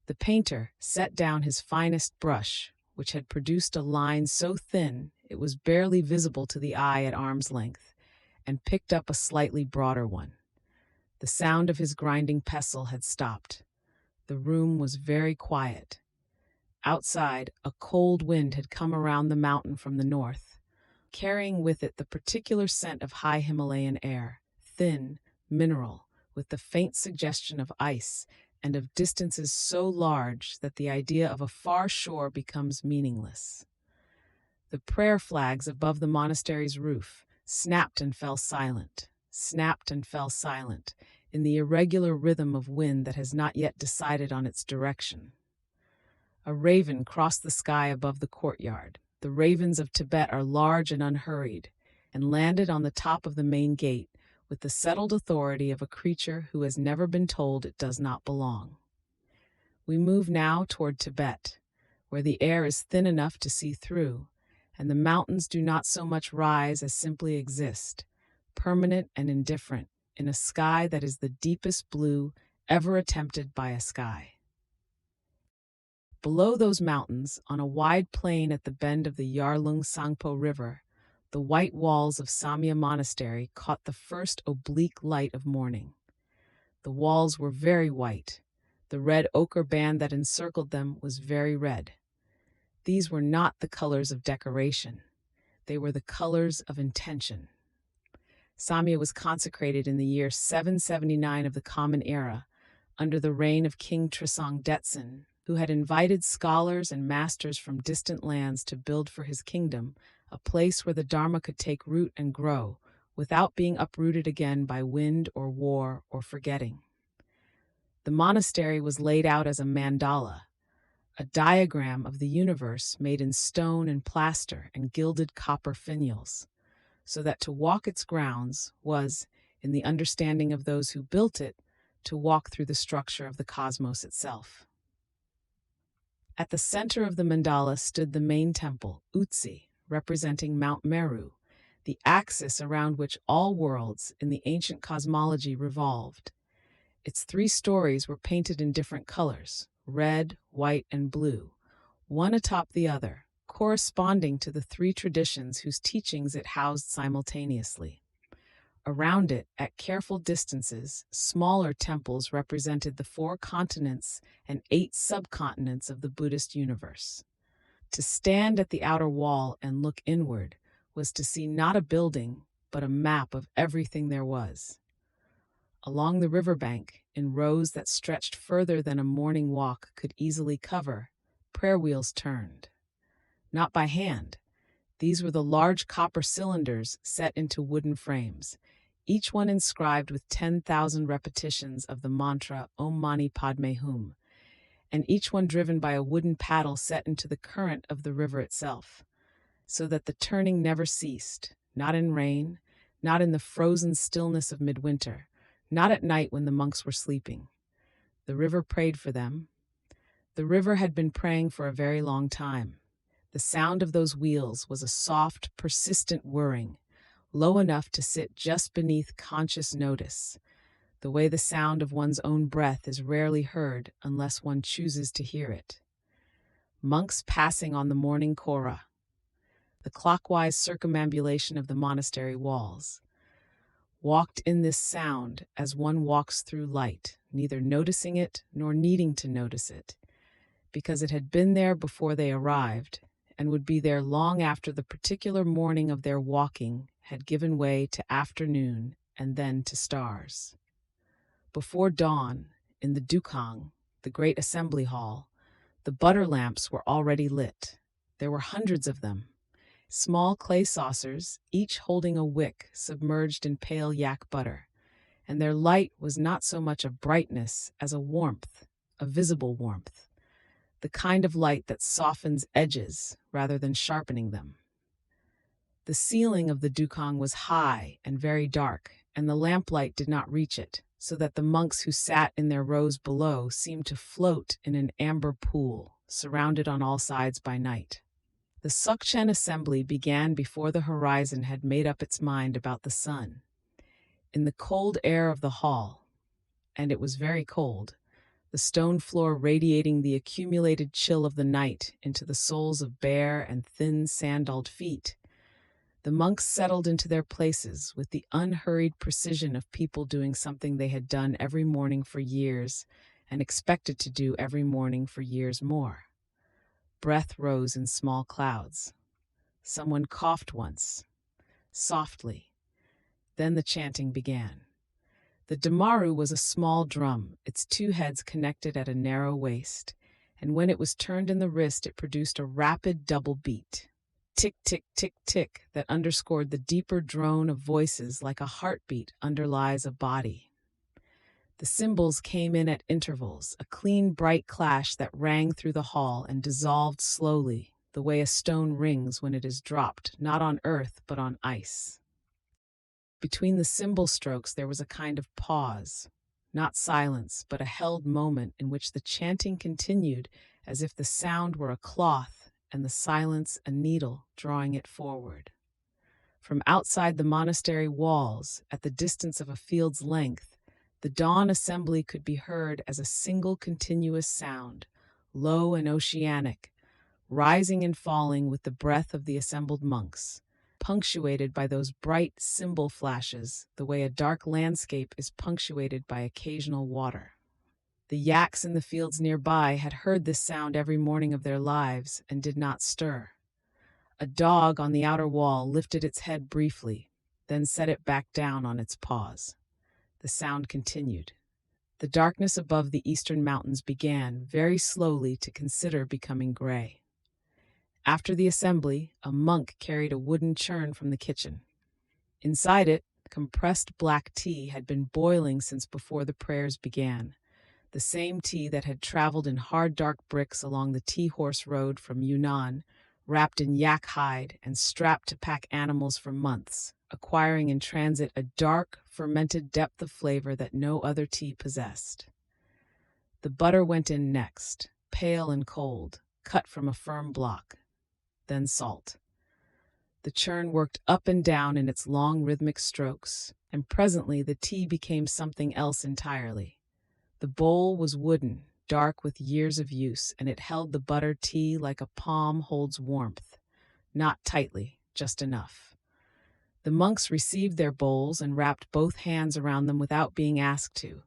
The painter set down his finest brush, which had produced a line so thin it was barely visible to the eye at arm's length, and picked up a slightly broader one. The sound of his grinding pestle had stopped. The room was very quiet. Outside, a cold wind had come around the mountain from the north, carrying with it the particular scent of high Himalayan air, thin, mineral, with the faint suggestion of ice, and of distances so large that the idea of a far shore becomes meaningless. The prayer flags above the monastery's roof snapped and fell silent, in the irregular rhythm of wind that has not yet decided on its direction. A raven crossed the sky above the courtyard. The ravens of Tibet are large and unhurried, and landed on the top of the main gate with the settled authority of a creature who has never been told it does not belong. We move now toward Tibet, where the air is thin enough to see through, and the mountains do not so much rise as simply exist, permanent and indifferent, in a sky that is the deepest blue ever attempted by a sky. Below those mountains, on a wide plain at the bend of the Yarlung Sangpo River, the white walls of Samye Monastery caught the first oblique light of morning. The walls were very white. The red ochre band that encircled them was very red. These were not the colors of decoration. They were the colors of intention. Samye was consecrated in the year 779 of the Common Era, under the reign of King Trisong Detsen, who had invited scholars and masters from distant lands to build for his kingdom a place where the Dharma could take root and grow, without being uprooted again by wind or war or forgetting. The monastery was laid out as a mandala, a diagram of the universe made in stone and plaster and gilded copper finials, so that to walk its grounds was, in the understanding of those who built it, to walk through the structure of the cosmos itself. At the center of the mandala stood the main temple, Utsi, representing Mount Meru, the axis around which all worlds in the ancient cosmology revolved. Its 3 stories were painted in different colors, red, white, and blue, one atop the other, corresponding to the 3 traditions whose teachings it housed simultaneously. Around it, at careful distances, smaller temples represented the 4 continents and 8 subcontinents of the Buddhist universe. To stand at the outer wall and look inward was to see not a building, but a map of everything there was. Along the riverbank, in rows that stretched further than a morning walk could easily cover, prayer wheels turned. Not by hand. These were the large copper cylinders set into wooden frames, each one inscribed with 10,000 repetitions of the mantra Om Mani Padme Hum, and each one driven by a wooden paddle set into the current of the river itself, so that the turning never ceased, not in rain, not in the frozen stillness of midwinter, not at night when the monks were sleeping. The river prayed for them. The river had been praying for a very long time. The sound of those wheels was a soft, persistent whirring, low enough to sit just beneath conscious notice, the way the sound of one's own breath is rarely heard unless one chooses to hear it. Monks passing on the morning kora, the clockwise circumambulation of the monastery walls, walked in this sound as one walks through light, neither noticing it nor needing to notice it, because it had been there before they arrived, and would be there long after the particular morning of their walking had given way to afternoon and then to stars. Before dawn, in the Dukang, the great assembly hall, the butter lamps were already lit. There were hundreds of them, small clay saucers, each holding a wick submerged in pale yak butter, and their light was not so much a brightness as a warmth, a visible warmth, the kind of light that softens edges rather than sharpening them. The ceiling of the Dukang was high and very dark, and the lamplight did not reach it, so that the monks who sat in their rows below seemed to float in an amber pool, surrounded on all sides by night. The Sukchen assembly began before the horizon had made up its mind about the sun. In the cold air of the hall, and it was very cold, the stone floor radiating the accumulated chill of the night into the soles of bare and thin sandaled feet, the monks settled into their places with the unhurried precision of people doing something they had done every morning for years and expected to do every morning for years more. Breath rose in small clouds. Someone coughed once, softly. Then the chanting began. The damaru was a small drum, its two heads connected at a narrow waist, and when it was turned in the wrist it produced a rapid double beat. Tick, tick, tick, tick, that underscored the deeper drone of voices like a heartbeat underlies a body. The cymbals came in at intervals, a clean, bright clash that rang through the hall and dissolved slowly, the way a stone rings when it is dropped, not on earth, but on ice. Between the cymbal strokes there was a kind of pause, not silence, but a held moment in which the chanting continued as if the sound were a cloth and the silence a needle drawing it forward. From outside the monastery walls, at the distance of a field's length, the dawn assembly could be heard as a single continuous sound, low and oceanic, rising and falling with the breath of the assembled monks, punctuated by those bright cymbal flashes, the way a dark landscape is punctuated by occasional water. The yaks in the fields nearby had heard this sound every morning of their lives and did not stir. A dog on the outer wall lifted its head briefly, then set it back down on its paws. The sound continued. The darkness above the eastern mountains began, very slowly, to consider becoming gray. After the assembly, a monk carried a wooden churn from the kitchen. Inside it, compressed black tea had been boiling since before the prayers began, the same tea that had traveled in hard dark bricks along the tea-horse road from Yunnan, wrapped in yak hide and strapped to pack animals for months, acquiring in transit a dark, fermented depth of flavor that no other tea possessed. The butter went in next, pale and cold, cut from a firm block. Then salt. The churn worked up and down in its long rhythmic strokes, and presently the tea became something else entirely. The bowl was wooden, dark with years of use, and it held the butter tea like a palm holds warmth, not tightly, just enough. The monks received their bowls and wrapped both hands around them without being asked to,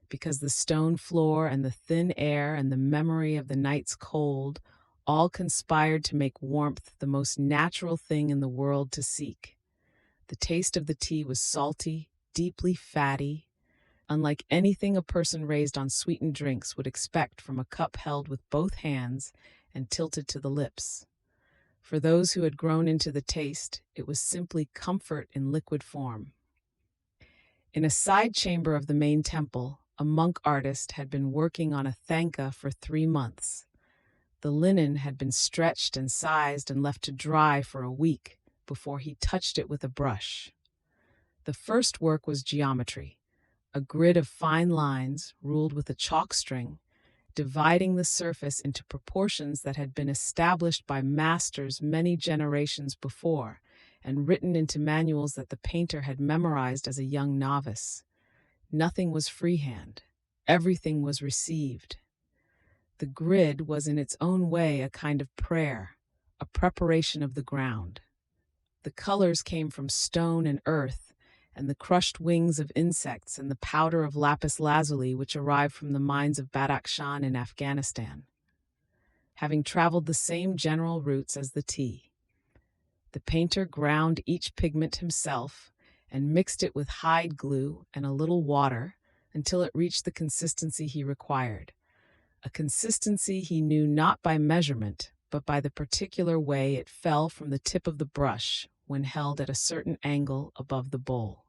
because the stone floor and the thin air and the memory of the night's cold all conspired to make warmth the most natural thing in the world to seek. The taste of the tea was salty, deeply fatty, unlike anything a person raised on sweetened drinks would expect from a cup held with both hands and tilted to the lips. For those who had grown into the taste, it was simply comfort in liquid form. In a side chamber of the main temple, a monk artist had been working on a thangka for 3 months. The linen had been stretched and sized and left to dry for a week before he touched it with a brush. The first work was geometry, a grid of fine lines ruled with a chalk string, dividing the surface into proportions that had been established by masters many generations before and written into manuals that the painter had memorized as a young novice. Nothing was freehand. Everything was received. The grid was in its own way a kind of prayer, a preparation of the ground. The colors came from stone and earth, and the crushed wings of insects and the powder of lapis lazuli which arrived from the mines of Badakhshan in Afghanistan, having traveled the same general routes as the tea. The painter ground each pigment himself and mixed it with hide glue and a little water until it reached the consistency he required, a consistency he knew not by measurement, but by the particular way it fell from the tip of the brush when held at a certain angle above the bowl.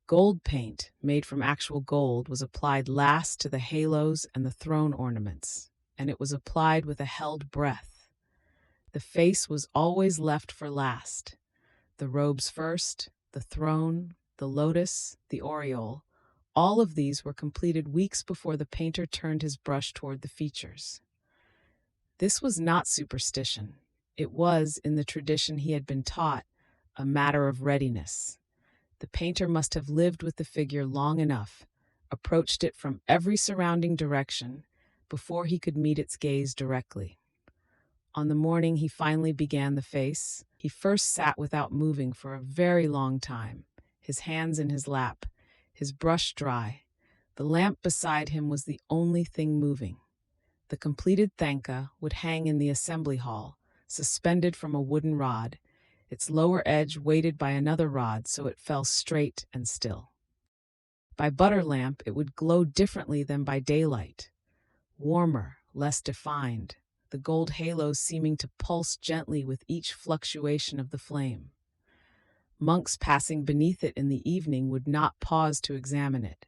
Gold paint, made from actual gold, was applied last to the halos and the throne ornaments, and it was applied with a held breath. The face was always left for last. The robes first, the throne, the lotus, the aureole, all of these were completed weeks before the painter turned his brush toward the features. This was not superstition. It was, in the tradition he had been taught, a matter of readiness. The painter must have lived with the figure long enough, approached it from every surrounding direction, before he could meet its gaze directly. On the morning he finally began the face, he first sat without moving for a very long time, his hands in his lap, his brush dry. The lamp beside him was the only thing moving. The completed thangka would hang in the assembly hall, suspended from a wooden rod, its lower edge weighted by another rod so it fell straight and still. By butter lamp it would glow differently than by daylight, warmer, less defined, the gold halos seeming to pulse gently with each fluctuation of the flame. Monks passing beneath it in the evening would not pause to examine it.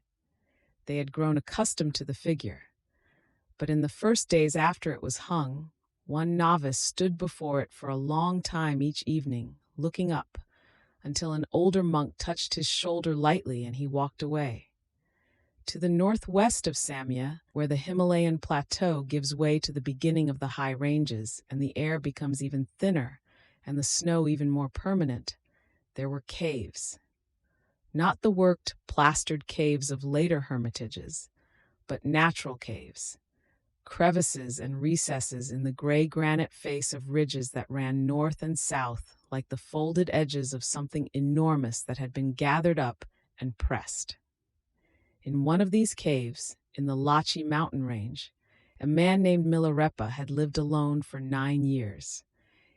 They had grown accustomed to the figure. But in the first days after it was hung, one novice stood before it for a long time each evening, looking up, until an older monk touched his shoulder lightly and he walked away. To the northwest of Samya, where the Himalayan plateau gives way to the beginning of the high ranges and the air becomes even thinner and the snow even more permanent, there were caves. Not the worked, plastered caves of later hermitages, but natural caves. Crevices and recesses in the gray granite face of ridges that ran north and south like the folded edges of something enormous that had been gathered up and pressed. In one of these caves, in the Lachi mountain range, a man named Milarepa had lived alone for 9 years.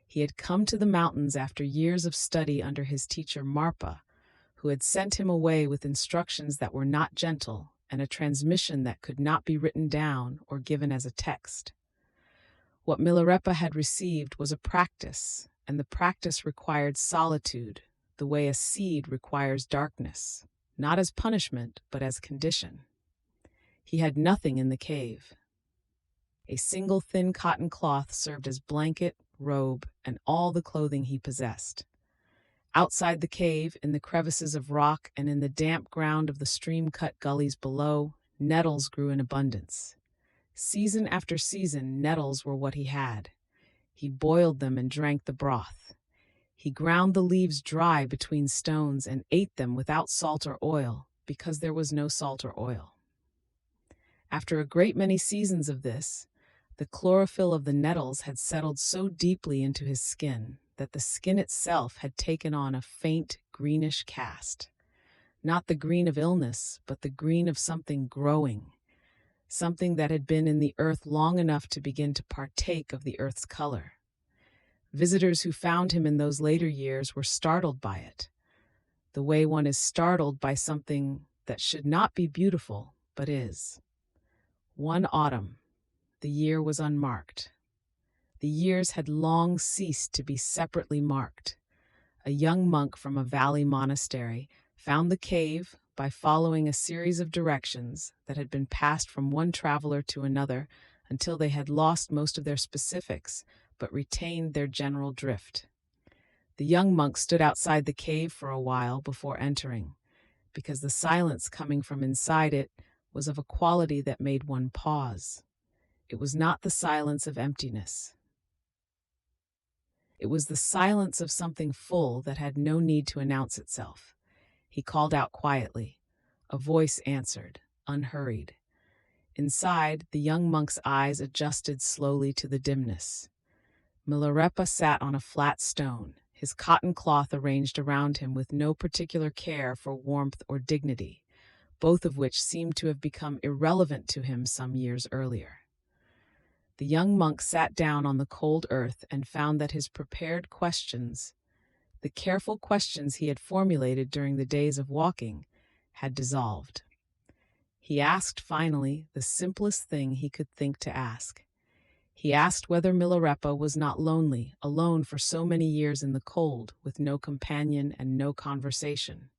He had come to the mountains after years of study under his teacher Marpa, who had sent him away with instructions that were not gentle and a transmission that could not be written down or given as a text. What Milarepa had received was a practice, and the practice required solitude, the way a seed requires darkness, not as punishment, but as condition. He had nothing in the cave. A single thin cotton cloth served as blanket, robe, and all the clothing he possessed. Outside the cave, in the crevices of rock and in the damp ground of the stream-cut gullies below, nettles grew in abundance. Season after season, nettles were what he had. He boiled them and drank the broth. He ground the leaves dry between stones and ate them without salt or oil, because there was no salt or oil. After a great many seasons of this, the chlorophyll of the nettles had settled so deeply into his skin that the skin itself had taken on a faint greenish cast. Not the green of illness, but the green of something growing, something that had been in the earth long enough to begin to partake of the earth's color. Visitors who found him in those later years were startled by it, the way one is startled by something that should not be beautiful, but is. One autumn, the year was unmarked. The years had long ceased to be separately marked. A young monk from a valley monastery found the cave by following a series of directions that had been passed from one traveler to another until they had lost most of their specifics but retained their general drift. The young monk stood outside the cave for a while before entering, because the silence coming from inside it was of a quality that made one pause. It was not the silence of emptiness. It was the silence of something full that had no need to announce itself. He called out quietly. A voice answered, unhurried. Inside, the young monk's eyes adjusted slowly to the dimness. Milarepa sat on a flat stone, his cotton cloth arranged around him with no particular care for warmth or dignity, both of which seemed to have become irrelevant to him some years earlier. The young monk sat down on the cold earth and found that his prepared questions, the careful questions he had formulated during the days of walking, had dissolved. He asked finally the simplest thing he could think to ask. He asked whether Milarepa was not lonely, alone for so many years in the cold, with no companion and no conversation.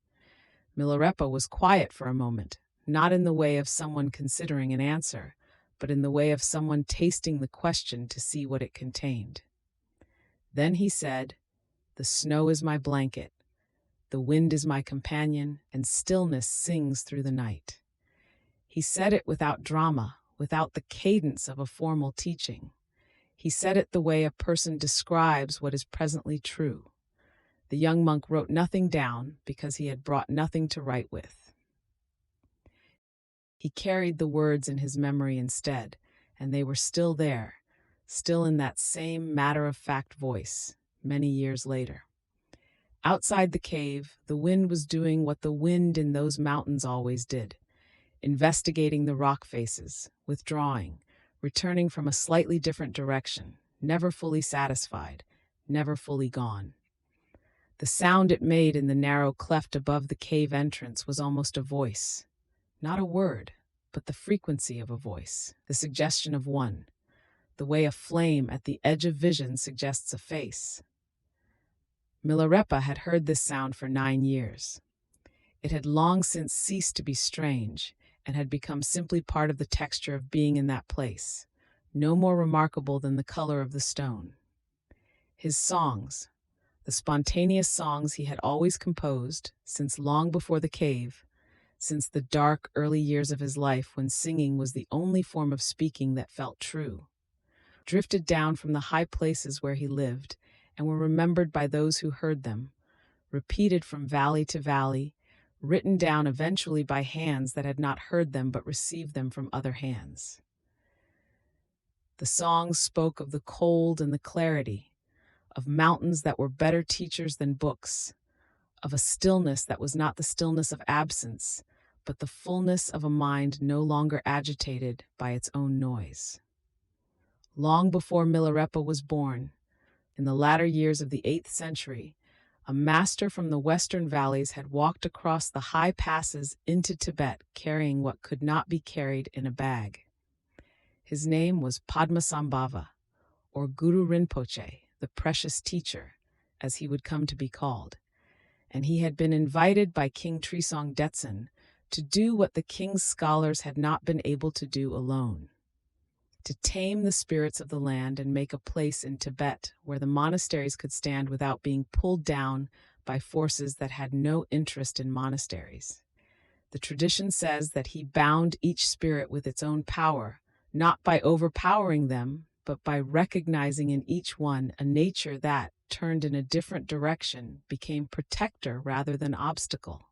Milarepa was quiet for a moment, not in the way of someone considering an answer, but in the way of someone tasting the question to see what it contained. Then he said, "The snow is my blanket, the wind is my companion, and stillness sings through the night." He said it without drama, without the cadence of a formal teaching. He said it the way a person describes what is presently true. The young monk wrote nothing down because he had brought nothing to write with. He carried the words in his memory instead, and they were still there, still in that same matter-of-fact voice, many years later. Outside the cave, the wind was doing what the wind in those mountains always did, investigating the rock faces, withdrawing, returning from a slightly different direction, never fully satisfied, never fully gone. The sound it made in the narrow cleft above the cave entrance was almost a voice. Not a word, but the frequency of a voice, the suggestion of one, the way a flame at the edge of vision suggests a face. Milarepa had heard this sound for 9 years. It had long since ceased to be strange and had become simply part of the texture of being in that place, no more remarkable than the color of the stone. His songs, the spontaneous songs he had always composed, since long before the cave, since the dark early years of his life when singing was the only form of speaking that felt true, drifted down from the high places where he lived and were remembered by those who heard them, repeated from valley to valley, written down eventually by hands that had not heard them but received them from other hands. The songs spoke of the cold and the clarity, of mountains that were better teachers than books, of a stillness that was not the stillness of absence, but the fullness of a mind no longer agitated by its own noise. Long before Milarepa was born, in the latter years of the 8th century, a master from the western valleys had walked across the high passes into Tibet carrying what could not be carried in a bag. His name was Padmasambhava, or Guru Rinpoche, the precious teacher, as he would come to be called, and he had been invited by King Trisong Detsen to do what the king's scholars had not been able to do alone, to tame the spirits of the land and make a place in Tibet where the monasteries could stand without being pulled down by forces that had no interest in monasteries. The tradition says that he bound each spirit with its own power, not by overpowering them, but by recognizing in each one a nature that, turned in a different direction, became protector rather than obstacle.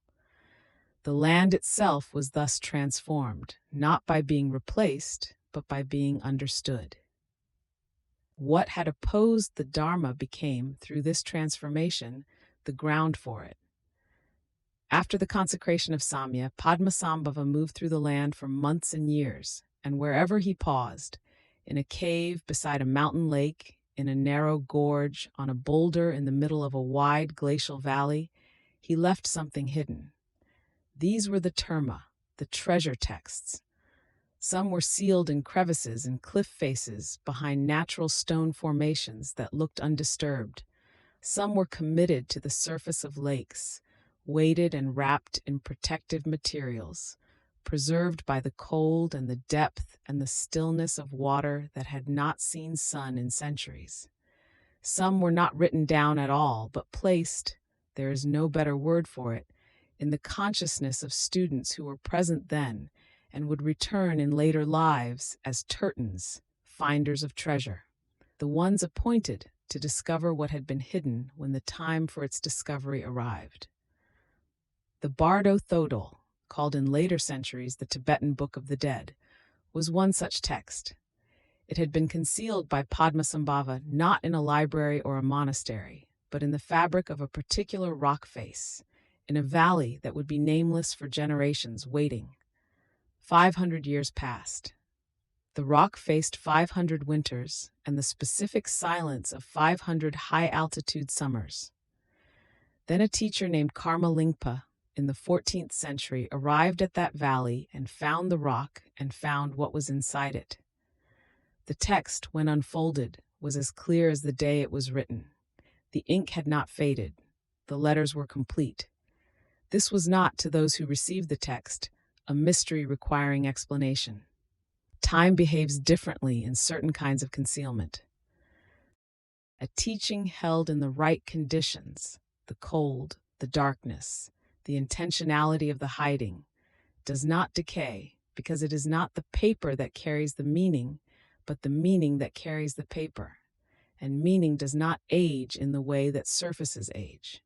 The land itself was thus transformed, not by being replaced, but by being understood. What had opposed the Dharma became, through this transformation, the ground for it. After the consecration of Samya, Padmasambhava moved through the land for months and years, and wherever he paused, in a cave beside a mountain lake, in a narrow gorge, on a boulder in the middle of a wide glacial valley, he left something hidden. These were the terma, the treasure texts, Some were sealed in crevices and cliff faces behind natural stone formations that looked undisturbed. Some were committed to the surface of lakes, weighted and wrapped in protective materials, preserved by the cold and the depth and the stillness of water that had not seen sun in centuries. Some were not written down at all, but placed, there is no better word for it, in the consciousness of students who were present then and would return in later lives as tertons, finders of treasure, the ones appointed to discover what had been hidden when the time for its discovery arrived. The Bardo Thodol, called in later centuries the Tibetan Book of the Dead, was one such text. It had been concealed by Padmasambhava not in a library or a monastery, but in the fabric of a particular rock face, in a valley that would be nameless for generations waiting. 500 years passed. The rock faced 500 winters and the specific silence of 500 high-altitude summers. Then a teacher named Karma Lingpa in the 14th century arrived at that valley and found the rock and found what was inside it. The text, when unfolded, was as clear as the day it was written. The ink had not faded. The letters were complete. This was not, to those who received the text, a mystery requiring explanation. Time behaves differently in certain kinds of concealment. A teaching held in the right conditions, the cold, the darkness, the intentionality of the hiding, does not decay because it is not the paper that carries the meaning, but the meaning that carries the paper, and meaning does not age in the way that surfaces age.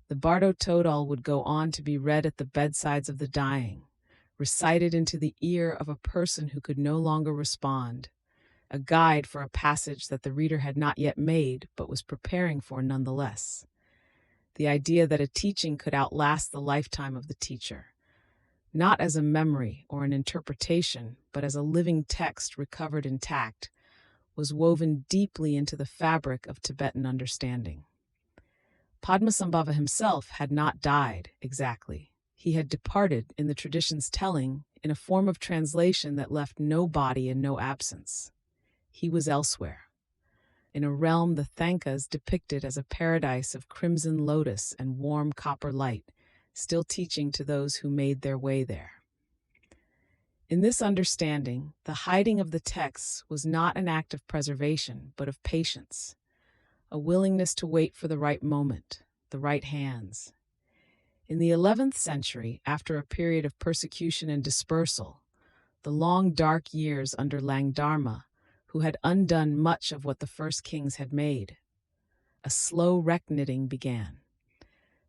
The Bardo Thodol would go on to be read at the bedsides of the dying, recited into the ear of a person who could no longer respond, a guide for a passage that the reader had not yet made but was preparing for nonetheless. The idea that a teaching could outlast the lifetime of the teacher, not as a memory or an interpretation, but as a living text recovered intact, was woven deeply into the fabric of Tibetan understanding. Padmasambhava himself had not died exactly. He had departed, in the tradition's telling, in a form of translation that left no body and no absence. He was elsewhere, in a realm the Thankas depicted as a paradise of crimson lotus and warm copper light, still teaching to those who made their way there. In this understanding, the hiding of the texts was not an act of preservation, but of patience, a willingness to wait for the right moment, the right hands. In the 11th century, after a period of persecution and dispersal, the long dark years under Langdharma, who had undone much of what the first kings had made, a slow reknitting began.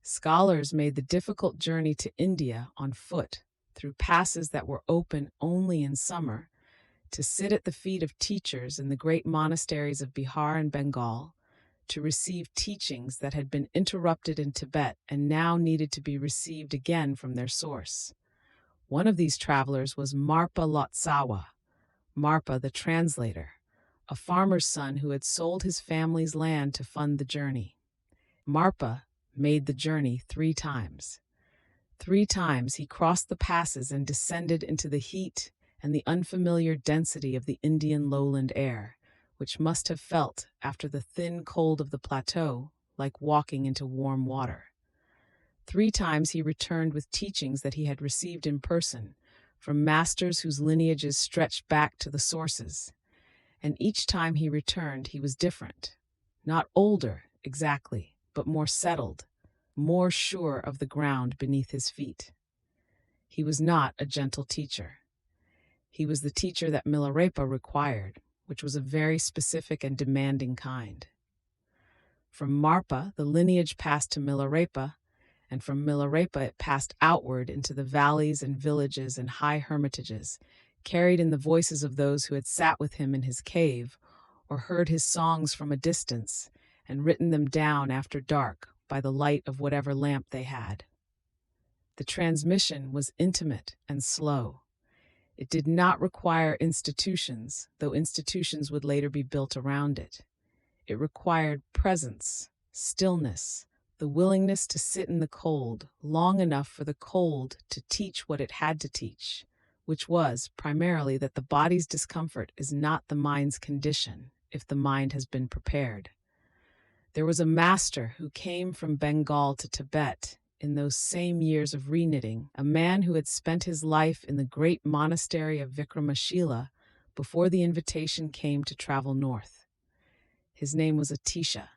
Scholars made the difficult journey to India on foot, through passes that were open only in summer, to sit at the feet of teachers in the great monasteries of Bihar and Bengal, to receive teachings that had been interrupted in Tibet and now needed to be received again from their source. One of these travelers was Marpa Lotsawa, Marpa the translator, a farmer's son who had sold his family's land to fund the journey. Marpa made the journey 3 times. 3 times he crossed the passes and descended into the heat and the unfamiliar density of the Indian lowland air, which must have felt, after the thin cold of the plateau, like walking into warm water. 3 times he returned with teachings that he had received in person, from masters whose lineages stretched back to the sources. And each time he returned, he was different. Not older, exactly, but more settled, more sure of the ground beneath his feet. He was not a gentle teacher. He was the teacher that Milarepa required, which was a very specific and demanding kind. From Marpa, the lineage passed to Milarepa, and from Milarepa it passed outward into the valleys and villages and high hermitages, carried in the voices of those who had sat with him in his cave, or heard his songs from a distance, and written them down after dark by the light of whatever lamp they had. The transmission was intimate and slow. It did not require institutions, though institutions would later be built around it. It required presence, stillness, the willingness to sit in the cold long enough for the cold to teach what it had to teach, which was primarily that the body's discomfort is not the mind's condition if the mind has been prepared. There was a master who came from Bengal to Tibet in those same years of reknitting, a man who had spent his life in the great monastery of Vikramashila before the invitation came to travel north. His name was Atisha,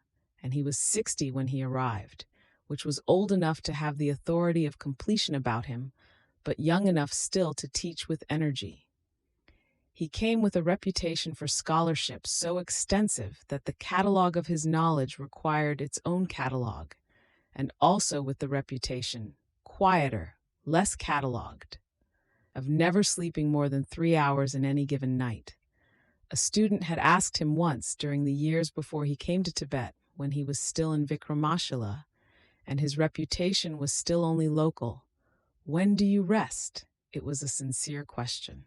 and he was 60 when he arrived, which was old enough to have the authority of completion about him, but young enough still to teach with energy. He came with a reputation for scholarship so extensive that the catalogue of his knowledge required its own catalogue, and also with the reputation, quieter, less catalogued, of never sleeping more than 3 hours in any given night. A student had asked him once during the years before he came to Tibet, when he was still in Vikramashila, and his reputation was still only local, "When do you rest?" It was a sincere question.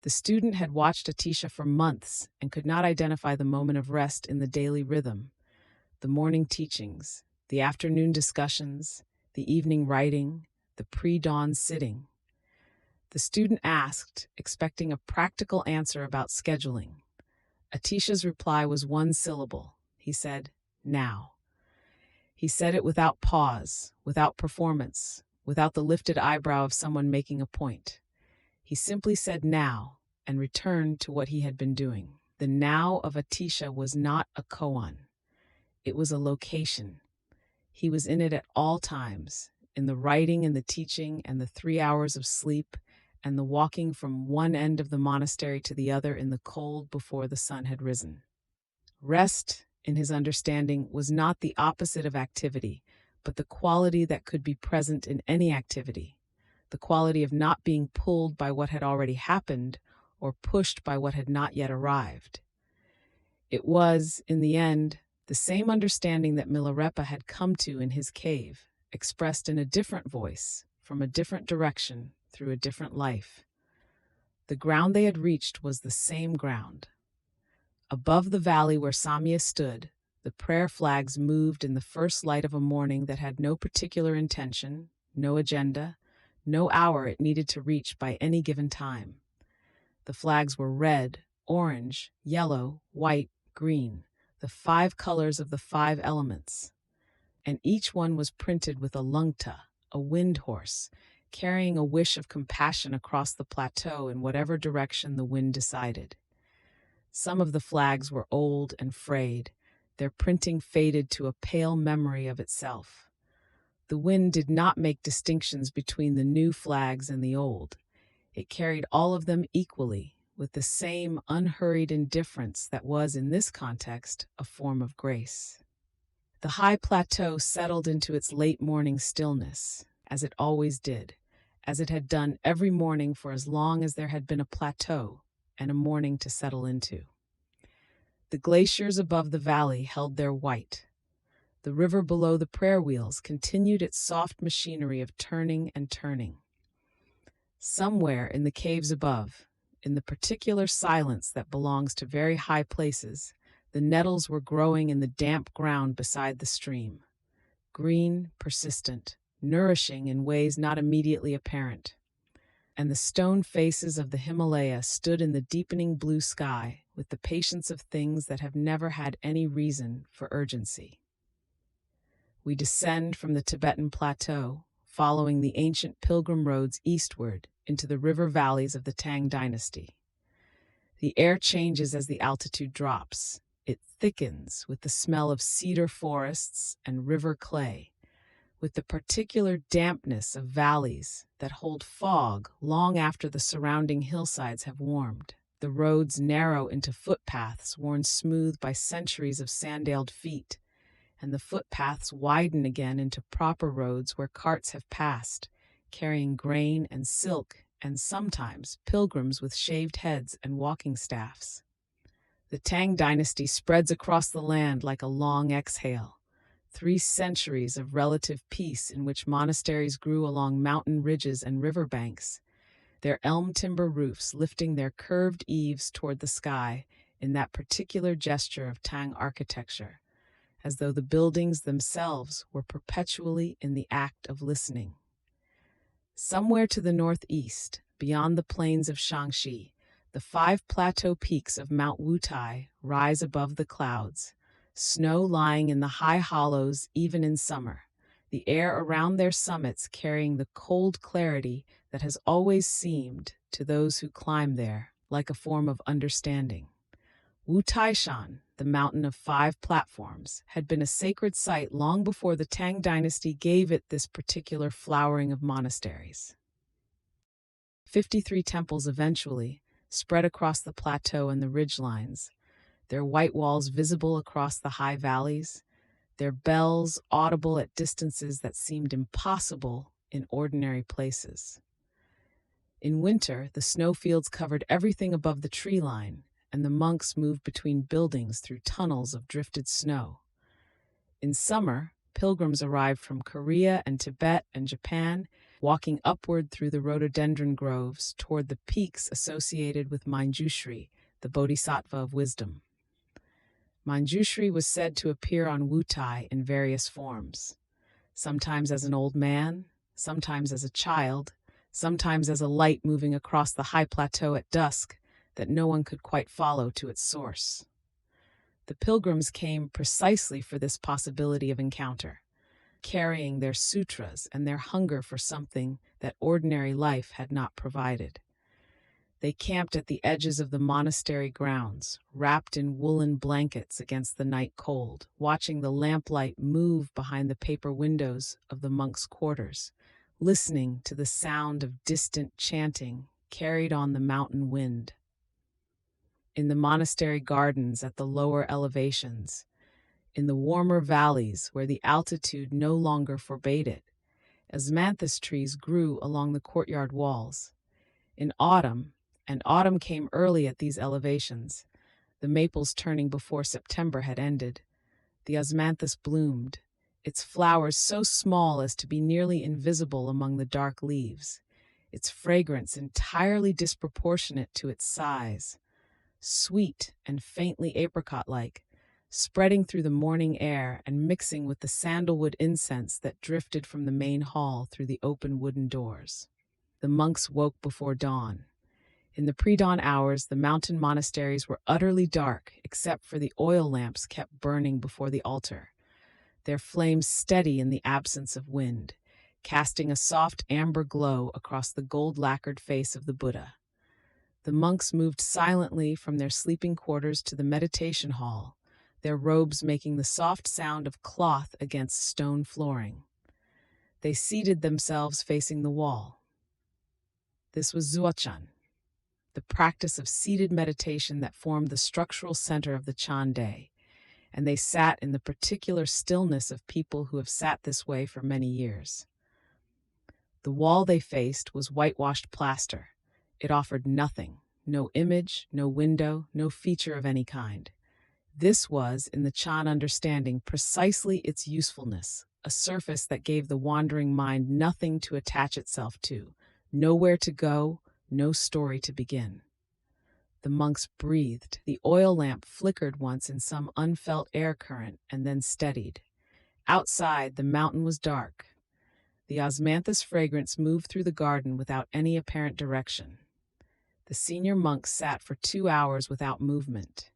The student had watched Atisha for months and could not identify the moment of rest in the daily rhythm, the morning teachings, the afternoon discussions, the evening writing, the pre-dawn sitting. The student asked, expecting a practical answer about scheduling. Atisha's reply was one syllable. He said, "Now." He said it without pause, without performance, without the lifted eyebrow of someone making a point. He simply said now and returned to what he had been doing. The now of Atisha was not a koan. It was a location. He was in it at all times, in the writing and the teaching and the 3 hours of sleep and the walking from one end of the monastery to the other in the cold before the sun had risen. Rest, in his understanding, was not the opposite of activity, but the quality that could be present in any activity, the quality of not being pulled by what had already happened or pushed by what had not yet arrived. It was, in the end, the same understanding that Milarepa had come to in his cave, expressed in a different voice, from a different direction, through a different life. The ground they had reached was the same ground. Above the valley where Samya stood, the prayer flags moved in the first light of a morning that had no particular intention, no agenda, no hour it needed to reach by any given time. The flags were red, orange, yellow, white, green, the 5 colors of the 5 elements. And each one was printed with a lungta, a wind horse, carrying a wish of compassion across the plateau in whatever direction the wind decided. Some of the flags were old and frayed, their printing faded to a pale memory of itself. The wind did not make distinctions between the new flags and the old. It carried all of them equally, with the same unhurried indifference that was, in this context, a form of grace. The high plateau settled into its late morning stillness, as it always did, as it had done every morning for as long as there had been a plateau and a morning to settle into. The glaciers above the valley held their white. The river below the prayer wheels continued its soft machinery of turning and turning. Somewhere in the caves above, in the particular silence that belongs to very high places, the nettles were growing in the damp ground beside the stream. Green, persistent, nourishing in ways not immediately apparent. And the stone faces of the Himalaya stood in the deepening blue sky with the patience of things that have never had any reason for urgency. We descend from the Tibetan plateau, following the ancient pilgrim roads eastward into the river valleys of the Tang dynasty. The air changes as the altitude drops. It thickens with the smell of cedar forests and river clay, with the particular dampness of valleys that hold fog long after the surrounding hillsides have warmed. The roads narrow into footpaths worn smooth by centuries of sandaled feet, and the footpaths widen again into proper roads where carts have passed, carrying grain and silk and sometimes pilgrims with shaved heads and walking staffs. The Tang dynasty spreads across the land like a long exhale. 3 centuries of relative peace in which monasteries grew along mountain ridges and riverbanks, their elm timber roofs lifting their curved eaves toward the sky in that particular gesture of Tang architecture, as though the buildings themselves were perpetually in the act of listening. Somewhere to the northeast, beyond the plains of Shaanxi, the 5 plateau peaks of Mount Wutai rise above the clouds, snow lying in the high hollows even in summer, the air around their summits carrying the cold clarity that has always seemed, to those who climb there, like a form of understanding. Wu Taishan, the mountain of 5 platforms, had been a sacred site long before the Tang dynasty gave it this particular flowering of monasteries. 53 temples eventually spread across the plateau and the ridgelines, their white walls visible across the high valleys, their bells audible at distances that seemed impossible in ordinary places. In winter, the snowfields covered everything above the tree line, and the monks moved between buildings through tunnels of drifted snow. In summer, pilgrims arrived from Korea and Tibet and Japan, walking upward through the rhododendron groves toward the peaks associated with Manjushri, the bodhisattva of wisdom. Manjushri was said to appear on Wutai in various forms, sometimes as an old man, sometimes as a child, sometimes as a light moving across the high plateau at dusk that no one could quite follow to its source. The pilgrims came precisely for this possibility of encounter, carrying their sutras and their hunger for something that ordinary life had not provided. They camped at the edges of the monastery grounds, wrapped in woolen blankets against the night cold, watching the lamplight move behind the paper windows of the monks' quarters, listening to the sound of distant chanting carried on the mountain wind. In the monastery gardens at the lower elevations, in the warmer valleys where the altitude no longer forbade it, asmanthus trees grew along the courtyard walls. In autumn, and autumn came early at these elevations, the maples turning before September had ended, the osmanthus bloomed, its flowers so small as to be nearly invisible among the dark leaves, its fragrance entirely disproportionate to its size, sweet and faintly apricot-like, spreading through the morning air and mixing with the sandalwood incense that drifted from the main hall through the open wooden doors. The monks woke before dawn. In the pre-dawn hours, the mountain monasteries were utterly dark, except for the oil lamps kept burning before the altar, their flames steady in the absence of wind, casting a soft amber glow across the gold-lacquered face of the Buddha. The monks moved silently from their sleeping quarters to the meditation hall, their robes making the soft sound of cloth against stone flooring. They seated themselves facing the wall. This was Zuochan, the practice of seated meditation that formed the structural center of the Chan Day, and they sat in the particular stillness of people who have sat this way for many years. The wall they faced was whitewashed plaster. It offered nothing, no image, no window, no feature of any kind. This was, in the Chan understanding, precisely its usefulness, a surface that gave the wandering mind nothing to attach itself to, nowhere to go, no story to begin. The monks breathed. The oil lamp flickered once in some unfelt air current and then steadied. Outside, the mountain was dark. The osmanthus fragrance moved through the garden without any apparent direction. The senior monks sat for 2 hours without movement.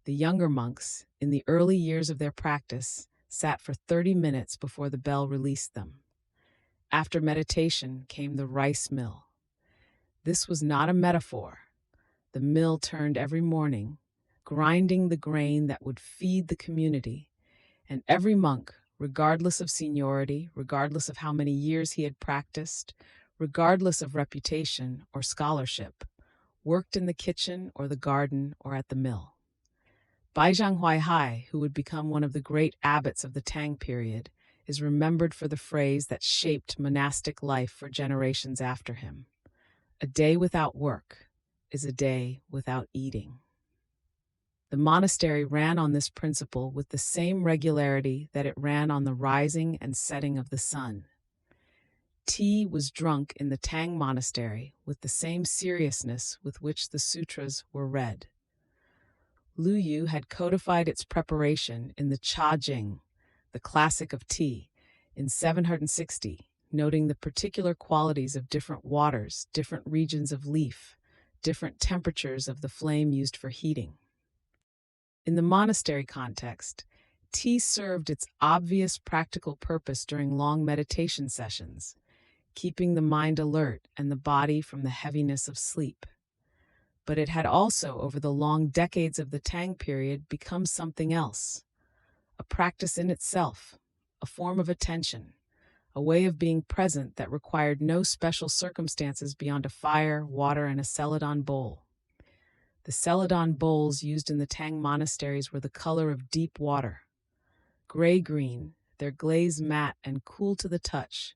The younger monks, in the early years of their practice, sat for 30 minutes before the bell released them. After meditation came the rice mill. This was not a metaphor. The mill turned every morning, grinding the grain that would feed the community, and every monk, regardless of seniority, regardless of how many years he had practiced, regardless of reputation or scholarship, worked in the kitchen or the garden or at the mill. Baizhang Huaihai, who would become one of the great abbots of the Tang period, is remembered for the phrase that shaped monastic life for generations after him. A day without work is a day without eating. The monastery ran on this principle with the same regularity that it ran on the rising and setting of the sun. Tea was drunk in the Tang monastery with the same seriousness with which the sutras were read. Lu Yu had codified its preparation in the Cha Jing, the classic of tea, in 760, noting the particular qualities of different waters, different regions of leaf, different temperatures of the flame used for heating. In the monastery context, tea served its obvious practical purpose during long meditation sessions, keeping the mind alert and the body from the heaviness of sleep. But it had also, over the long decades of the Tang period, become something else, a practice in itself, a form of attention, a way of being present that required no special circumstances beyond a fire, water, and a celadon bowl. The celadon bowls used in the Tang monasteries were the color of deep water, gray-green, their glaze matte and cool to the touch,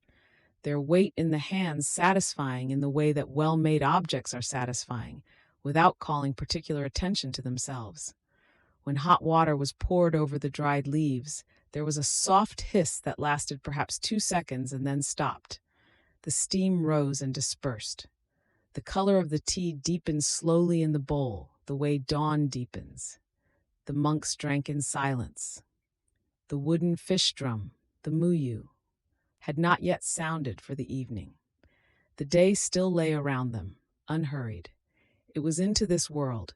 their weight in the hands satisfying in the way that well-made objects are satisfying, without calling particular attention to themselves. When hot water was poured over the dried leaves, there was a soft hiss that lasted perhaps 2 seconds and then stopped. The steam rose and dispersed. The color of the tea deepened slowly in the bowl, the way dawn deepens. The monks drank in silence. The wooden fish drum, the muyu, had not yet sounded for the evening. The day still lay around them, unhurried. It was into this world,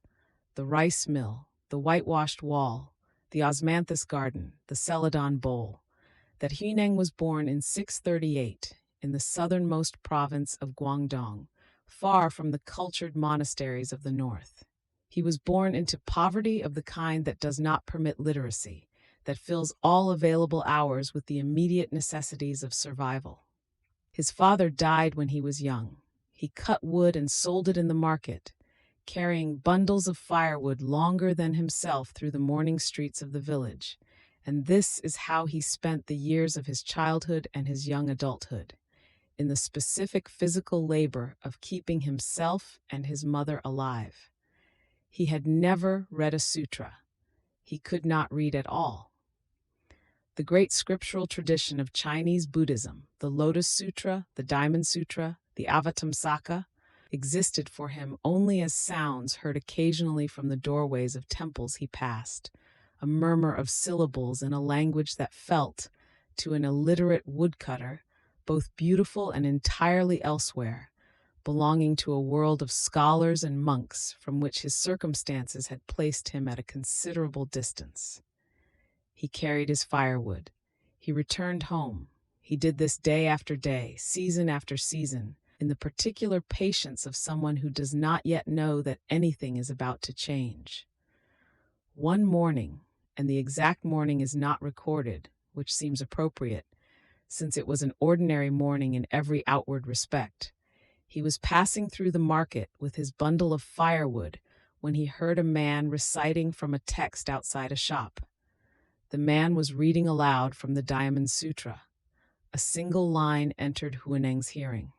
the rice mill, the whitewashed wall, the osmanthus garden, the celadon bowl, that Huineng was born in 638 in the southernmost province of Guangdong, far from the cultured monasteries of the north. He was born into poverty of the kind that does not permit literacy, that fills all available hours with the immediate necessities of survival. His father died when he was young. He cut wood and sold it in the market, carrying bundles of firewood longer than himself through the morning streets of the village. And this is how he spent the years of his childhood and his young adulthood, in the specific physical labor of keeping himself and his mother alive. He had never read a sutra. He could not read at all. The great scriptural tradition of Chinese Buddhism, the Lotus Sutra, the Diamond Sutra, the Avatamsaka, existed for him only as sounds heard occasionally from the doorways of temples he passed, a murmur of syllables in a language that felt, to an illiterate woodcutter, both beautiful and entirely elsewhere, belonging to a world of scholars and monks from which his circumstances had placed him at a considerable distance. He carried his firewood. He returned home. He did this day after day, season after season, in the particular patience of someone who does not yet know that anything is about to change. One morning, and the exact morning is not recorded, which seems appropriate, since it was an ordinary morning in every outward respect, he was passing through the market with his bundle of firewood when he heard a man reciting from a text outside a shop. The man was reading aloud from the Diamond Sutra. A single line entered Huineng's hearing.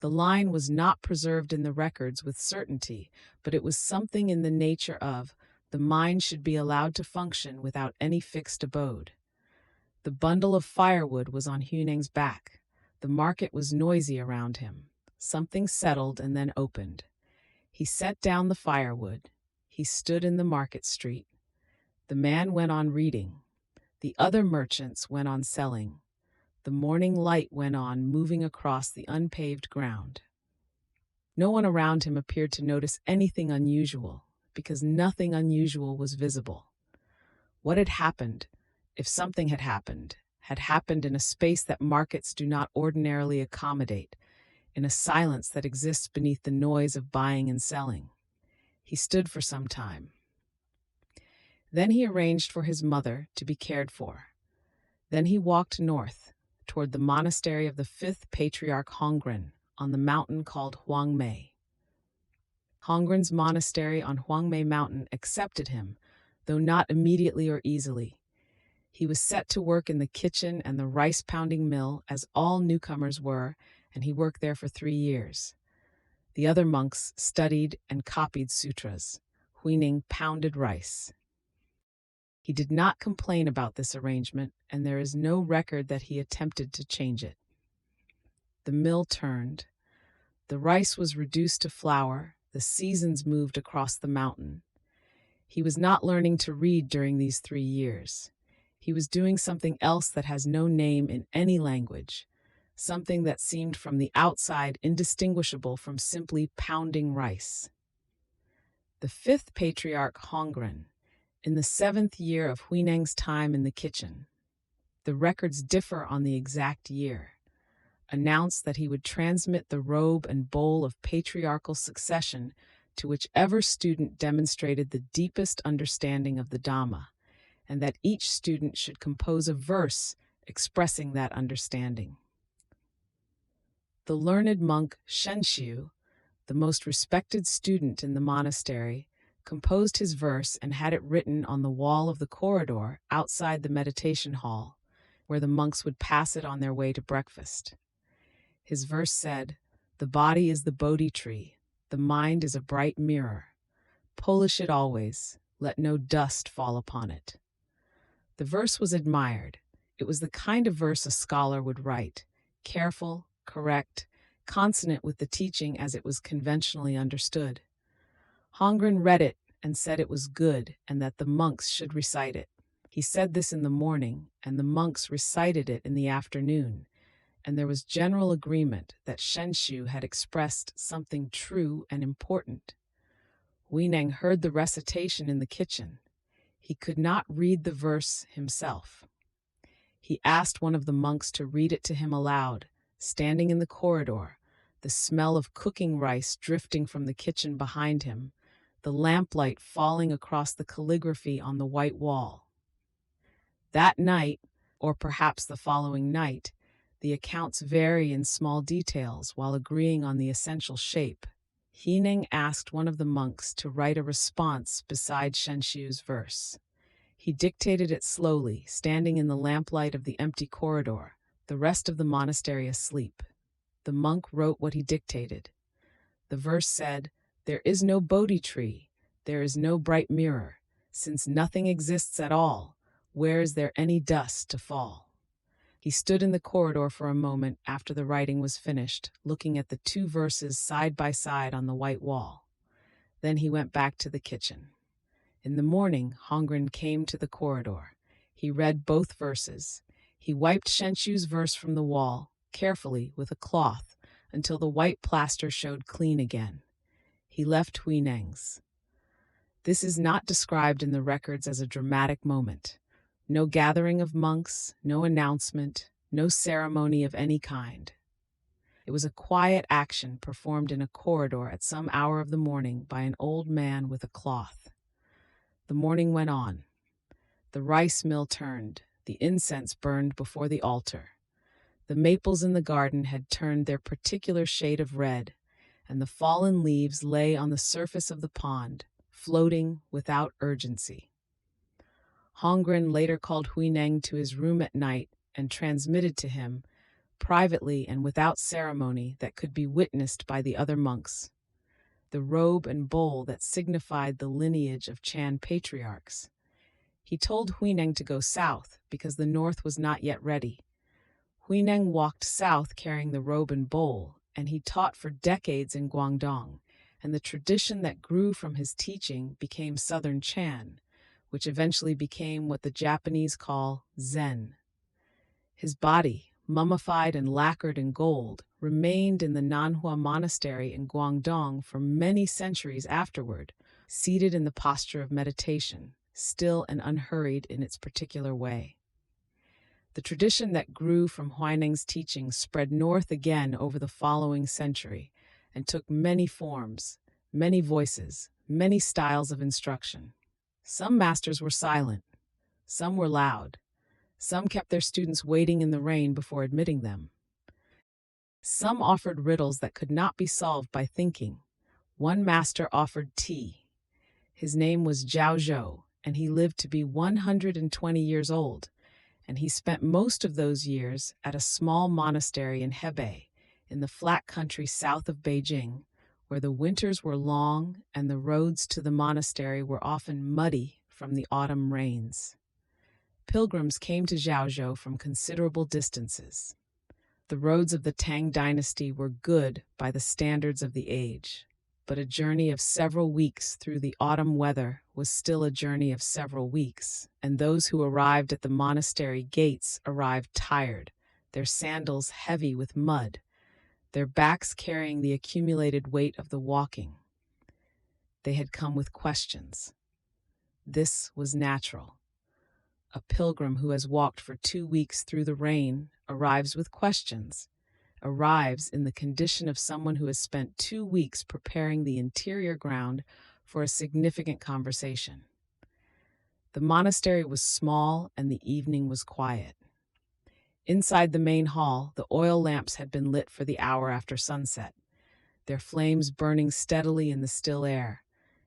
The line was not preserved in the records with certainty, but it was something in the nature of, the mind should be allowed to function without any fixed abode. The bundle of firewood was on Huineng's back. The market was noisy around him. Something settled and then opened. He set down the firewood. He stood in the market street. The man went on reading. The other merchants went on selling. The morning light went on moving across the unpaved ground. No one around him appeared to notice anything unusual, because nothing unusual was visible. What had happened, if something had happened in a space that markets do not ordinarily accommodate, in a silence that exists beneath the noise of buying and selling. He stood for some time. Then he arranged for his mother to be cared for. Then he walked north, toward the monastery of the 5th Patriarch Hongren, on the mountain called Huangmei. Hongren's monastery on Huangmei Mountain accepted him, though not immediately or easily. He was set to work in the kitchen and the rice-pounding mill, as all newcomers were, and he worked there for 3 years. The other monks studied and copied sutras. Huineng pounded rice. He did not complain about this arrangement, and there is no record that he attempted to change it. The mill turned. The rice was reduced to flour. The seasons moved across the mountain. He was not learning to read during these 3 years. He was doing something else that has no name in any language, something that seemed from the outside indistinguishable from simply pounding rice. The fifth patriarch Hongren, in the 7th year of Huineng's time in the kitchen, the records differ on the exact year, announced that he would transmit the robe and bowl of patriarchal succession to whichever student demonstrated the deepest understanding of the Dhamma, and that each student should compose a verse expressing that understanding. The learned monk Shenxiu, the most respected student in the monastery, composed his verse and had it written on the wall of the corridor outside the meditation hall, where the monks would pass it on their way to breakfast. His verse said, "The body is the Bodhi tree, the mind is a bright mirror. Polish it always, let no dust fall upon it." The verse was admired. It was the kind of verse a scholar would write, careful, correct, consonant with the teaching as it was conventionally understood. Hongren read it and said it was good and that the monks should recite it. He said this in the morning, and the monks recited it in the afternoon, and there was general agreement that Shenxiu had expressed something true and important. Huineng heard the recitation in the kitchen. He could not read the verse himself. He asked one of the monks to read it to him aloud, standing in the corridor, the smell of cooking rice drifting from the kitchen behind him, the lamplight falling across the calligraphy on the white wall. That night, or perhaps the following night, the accounts vary in small details while agreeing on the essential shape. Huineng asked one of the monks to write a response beside Shenxiu's verse. He dictated it slowly, standing in the lamplight of the empty corridor, the rest of the monastery asleep. The monk wrote what he dictated. The verse said, "There is no Bodhi tree, there is no bright mirror. Since nothing exists at all, where is there any dust to fall?" He stood in the corridor for a moment after the writing was finished, looking at the two verses side by side on the white wall. Then he went back to the kitchen. In the morning, Hongren came to the corridor. He read both verses. He wiped Shenxiu's verse from the wall, carefully, with a cloth, until the white plaster showed clean again. He left Huineng's. This is not described in the records as a dramatic moment. No gathering of monks, no announcement, no ceremony of any kind. It was a quiet action performed in a corridor at some hour of the morning by an old man with a cloth. The morning went on. The rice mill turned, the incense burned before the altar. The maples in the garden had turned their particular shade of red, and the fallen leaves lay on the surface of the pond, floating without urgency. Hongren later called Huineng to his room at night and transmitted to him, privately and without ceremony that could be witnessed by the other monks, the robe and bowl that signified the lineage of Chan patriarchs. He told Huineng to go south because the north was not yet ready. Huineng walked south carrying the robe and bowl, and he taught for decades in Guangdong, and the tradition that grew from his teaching became Southern Chan, which eventually became what the Japanese call Zen. His body, mummified and lacquered in gold, remained in the Nanhua Monastery in Guangdong for many centuries afterward, seated in the posture of meditation, still and unhurried in its particular way. The tradition that grew from Huineng's teaching spread north again over the following century and took many forms, many voices, many styles of instruction. Some masters were silent, some were loud, some kept their students waiting in the rain before admitting them. Some offered riddles that could not be solved by thinking. One master offered tea. His name was Zhao Zhou, and he lived to be 120 years old, and he spent most of those years at a small monastery in Hebei, in the flat country south of Beijing, where the winters were long and the roads to the monastery were often muddy from the autumn rains. Pilgrims came to Zhaozhou from considerable distances. The roads of the Tang dynasty were good by the standards of the age, but a journey of several weeks through the autumn weather was still a journey of several weeks, and those who arrived at the monastery gates arrived tired, their sandals heavy with mud, their backs carrying the accumulated weight of the walking. They had come with questions. This was natural. A pilgrim who has walked for 2 weeks through the rain arrives with questions, arrives in the condition of someone who has spent 2 weeks preparing the interior ground for a significant conversation. The monastery was small and the evening was quiet. Inside the main hall, the oil lamps had been lit for the hour after sunset, their flames burning steadily in the still air,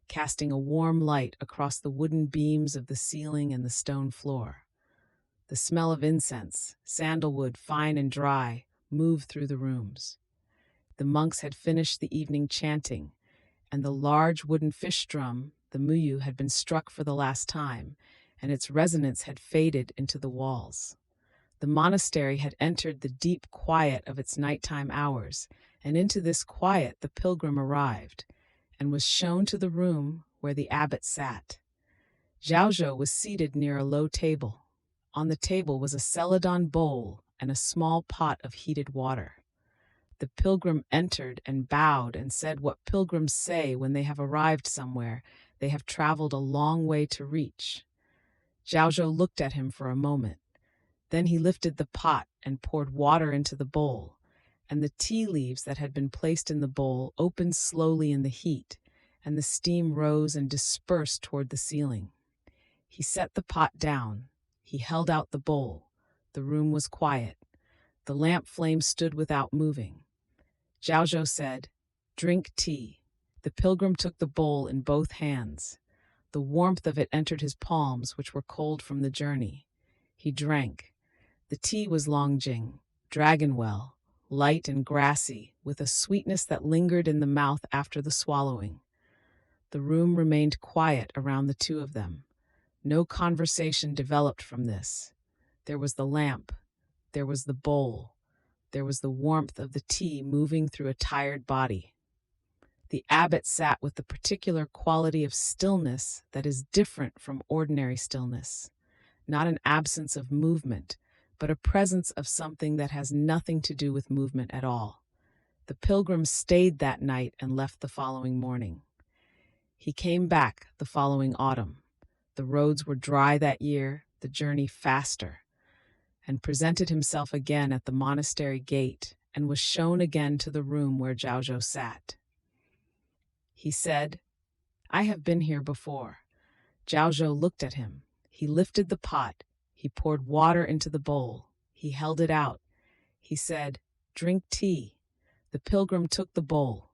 casting a warm light across the wooden beams of the ceiling and the stone floor. The smell of incense, sandalwood fine and dry, moved through the rooms. The monks had finished the evening chanting, and the large wooden fish drum, the muyu, had been struck for the last time, and its resonance had faded into the walls. The monastery had entered the deep quiet of its nighttime hours, and into this quiet the pilgrim arrived, and was shown to the room where the abbot sat. Zhaozhou was seated near a low table. On the table was a celadon bowl and a small pot of heated water. The pilgrim entered and bowed and said what pilgrims say when they have arrived somewhere they have traveled a long way to reach. Zhaozhou looked at him for a moment. Then he lifted the pot and poured water into the bowl, and the tea leaves that had been placed in the bowl opened slowly in the heat, and the steam rose and dispersed toward the ceiling. He set the pot down. He held out the bowl. The room was quiet. The lamp flame stood without moving. Zhaozhou said, "Drink tea." The pilgrim took the bowl in both hands. The warmth of it entered his palms, which were cold from the journey. He drank. The tea was Longjing, dragonwell, light and grassy, with a sweetness that lingered in the mouth after the swallowing. The room remained quiet around the two of them. No conversation developed from this. There was the lamp. There was the bowl. There was the warmth of the tea moving through a tired body. The abbot sat with the particular quality of stillness that is different from ordinary stillness. Not an absence of movement, but a presence of something that has nothing to do with movement at all. The pilgrim stayed that night and left the following morning. He came back the following autumn. The roads were dry that year, the journey faster, and presented himself again at the monastery gate and was shown again to the room where Zhaozhou sat. He said, "I have been here before." Zhaozhou looked at him. He lifted the pot. He poured water into the bowl. He held it out. He said, "Drink tea." The pilgrim took the bowl.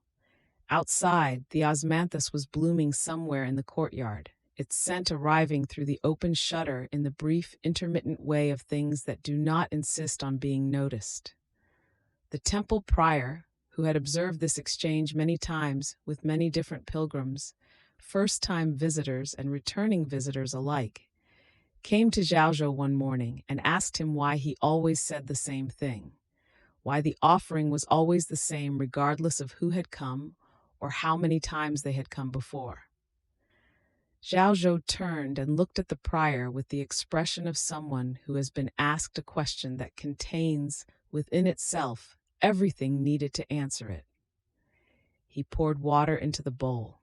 Outside, the osmanthus was blooming somewhere in the courtyard, its scent arriving through the open shutter in the brief, intermittent way of things that do not insist on being noticed. The temple prior, who had observed this exchange many times with many different pilgrims, first-time visitors and returning visitors alike, came to Zhaozhou one morning and asked him why he always said the same thing, why the offering was always the same regardless of who had come or how many times they had come before. Zhaozhou turned and looked at the prior with the expression of someone who has been asked a question that contains within itself everything needed to answer it. He poured water into the bowl.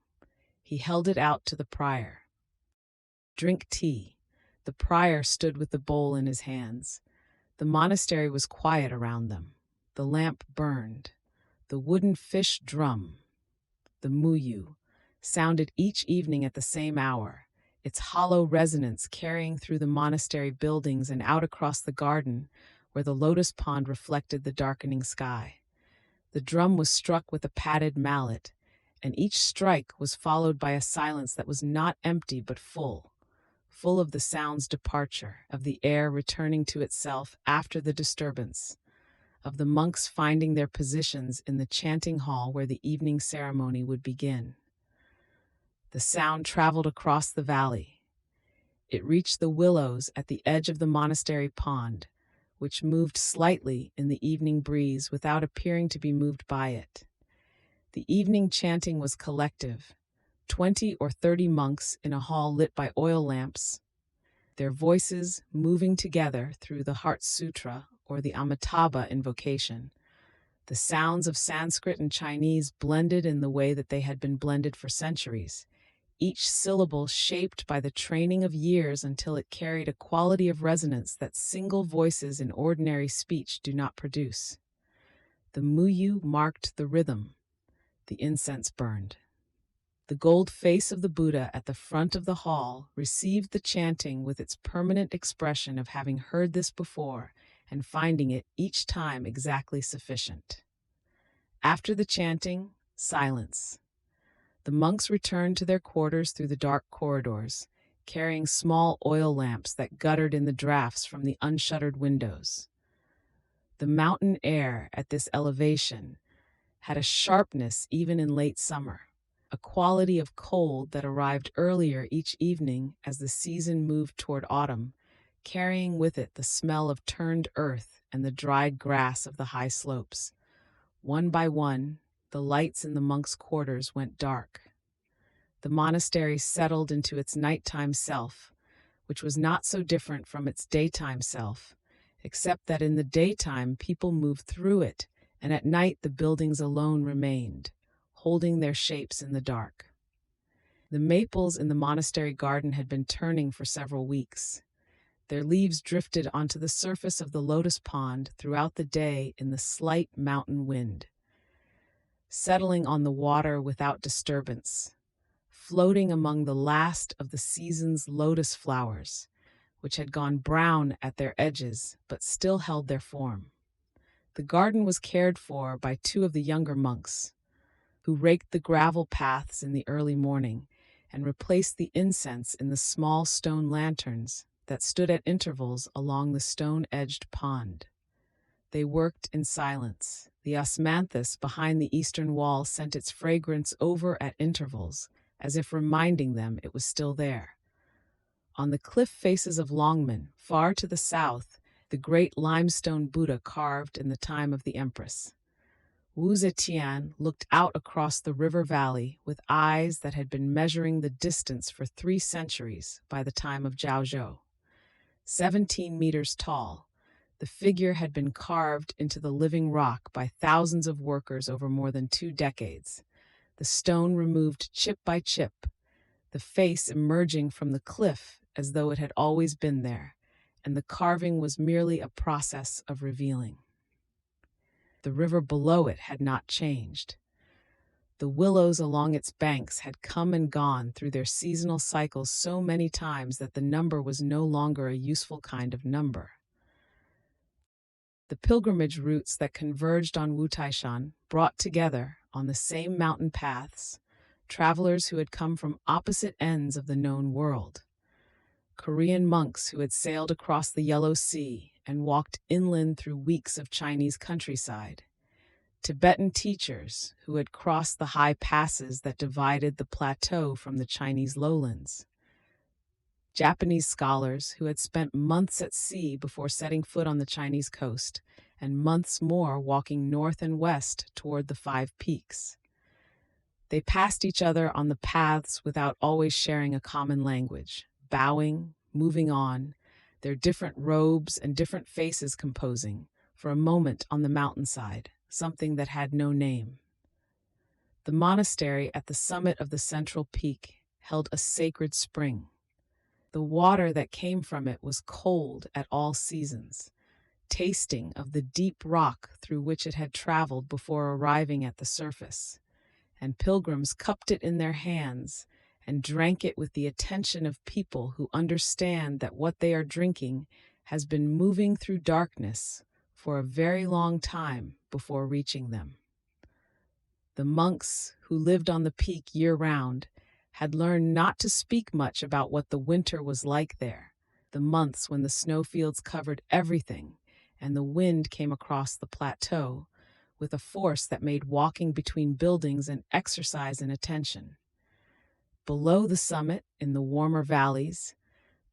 He held it out to the prior. "Drink tea." The prior stood with the bowl in his hands. The monastery was quiet around them. The lamp burned. The wooden fish drum, the muyu, sounded each evening at the same hour, its hollow resonance carrying through the monastery buildings and out across the garden where the lotus pond reflected the darkening sky. The drum was struck with a padded mallet, and each strike was followed by a silence that was not empty but full of the sound's departure, of the air returning to itself after the disturbance, of the monks finding their positions in the chanting hall where the evening ceremony would begin. The sound traveled across the valley. It reached the willows at the edge of the monastery pond, which moved slightly in the evening breeze without appearing to be moved by it. The evening chanting was collective, 20 or 30 monks in a hall lit by oil lamps, their voices moving together through the Heart Sutra, or the Amitabha invocation. The sounds of Sanskrit and Chinese blended in the way that they had been blended for centuries, each syllable shaped by the training of years until it carried a quality of resonance that single voices in ordinary speech do not produce. The muyu marked the rhythm. The incense burned. The gold face of the Buddha at the front of the hall received the chanting with its permanent expression of having heard this before and finding it each time exactly sufficient. After the chanting, silence. The monks returned to their quarters through the dark corridors, carrying small oil lamps that guttered in the drafts from the unshuttered windows. The mountain air at this elevation had a sharpness even in late summer, a quality of cold that arrived earlier each evening as the season moved toward autumn, carrying with it the smell of turned earth and the dried grass of the high slopes. One by one, the lights in the monks' quarters went dark. The monastery settled into its nighttime self, which was not so different from its daytime self, except that in the daytime people moved through it, and at night the buildings alone remained, holding their shapes in the dark. The maples in the monastery garden had been turning for several weeks. Their leaves drifted onto the surface of the lotus pond throughout the day in the slight mountain wind, settling on the water without disturbance, floating among the last of the season's lotus flowers, which had gone brown at their edges but still held their form. The garden was cared for by two of the younger monks, who raked the gravel paths in the early morning and replaced the incense in the small stone lanterns that stood at intervals along the stone-edged pond. They worked in silence. The osmanthus behind the eastern wall sent its fragrance over at intervals, as if reminding them it was still there. On the cliff faces of Longmen, far to the south, the great limestone Buddha carved in the time of the Empress. Wu Zetian looked out across the river valley with eyes that had been measuring the distance for 3 centuries by the time of Zhao. 17 meters tall, the figure had been carved into the living rock by thousands of workers over more than 2 decades, the stone removed chip by chip, the face emerging from the cliff as though it had always been there, and the carving was merely a process of revealing. The river below it had not changed. The willows along its banks had come and gone through their seasonal cycles so many times that the number was no longer a useful kind of number. The pilgrimage routes that converged on Wutaishan brought together, on the same mountain paths, travelers who had come from opposite ends of the known world. Korean monks who had sailed across the Yellow Sea and walked inland through weeks of Chinese countryside. Tibetan teachers who had crossed the high passes that divided the plateau from the Chinese lowlands. Japanese scholars who had spent months at sea before setting foot on the Chinese coast, and months more walking north and west toward the 5 peaks. They passed each other on the paths without always sharing a common language, bowing, moving on, their different robes and different faces composing, for a moment on the mountainside, something that had no name. The monastery at the summit of the central peak held a sacred spring. The water that came from it was cold at all seasons, tasting of the deep rock through which it had traveled before arriving at the surface, and pilgrims cupped it in their hands and drank it with the attention of people who understand that what they are drinking has been moving through darkness for a very long time before reaching them. The monks who lived on the peak year-round had learned not to speak much about what the winter was like there, the months when the snowfields covered everything and the wind came across the plateau with a force that made walking between buildings an exercise in attention. Below the summit, in the warmer valleys,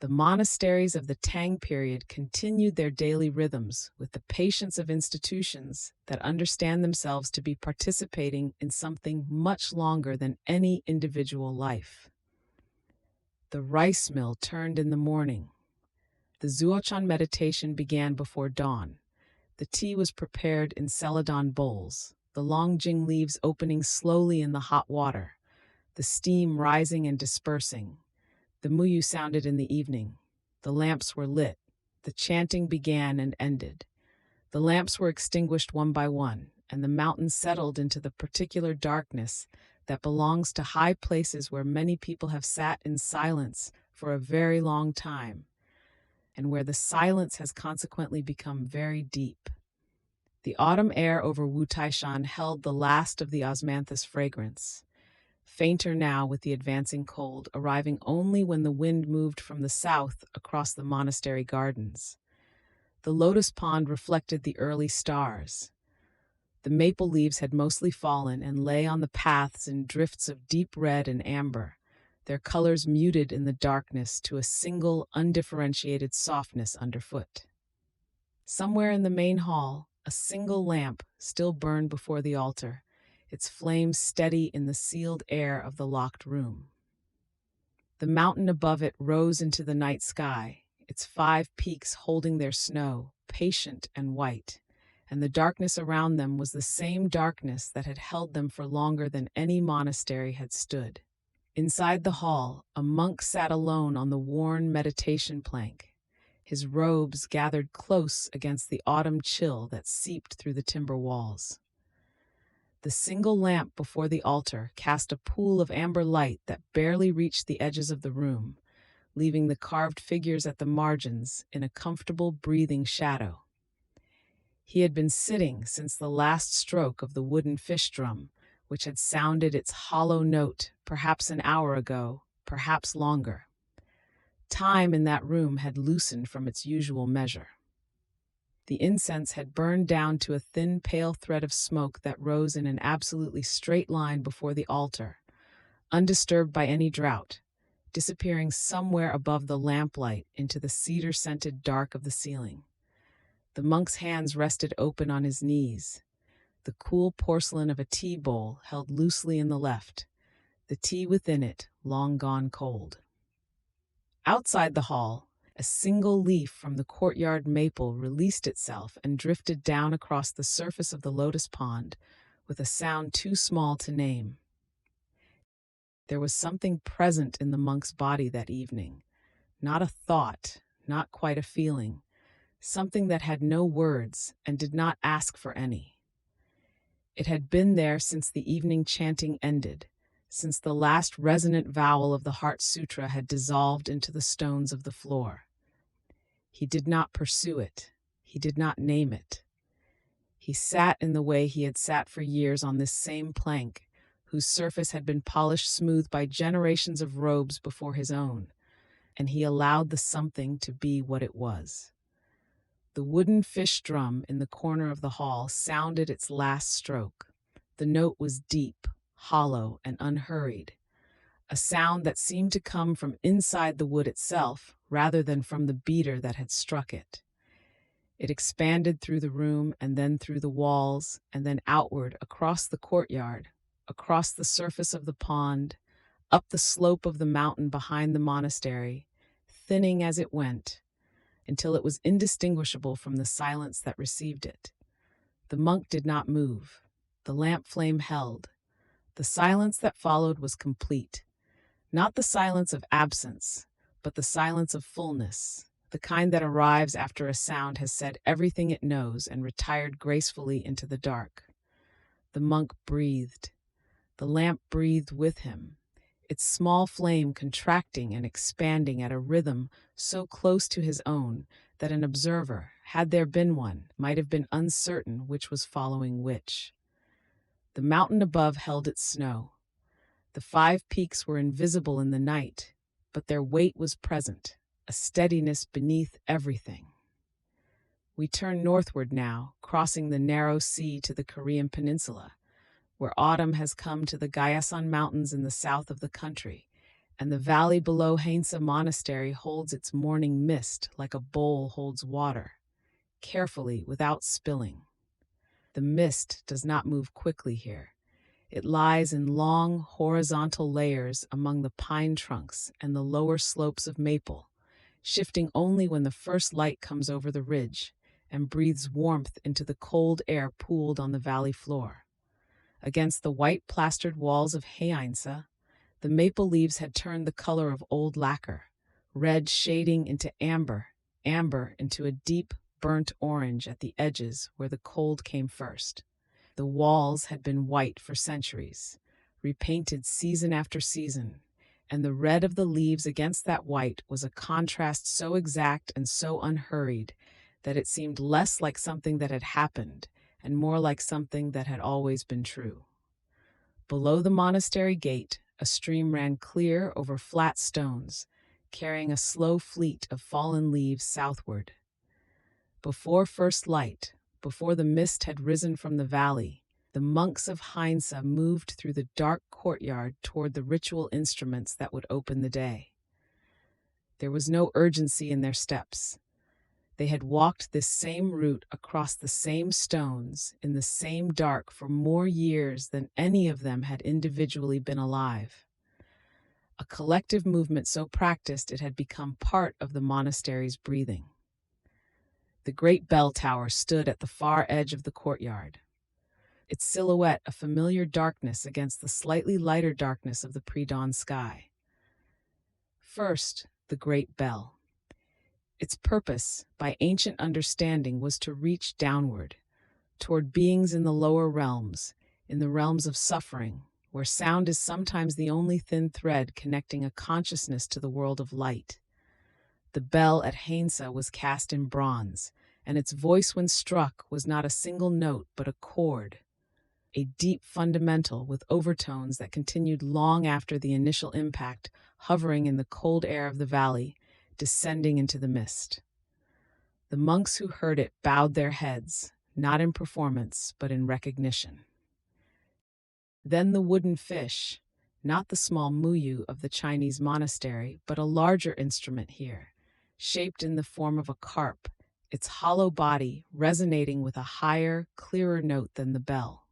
the monasteries of the Tang period continued their daily rhythms with the patience of institutions that understand themselves to be participating in something much longer than any individual life. The rice mill turned in the morning. The Zuochan meditation began before dawn, The tea was prepared in celadon bowls, the long jing leaves opening slowly in the hot water, the steam rising and dispersing. The muyu sounded in the evening. The lamps were lit. The chanting began and ended. The lamps were extinguished one by one, and the mountain settled into the particular darkness that belongs to high places where many people have sat in silence for a very long time, and where the silence has consequently become very deep. The autumn air over Wu Taishan held the last of the osmanthus fragrance, fainter now with the advancing cold, arriving only when the wind moved from the south across the monastery gardens. The lotus pond reflected the early stars. The maple leaves had mostly fallen and lay on the paths in drifts of deep red and amber, their colors muted in the darkness to a single, undifferentiated softness underfoot. Somewhere in the main hall, a single lamp still burned before the altar, its flame steady in the sealed air of the locked room. The mountain above it rose into the night sky, its 5 peaks holding their snow, patient and white, and the darkness around them was the same darkness that had held them for longer than any monastery had stood. Inside the hall, a monk sat alone on the worn meditation plank, his robes gathered close against the autumn chill that seeped through the timber walls. The single lamp before the altar cast a pool of amber light that barely reached the edges of the room, leaving the carved figures at the margins in a comfortable, breathing shadow. He had been sitting since the last stroke of the wooden fish drum, which had sounded its hollow note perhaps an hour ago, perhaps longer. Time in that room had loosened from its usual measure. The incense had burned down to a thin, pale thread of smoke that rose in an absolutely straight line before the altar, undisturbed by any draught, disappearing somewhere above the lamplight into the cedar-scented dark of the ceiling. The monk's hands rested open on his knees, the cool porcelain of a tea bowl held loosely in the left, the tea within it long gone cold. Outside the hall, a single leaf from the courtyard maple released itself and drifted down across the surface of the lotus pond with a sound too small to name. There was something present in the monk's body that evening, not a thought, not quite a feeling, something that had no words and did not ask for any. It had been there since the evening chanting ended, since the last resonant vowel of the Heart Sutra had dissolved into the stones of the floor. He did not pursue it. He did not name it. He sat in the way he had sat for years on this same plank, whose surface had been polished smooth by generations of robes before his own, and he allowed the something to be what it was. The wooden fish drum in the corner of the hall sounded its last stroke. The note was deep, hollow, and unhurried, a sound that seemed to come from inside the wood itself rather than from the beater that had struck it. It expanded through the room and then through the walls and then outward across the courtyard, across the surface of the pond, up the slope of the mountain behind the monastery, thinning as it went, until it was indistinguishable from the silence that received it. The monk did not move. The lamp flame held. The silence that followed was complete. Not the silence of absence, but the silence of fullness, the kind that arrives after a sound has said everything it knows and retired gracefully into the dark. The monk breathed. The lamp breathed with him, its small flame contracting and expanding at a rhythm so close to his own that an observer, had there been one, might have been uncertain which was following which. The mountain above held its snow. The 5 peaks were invisible in the night, but their weight was present, a steadiness beneath everything. We turn northward now, crossing the narrow sea to the Korean peninsula, where autumn has come to the Gyeosan Mountains in the south of the country, and the valley below Hainsa Monastery holds its morning mist like a bowl holds water, carefully without spilling. The mist does not move quickly here. It lies in long, horizontal layers among the pine trunks and the lower slopes of maple, shifting only when the first light comes over the ridge, and breathes warmth into the cold air pooled on the valley floor. Against the white plastered walls of Heinze, the maple leaves had turned the color of old lacquer, red shading into amber, amber into a deep, burnt orange at the edges where the cold came first. The walls had been white for centuries, repainted season after season, and the red of the leaves against that white was a contrast so exact and so unhurried that it seemed less like something that had happened and more like something that had always been true. Below the monastery gate, a stream ran clear over flat stones, carrying a slow fleet of fallen leaves southward. Before first light, before the mist had risen from the valley, the monks of Heinze moved through the dark courtyard toward the ritual instruments that would open the day. There was no urgency in their steps. They had walked this same route across the same stones in the same dark for more years than any of them had individually been alive. A collective movement so practiced it had become part of the monastery's breathing. The great bell tower stood at the far edge of the courtyard, its silhouette a familiar darkness against the slightly lighter darkness of the pre-dawn sky. First, the great bell. Its purpose, by ancient understanding, was to reach downward, toward beings in the lower realms, in the realms of suffering, where sound is sometimes the only thin thread connecting a consciousness to the world of light. The bell at Heinze was cast in bronze, and its voice when struck was not a single note but a chord, a deep fundamental with overtones that continued long after the initial impact, hovering in the cold air of the valley, descending into the mist. The monks who heard it bowed their heads, not in performance, but in recognition. Then the wooden fish, not the small muyu of the Chinese monastery, but a larger instrument here, shaped in the form of a carp, its hollow body resonating with a higher, clearer note than the bell.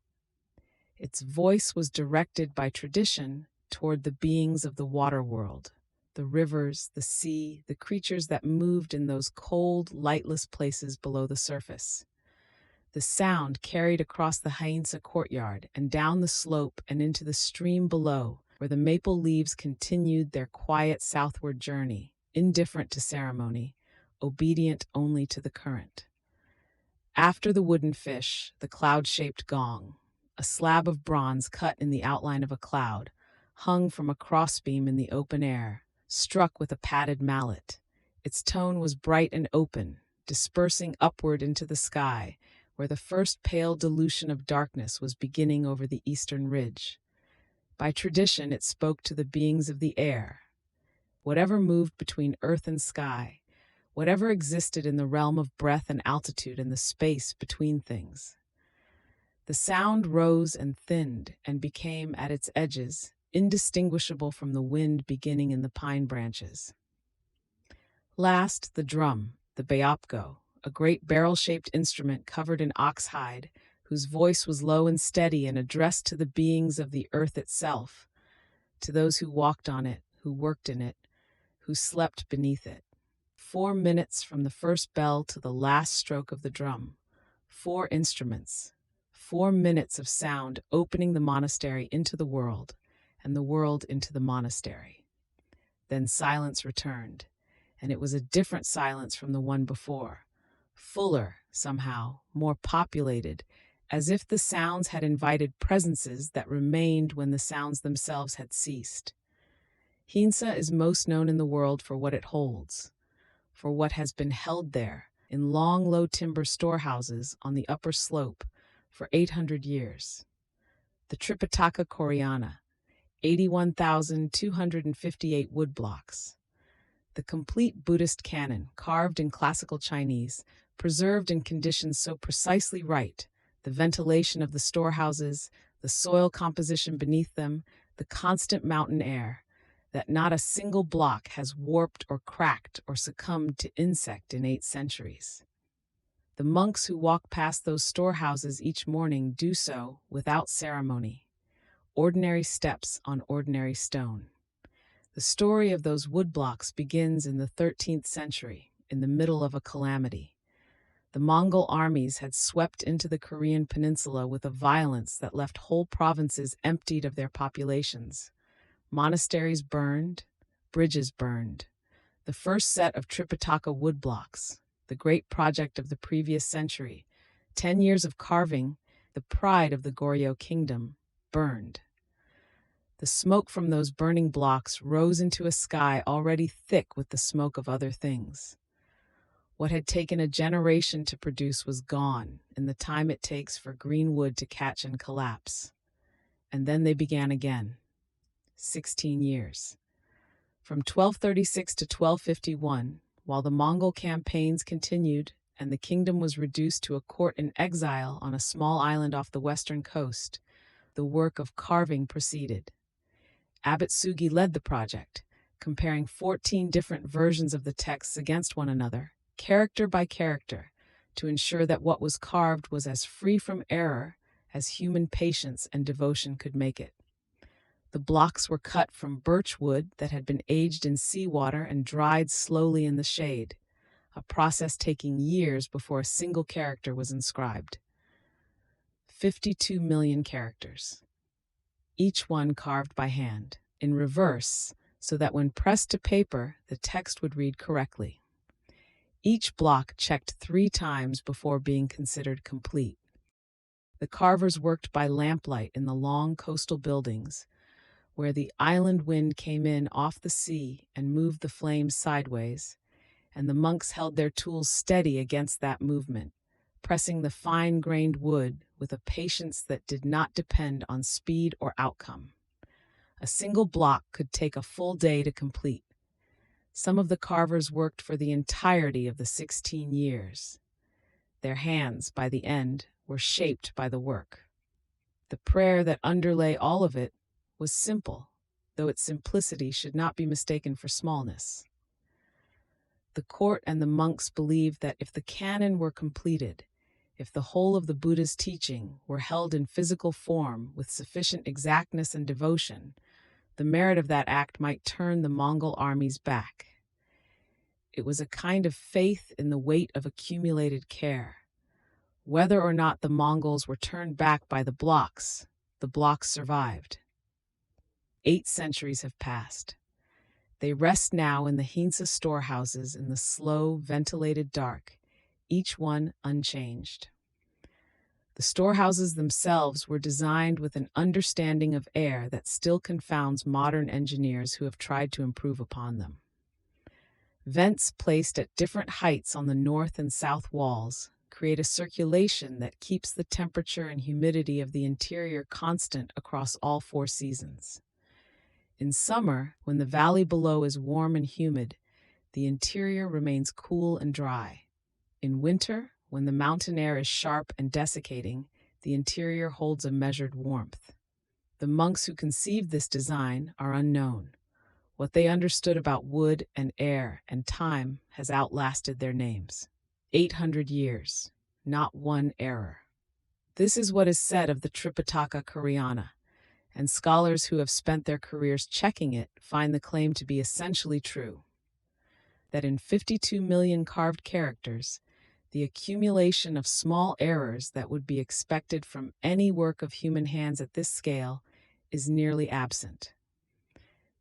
Its voice was directed by tradition toward the beings of the water world, the rivers, the sea, the creatures that moved in those cold, lightless places below the surface. The sound carried across the Heinze courtyard and down the slope and into the stream below, where the maple leaves continued their quiet southward journey, indifferent to ceremony, obedient only to the current. After the wooden fish, the cloud-shaped gong, a slab of bronze cut in the outline of a cloud, hung from a crossbeam in the open air, struck with a padded mallet. Its tone was bright and open, dispersing upward into the sky, where the first pale dilution of darkness was beginning over the eastern ridge. By tradition, it spoke to the beings of the air. Whatever moved between earth and sky, whatever existed in the realm of breath and altitude and the space between things. The sound rose and thinned and became, at its edges, indistinguishable from the wind beginning in the pine branches. Last, the drum, the beopgo, a great barrel-shaped instrument covered in oxhide, whose voice was low and steady and addressed to the beings of the earth itself, to those who walked on it, who worked in it, who slept beneath it. 4 minutes from the first bell to the last stroke of the drum. 4 instruments. 4 minutes of sound opening the monastery into the world, and the world into the monastery. Then silence returned, and it was a different silence from the one before, fuller, somehow, more populated, as if the sounds had invited presences that remained when the sounds themselves had ceased. Heinze is most known in the world for what it holds, for what has been held there in long, low timber storehouses on the upper slope for 800 years. The Tripitaka Koreana, 81,258 woodblocks. The complete Buddhist canon, carved in classical Chinese, preserved in conditions so precisely right, the ventilation of the storehouses, the soil composition beneath them, the constant mountain air, that not a single block has warped or cracked or succumbed to insect in 8 centuries. The monks who walk past those storehouses each morning do so without ceremony, ordinary steps on ordinary stone. The story of those woodblocks begins in the 13th century, in the middle of a calamity. The Mongol armies had swept into the Korean peninsula with a violence that left whole provinces emptied of their populations. Monasteries burned, bridges burned. The first set of Tripitaka woodblocks, the great project of the previous century, 10 years of carving, the pride of the Goryeo kingdom, burned. The smoke from those burning blocks rose into a sky already thick with the smoke of other things. What had taken a generation to produce was gone in the time it takes for green wood to catch and collapse. And then they began again. 16 years. From 1236 to 1251, while the Mongol campaigns continued and the kingdom was reduced to a court in exile on a small island off the western coast, the work of carving proceeded. Abbot Sugi led the project, comparing 14 different versions of the texts against one another, character by character, to ensure that what was carved was as free from error as human patience and devotion could make it. The blocks were cut from birch wood that had been aged in seawater and dried slowly in the shade, a process taking years before a single character was inscribed. 52 million characters, each one carved by hand, in reverse, so that when pressed to paper, the text would read correctly. Each block checked 3 times before being considered complete. The carvers worked by lamplight in the long coastal buildings, where the island wind came in off the sea and moved the flames sideways, and the monks held their tools steady against that movement, pressing the fine-grained wood with a patience that did not depend on speed or outcome. A single block could take a full day to complete. Some of the carvers worked for the entirety of the 16 years. Their hands, by the end, were shaped by the work. The prayer that underlay all of it was simple, though its simplicity should not be mistaken for smallness. The court and the monks believed that if the canon were completed, if the whole of the Buddha's teaching were held in physical form with sufficient exactness and devotion, the merit of that act might turn the Mongol armies back. It was a kind of faith in the weight of accumulated care. Whether or not the Mongols were turned back by the blocks survived. 8 centuries have passed. They rest now in the Hintsa storehouses in the slow, ventilated dark, each one unchanged. The storehouses themselves were designed with an understanding of air that still confounds modern engineers who have tried to improve upon them. Vents placed at different heights on the north and south walls create a circulation that keeps the temperature and humidity of the interior constant across all 4 seasons. In summer, when the valley below is warm and humid, the interior remains cool and dry. In winter, when the mountain air is sharp and desiccating, the interior holds a measured warmth. The monks who conceived this design are unknown. What they understood about wood and air and time has outlasted their names. 800 years, not one error. This is what is said of the Tripitaka Koreana, and scholars who have spent their careers checking it find the claim to be essentially true. That in 52 million carved characters, the accumulation of small errors that would be expected from any work of human hands at this scale is nearly absent.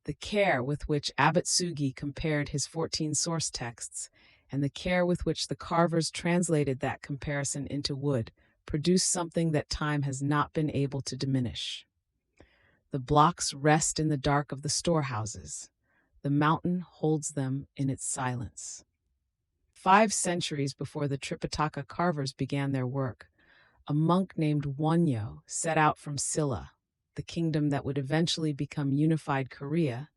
The care with which Abbot Sugi compared his 14 source texts and the care with which the carvers translated that comparison into wood produced something that time has not been able to diminish. The blocks rest in the dark of the storehouses. The mountain holds them in its silence. 5 centuries before the Tripitaka carvers began their work, a monk named Wonyo set out from Silla, the kingdom that would eventually become unified Korea,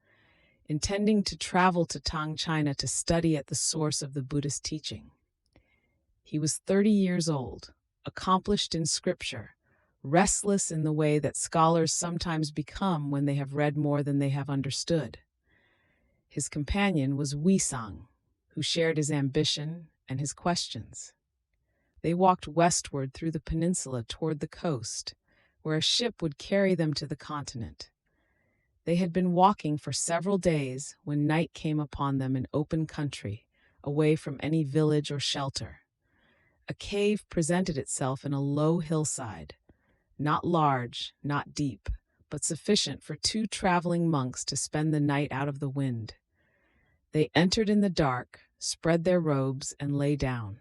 intending to travel to Tang China to study at the source of the Buddhist teaching. He was 30 years old, accomplished in scripture, restless in the way that scholars sometimes become when they have read more than they have understood. His companion was Wisang, who shared his ambition and his questions. They walked westward through the peninsula toward the coast, where a ship would carry them to the continent. They had been walking for several days when night came upon them in open country, away from any village or shelter. A cave presented itself in a low hillside, not large, not deep, but sufficient for two traveling monks to spend the night out of the wind. They entered in the dark, spread their robes, and lay down.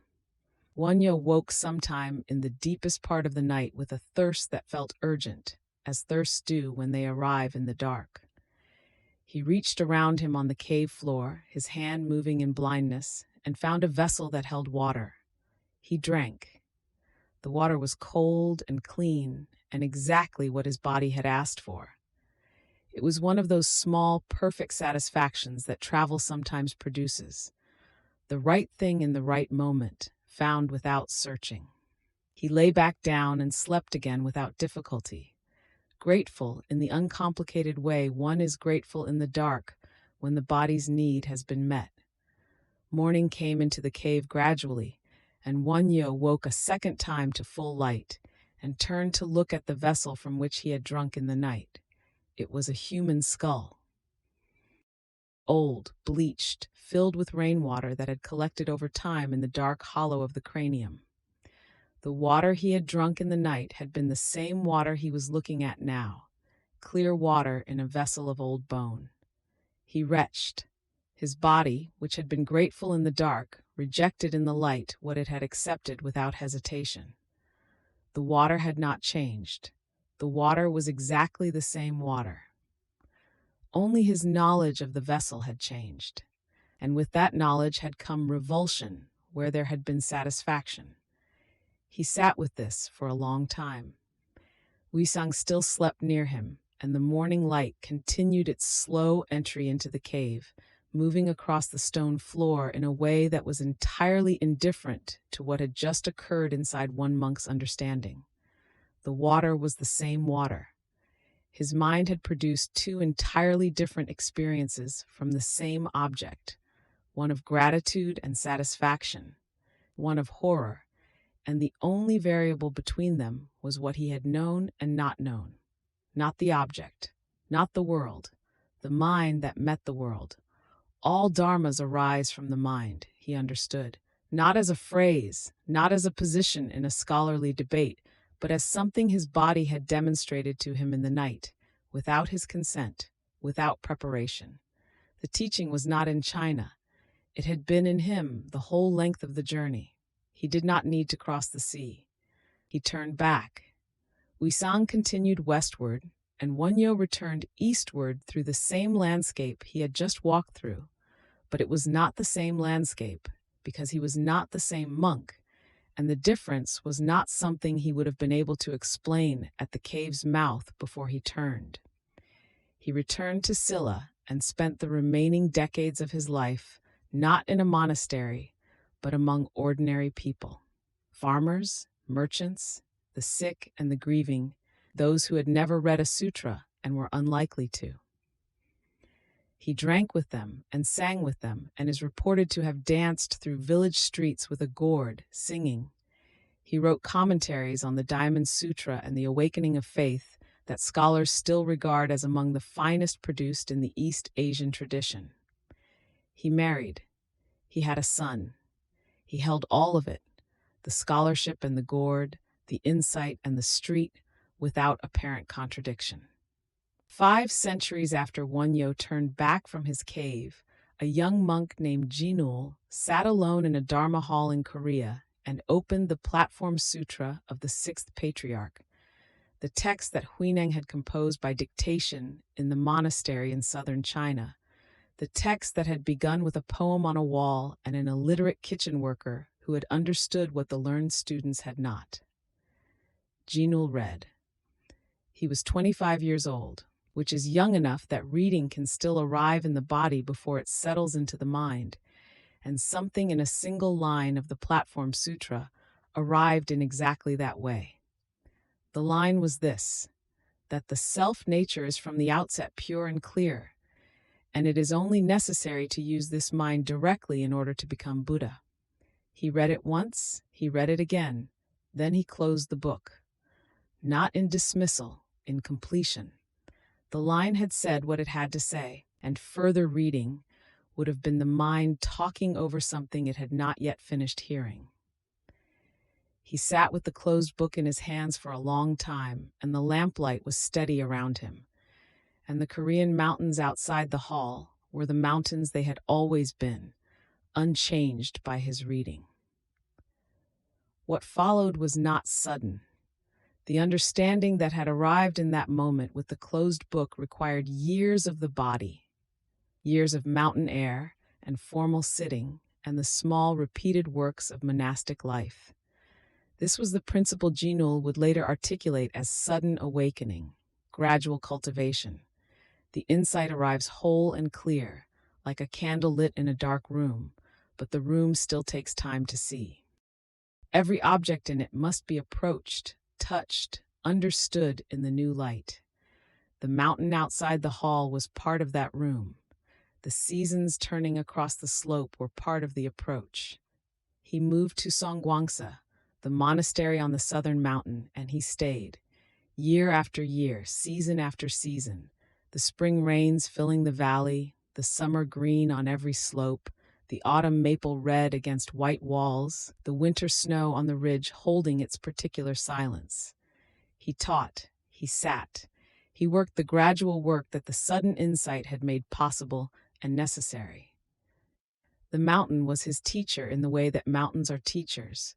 Wanya woke sometime in the deepest part of the night with a thirst that felt urgent, as thirsts do when they arrive in the dark. He reached around him on the cave floor, his hand moving in blindness, and found a vessel that held water. He drank. The water was cold and clean, and exactly what his body had asked for. It was one of those small, perfect satisfactions that travel sometimes produces. The right thing in the right moment, found without searching. He lay back down and slept again without difficulty, grateful in the uncomplicated way one is grateful in the dark when the body's need has been met. Morning came into the cave gradually, and Wanya woke a second time to full light and turned to look at the vessel from which he had drunk in the night. It was a human skull. Old, bleached, filled with rainwater that had collected over time in the dark hollow of the cranium. The water he had drunk in the night had been the same water he was looking at now, clear water in a vessel of old bone. He retched. His body, which had been grateful in the dark, rejected in the light what it had accepted without hesitation. The water had not changed. The water was exactly the same water. Only his knowledge of the vessel had changed, and with that knowledge had come revulsion where there had been satisfaction. He sat with this for a long time. Wisang still slept near him, and the morning light continued its slow entry into the cave, moving across the stone floor in a way that was entirely indifferent to what had just occurred inside one monk's understanding. The water was the same water. His mind had produced two entirely different experiences from the same object, one of gratitude and satisfaction, one of horror, and the only variable between them was what he had known and not known. Not the object, not the world, the mind that met the world. All dharmas arise from the mind, he understood, not as a phrase, not as a position in a scholarly debate, but as something his body had demonstrated to him in the night, without his consent, without preparation. The teaching was not in China. It had been in him the whole length of the journey. He did not need to cross the sea. He turned back. Wisang continued westward, and Wonyo returned eastward through the same landscape he had just walked through. But it was not the same landscape, because he was not the same monk, and the difference was not something he would have been able to explain at the cave's mouth before he turned. He returned to Silla and spent the remaining decades of his life not in a monastery, but among ordinary people. Farmers, merchants, the sick and the grieving, those who had never read a sutra and were unlikely to. He drank with them and sang with them and is reported to have danced through village streets with a gourd, singing. He wrote commentaries on the Diamond Sutra and the Awakening of Faith that scholars still regard as among the finest produced in the East Asian tradition. He married. He had a son. He held all of it, the scholarship and the gourd, the insight and the street, without apparent contradiction. 5 centuries after Wonyo turned back from his cave, a young monk named Jinul sat alone in a Dharma hall in Korea and opened the Platform Sutra of the 6th Patriarch, the text that Huineng had composed by dictation in the monastery in southern China, the text that had begun with a poem on a wall and an illiterate kitchen worker who had understood what the learned students had not. Jinul read. He was 25 years old, which is young enough that reading can still arrive in the body before it settles into the mind, and something in a single line of the Platform Sutra arrived in exactly that way. The line was this, that the self-nature is from the outset pure and clear, and it is only necessary to use this mind directly in order to become Buddha. He read it once, he read it again, then he closed the book. Not in dismissal, in completion. The line had said what it had to say, and further reading would have been the mind talking over something it had not yet finished hearing. He sat with the closed book in his hands for a long time, and the lamplight was steady around him. And the Korean mountains outside the hall were the mountains they had always been, unchanged by his reading. What followed was not sudden. The understanding that had arrived in that moment with the closed book required years of the body, years of mountain air and formal sitting, and the small, repeated works of monastic life. This was the principle Jinul would later articulate as sudden awakening, gradual cultivation. The insight arrives whole and clear, like a candle lit in a dark room, but the room still takes time to see. Every object in it must be approached, touched, understood in the new light. The mountain outside the hall was part of that room. The seasons turning across the slope were part of the approach. He moved to Songwangsa, the monastery on the southern mountain, and he stayed. Year after year, season after season, the spring rains filling the valley, the summer green on every slope, the autumn maple red against white walls, the winter snow on the ridge holding its particular silence. He taught, he sat, he worked the gradual work that the sudden insight had made possible and necessary. The mountain was his teacher in the way that mountains are teachers,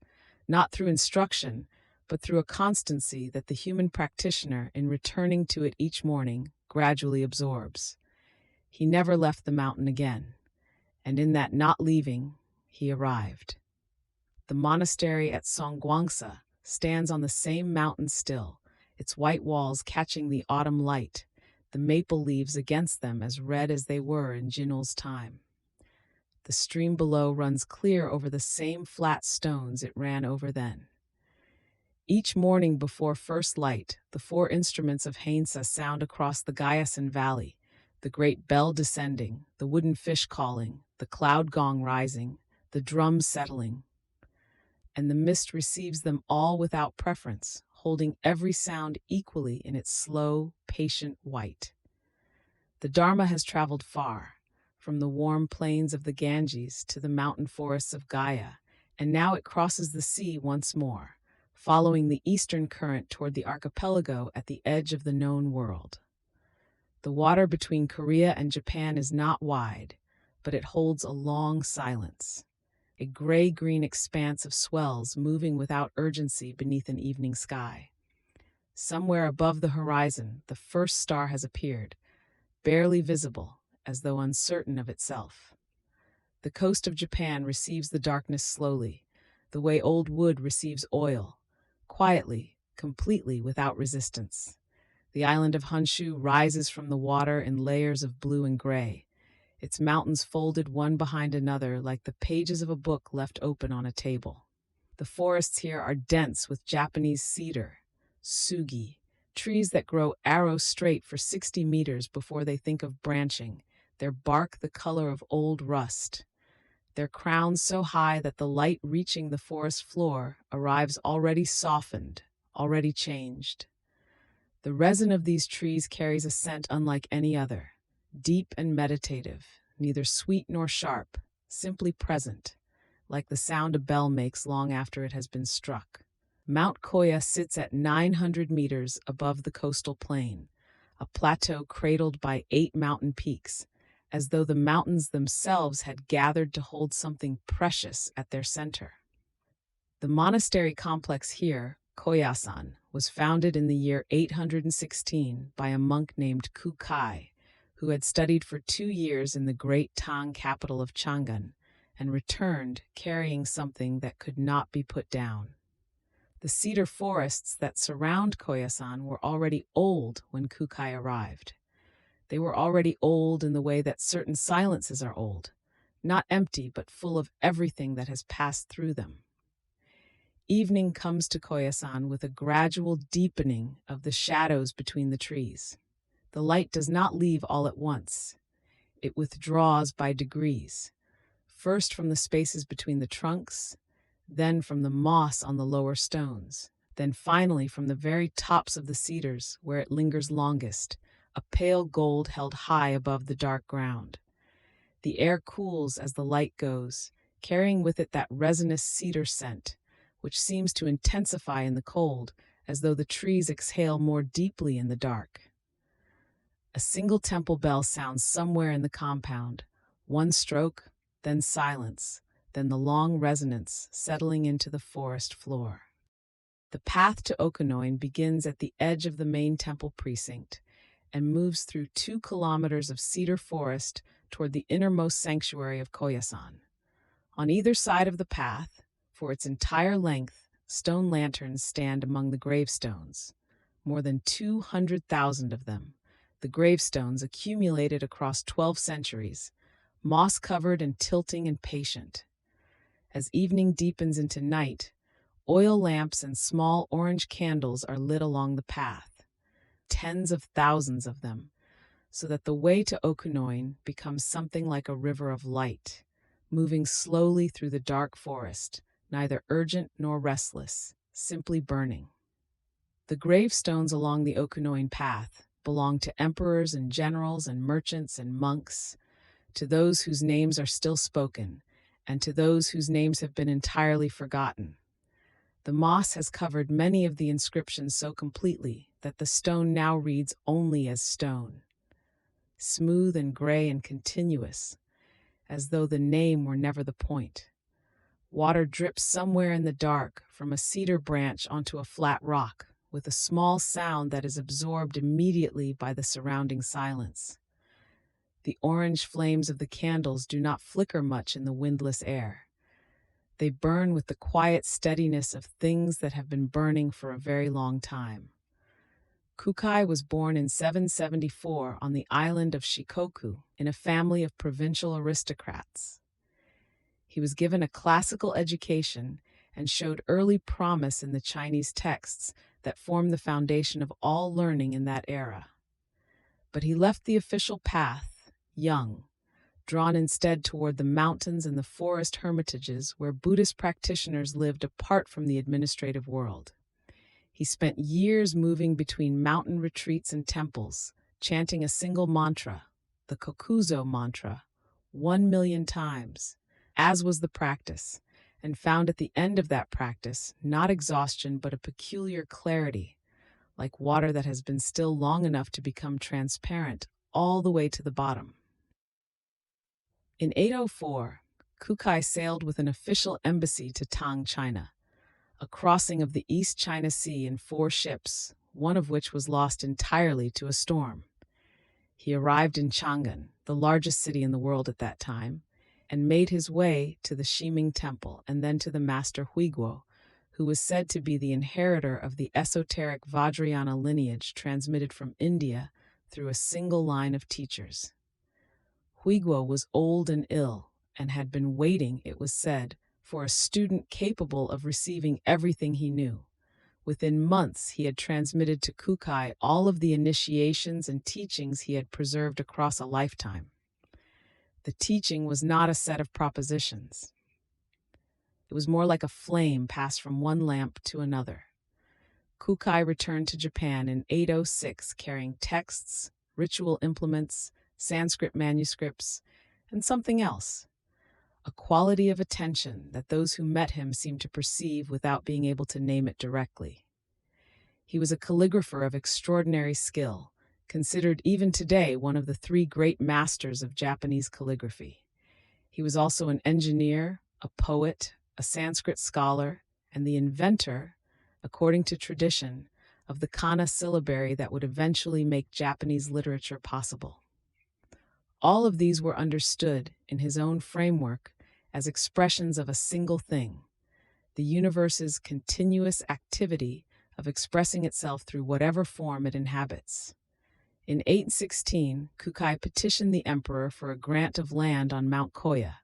not through instruction, but through a constancy that the human practitioner, in returning to it each morning, gradually absorbs. He never left the mountain again, and in that not leaving, he arrived. The monastery at Songwangsa stands on the same mountain still, its white walls catching the autumn light, the maple leaves against them as red as they were in Jinul's time. The stream below runs clear over the same flat stones it ran over then. Each morning before first light, the 4 instruments of Hainsa sound across the Gyasan Valley, the great bell descending, the wooden fish calling, the cloud gong rising, the drums settling. And the mist receives them all without preference, holding every sound equally in its slow, patient white. The Dharma has traveled far, from the warm plains of the Ganges to the mountain forests of Gaya, and now it crosses the sea once more, following the eastern current toward the archipelago at the edge of the known world. The water between Korea and Japan is not wide, but it holds a long silence, a gray-green expanse of swells moving without urgency beneath an evening sky. Somewhere above the horizon, the first star has appeared, barely visible, as though uncertain of itself. The coast of Japan receives the darkness slowly, the way old wood receives oil, quietly, completely without resistance. The island of Honshu rises from the water in layers of blue and gray, its mountains folded one behind another like the pages of a book left open on a table. The forests here are dense with Japanese cedar, sugi, trees that grow arrow straight for 60 meters before they think of branching, their bark the color of old rust, their crowns so high that the light reaching the forest floor arrives already softened, already changed. The resin of these trees carries a scent unlike any other, deep and meditative, neither sweet nor sharp, simply present, like the sound a bell makes long after it has been struck. Mount Koya sits at 900 meters above the coastal plain, a plateau cradled by 8 mountain peaks, as though the mountains themselves had gathered to hold something precious at their center. The monastery complex here, Koyasan, was founded in the year 816 by a monk named Kukai, who had studied for 2 years in the great Tang capital of Chang'an, and returned carrying something that could not be put down. The cedar forests that surround Koyasan were already old when Kukai arrived. They were already old in the way that certain silences are old, not empty but full of everything that has passed through them. Evening comes to Koyasan with a gradual deepening of the shadows between the trees. The light does not leave all at once. It withdraws by degrees, first from the spaces between the trunks, then from the moss on the lower stones, then finally from the very tops of the cedars where it lingers longest, a pale gold held high above the dark ground. The air cools as the light goes, carrying with it that resinous cedar scent, which seems to intensify in the cold, as though the trees exhale more deeply in the dark. A single temple bell sounds somewhere in the compound, one stroke, then silence, then the long resonance settling into the forest floor. The path to Okanoin begins at the edge of the main temple precinct and moves through 2 kilometers of cedar forest toward the innermost sanctuary of Koyasan. On either side of the path, for its entire length, stone lanterns stand among the gravestones, more than 200,000 of them. The gravestones accumulated across 12 centuries, moss-covered and tilting and patient. As evening deepens into night, oil lamps and small orange candles are lit along the path, tens of thousands of them, so that the way to Okanoin becomes something like a river of light, moving slowly through the dark forest, neither urgent nor restless, simply burning. The gravestones along the Okanoin path belong to emperors and generals and merchants and monks, to those whose names are still spoken, and to those whose names have been entirely forgotten. The moss has covered many of the inscriptions so completely that the stone now reads only as stone, smooth and gray and continuous, as though the name were never the point. Water drips somewhere in the dark from a cedar branch onto a flat rock, with a small sound that is absorbed immediately by the surrounding silence. The orange flames of the candles do not flicker much in the windless air. They burn with the quiet steadiness of things that have been burning for a very long time. Kukai was born in 774 on the island of Shikoku in a family of provincial aristocrats. He was given a classical education and showed early promise in the Chinese texts that formed the foundation of all learning in that era. But he left the official path, young, drawn instead toward the mountains and the forest hermitages where Buddhist practitioners lived apart from the administrative world. He spent years moving between mountain retreats and temples, chanting a single mantra, the Kokuzo mantra, 1,000,000 times, as was the practice, and found at the end of that practice not exhaustion but a peculiar clarity, like water that has been still long enough to become transparent all the way to the bottom. In 804, Kukai sailed with an official embassy to Tang, China, a crossing of the East China Sea in 4 ships, one of which was lost entirely to a storm. He arrived in Chang'an, the largest city in the world at that time, and made his way to the Shiming Temple and then to the master Huiguo, who was said to be the inheritor of the esoteric Vajrayana lineage transmitted from India through a single line of teachers. Huiguo was old and ill, and had been waiting, it was said, for a student capable of receiving everything he knew. Within months, he had transmitted to Kukai all of the initiations and teachings he had preserved across a lifetime. The teaching was not a set of propositions. It was more like a flame passed from one lamp to another. Kukai returned to Japan in 806 carrying texts, ritual implements, Sanskrit manuscripts, and something else, a quality of attention that those who met him seemed to perceive without being able to name it directly. He was a calligrapher of extraordinary skill, considered even today one of the 3 great masters of Japanese calligraphy. He was also an engineer, a poet, a Sanskrit scholar, and the inventor, according to tradition, of the kana syllabary that would eventually make Japanese literature possible. All of these were understood, in his own framework, as expressions of a single thing, the universe's continuous activity of expressing itself through whatever form it inhabits. In 816, Kukai petitioned the emperor for a grant of land on Mount Koya,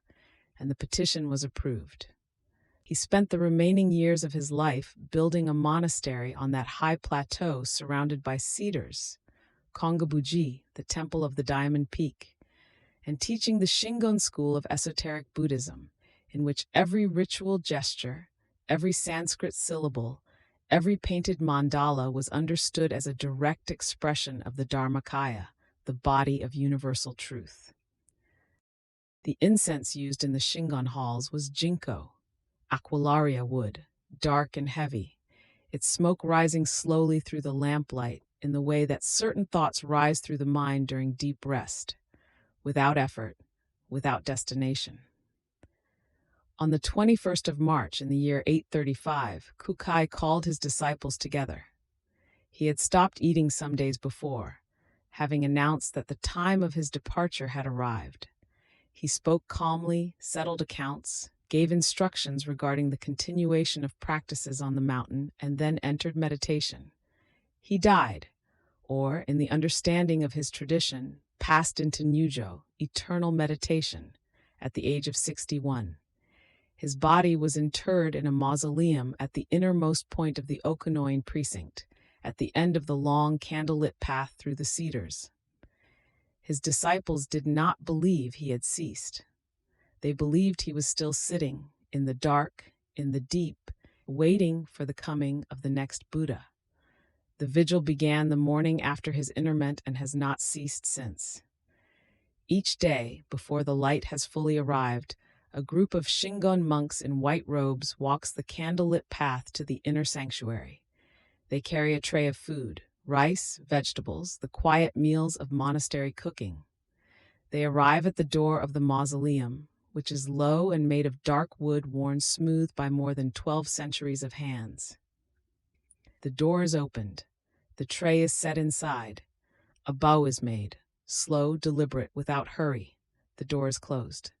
and the petition was approved. He spent the remaining years of his life building a monastery on that high plateau surrounded by cedars, Kongabuji, the temple of the Diamond Peak, and teaching the Shingon school of esoteric Buddhism, in which every ritual gesture, every Sanskrit syllable, every painted mandala was understood as a direct expression of the Dharmakaya, the body of universal truth. The incense used in the Shingon halls was ginkgo, Aquilaria wood, dark and heavy, its smoke rising slowly through the lamplight in the way that certain thoughts rise through the mind during deep rest, without effort, without destination. On the 21st of March in the year 835, Kukai called his disciples together. He had stopped eating some days before, having announced that the time of his departure had arrived. He spoke calmly, settled accounts, gave instructions regarding the continuation of practices on the mountain, and then entered meditation. He died, or, in the understanding of his tradition, passed into Nyujo, eternal meditation, at the age of 61. His body was interred in a mausoleum at the innermost point of the Okinoin precinct, at the end of the long candlelit path through the cedars. His disciples did not believe he had ceased. They believed he was still sitting, in the dark, in the deep, waiting for the coming of the next Buddha. The vigil began the morning after his interment and has not ceased since. Each day, before the light has fully arrived, a group of Shingon monks in white robes walks the candlelit path to the inner sanctuary. They carry a tray of food, rice, vegetables, the quiet meals of monastery cooking. They arrive at the door of the mausoleum, which is low and made of dark wood worn smooth by more than 12 centuries of hands. The door is opened. The tray is set inside. A bow is made, slow, deliberate, without hurry. The door is closed.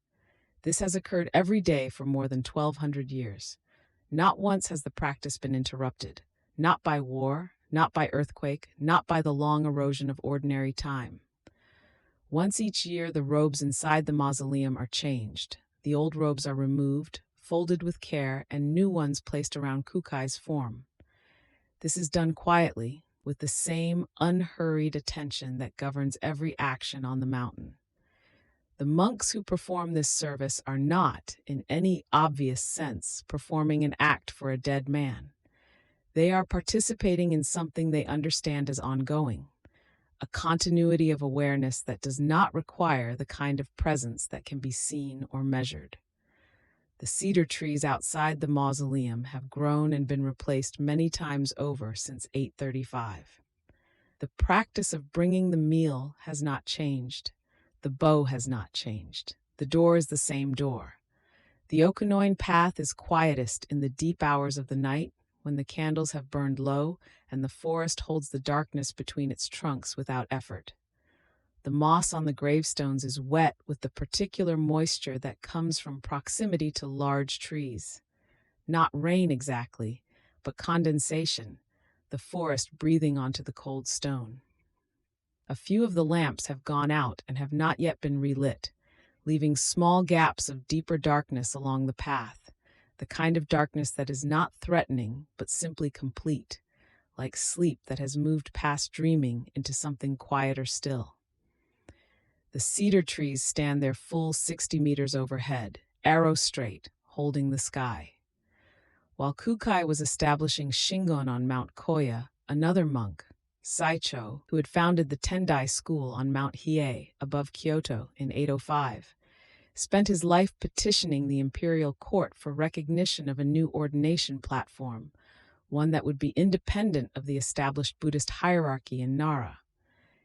This has occurred every day for more than 1,200 years. Not once has the practice been interrupted, not by war, not by earthquake, not by the long erosion of ordinary time. Once each year, the robes inside the mausoleum are changed. The old robes are removed, folded with care, and new ones placed around Kukai's form. This is done quietly, with the same unhurried attention that governs every action on the mountain. The monks who perform this service are not, in any obvious sense, performing an act for a dead man. They are participating in something they understand as ongoing, a continuity of awareness that does not require the kind of presence that can be seen or measured. The cedar trees outside the mausoleum have grown and been replaced many times over since 835. The practice of bringing the meal has not changed. The bow has not changed. The door is the same door. The Okinoin path is quietest in the deep hours of the night, when the candles have burned low and the forest holds the darkness between its trunks without effort. The moss on the gravestones is wet with the particular moisture that comes from proximity to large trees. Not rain exactly, but condensation, the forest breathing onto the cold stone. A few of the lamps have gone out and have not yet been relit, leaving small gaps of deeper darkness along the path, the kind of darkness that is not threatening but simply complete, like sleep that has moved past dreaming into something quieter still. The cedar trees stand their full 60 meters overhead, arrow straight, holding the sky. While Kukai was establishing Shingon on Mount Koya, another monk, Saicho, who had founded the Tendai school on Mount Hiei above Kyoto in 805, spent his life petitioning the imperial court for recognition of a new ordination platform, one that would be independent of the established Buddhist hierarchy in Nara.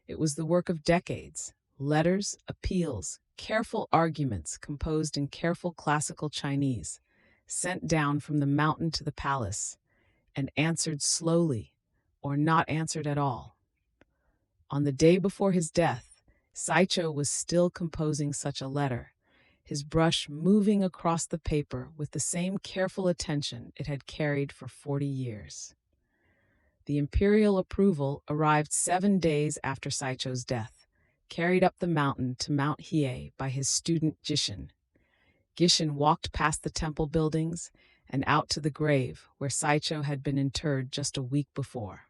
It was the work of decades, letters, appeals, careful arguments composed in careful classical Chinese, sent down from the mountain to the palace, and answered slowly, or not answered at all. On the day before his death, Saicho was still composing such a letter, his brush moving across the paper with the same careful attention it had carried for 40 years. The imperial approval arrived 7 days after Saicho's death, carried up the mountain to Mount Hiei by his student Gishin. Gishin walked past the temple buildings and out to the grave where Saicho had been interred just a week before.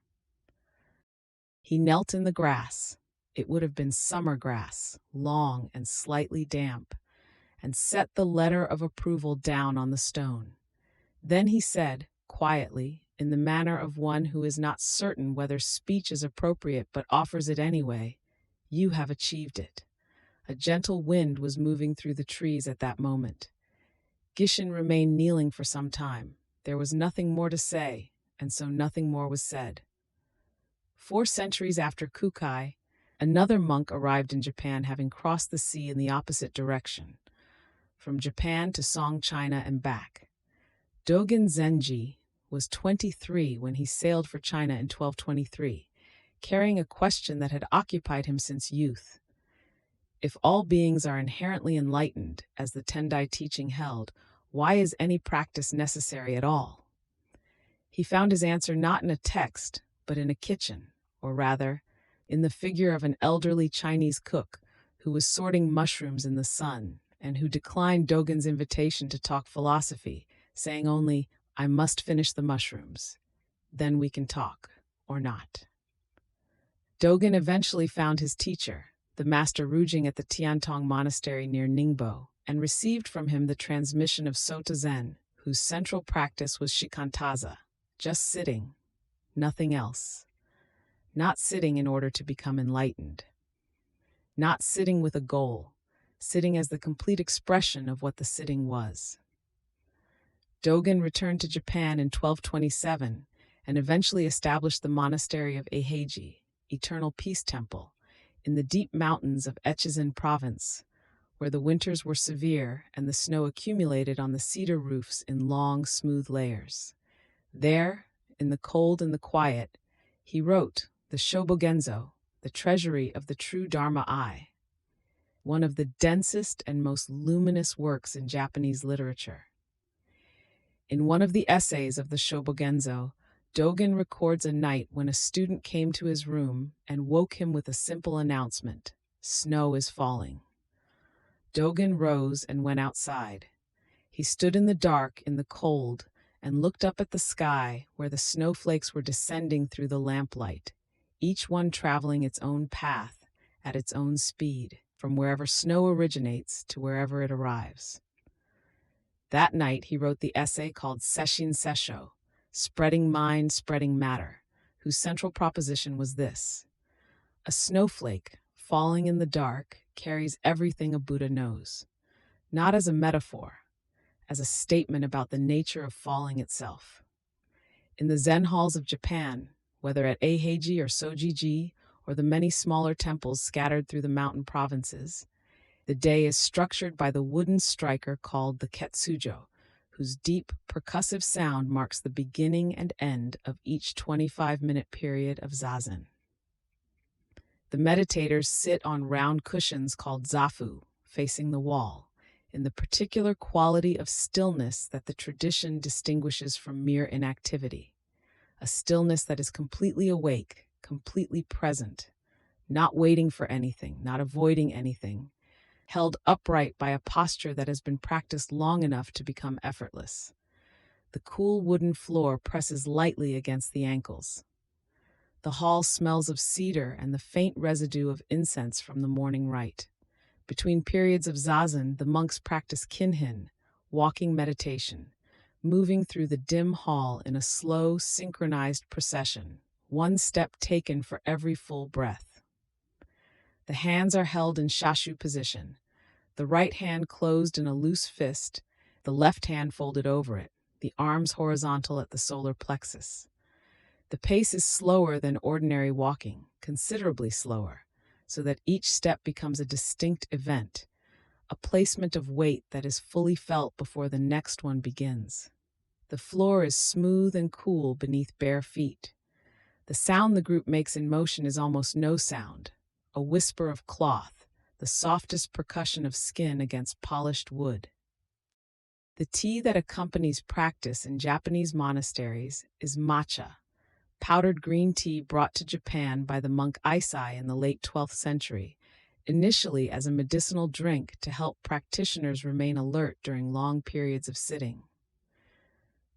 He knelt in the grass. It would have been summer grass, long and slightly damp, and set the letter of approval down on the stone. Then he said, quietly, in the manner of one who is not certain whether speech is appropriate but offers it anyway, "You have achieved it." A gentle wind was moving through the trees at that moment. Gishin remained kneeling for some time. There was nothing more to say, and so nothing more was said. 4 centuries after Kukai, another monk arrived in Japan, having crossed the sea in the opposite direction, from Japan to Song, China, and back. Dogen Zenji was 23 when he sailed for China in 1223, carrying a question that had occupied him since youth. If all beings are inherently enlightened, as the Tendai teaching held, why is any practice necessary at all? He found his answer not in a text, but in a kitchen, or rather, in the figure of an elderly Chinese cook who was sorting mushrooms in the sun, and who declined Dogen's invitation to talk philosophy, saying only, "I must finish the mushrooms. Then we can talk, or not." Dogen eventually found his teacher, the master Rujing at the Tiantong Monastery near Ningbo, and received from him the transmission of Sota Zen, whose central practice was shikantaza, just sitting, nothing else. Not sitting in order to become enlightened. Not sitting with a goal, sitting as the complete expression of what the sitting was. Dogen returned to Japan in 1227 and eventually established the monastery of Eiheiji, Eternal Peace Temple, in the deep mountains of Echizen Province, where the winters were severe and the snow accumulated on the cedar roofs in long, smooth layers. There, in the cold and the quiet, he wrote the Shobogenzo, the treasury of the true Dharma Eye, one of the densest and most luminous works in Japanese literature. In one of the essays of the Shobogenzo, Dogen records a night when a student came to his room and woke him with a simple announcement: "Snow is falling." Dogen rose and went outside. He stood in the dark, in the cold, and looked up at the sky where the snowflakes were descending through the lamplight, each one traveling its own path at its own speed, from wherever snow originates to wherever it arrives. That night he wrote the essay called Sesshin Sessho, Spreading Mind, Spreading Matter, whose central proposition was this: a snowflake, falling in the dark, carries everything a Buddha knows, not as a metaphor, as a statement about the nature of falling itself. In the Zen halls of Japan, whether at Eiheiji or Sojiji, or the many smaller temples scattered through the mountain provinces, the day is structured by the wooden striker called the ketsujo, whose deep, percussive sound marks the beginning and end of each 25-minute period of zazen. The meditators sit on round cushions called zafu, facing the wall, in the particular quality of stillness that the tradition distinguishes from mere inactivity, a stillness that is completely awake, completely present, not waiting for anything, not avoiding anything, held upright by a posture that has been practiced long enough to become effortless. The cool wooden floor presses lightly against the ankles. The hall smells of cedar and the faint residue of incense from the morning rite. Between periods of zazen, the monks practice kinhin, walking meditation, moving through the dim hall in a slow, synchronized procession, one step taken for every full breath. The hands are held in shashu position, the right hand closed in a loose fist, the left hand folded over it, the arms horizontal at the solar plexus. The pace is slower than ordinary walking, considerably slower, so that each step becomes a distinct event, a placement of weight that is fully felt before the next one begins. The floor is smooth and cool beneath bare feet. The sound the group makes in motion is almost no sound, a whisper of cloth, the softest percussion of skin against polished wood. The tea that accompanies practice in Japanese monasteries is matcha, powdered green tea brought to Japan by the monk Eisai in the late 12th century, initially as a medicinal drink to help practitioners remain alert during long periods of sitting.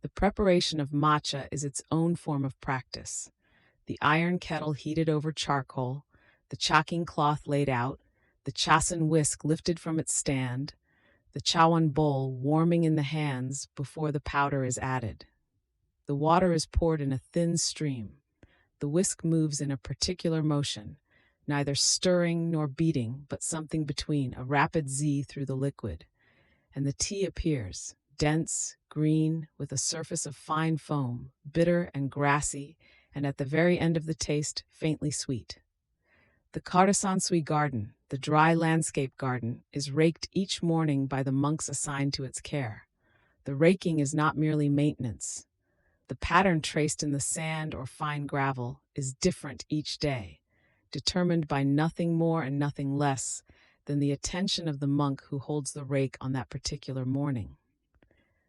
The preparation of matcha is its own form of practice. The iron kettle heated over charcoal, the chaking cloth laid out, the chasen whisk lifted from its stand, the chawan bowl warming in the hands before the powder is added. The water is poured in a thin stream. The whisk moves in a particular motion, neither stirring nor beating, but something between, a rapid Z through the liquid. And the tea appears, dense, green, with a surface of fine foam, bitter and grassy, and at the very end of the taste, faintly sweet. The Karasansui garden, the dry landscape garden, is raked each morning by the monks assigned to its care. The raking is not merely maintenance. The pattern traced in the sand or fine gravel is different each day, determined by nothing more and nothing less than the attention of the monk who holds the rake on that particular morning.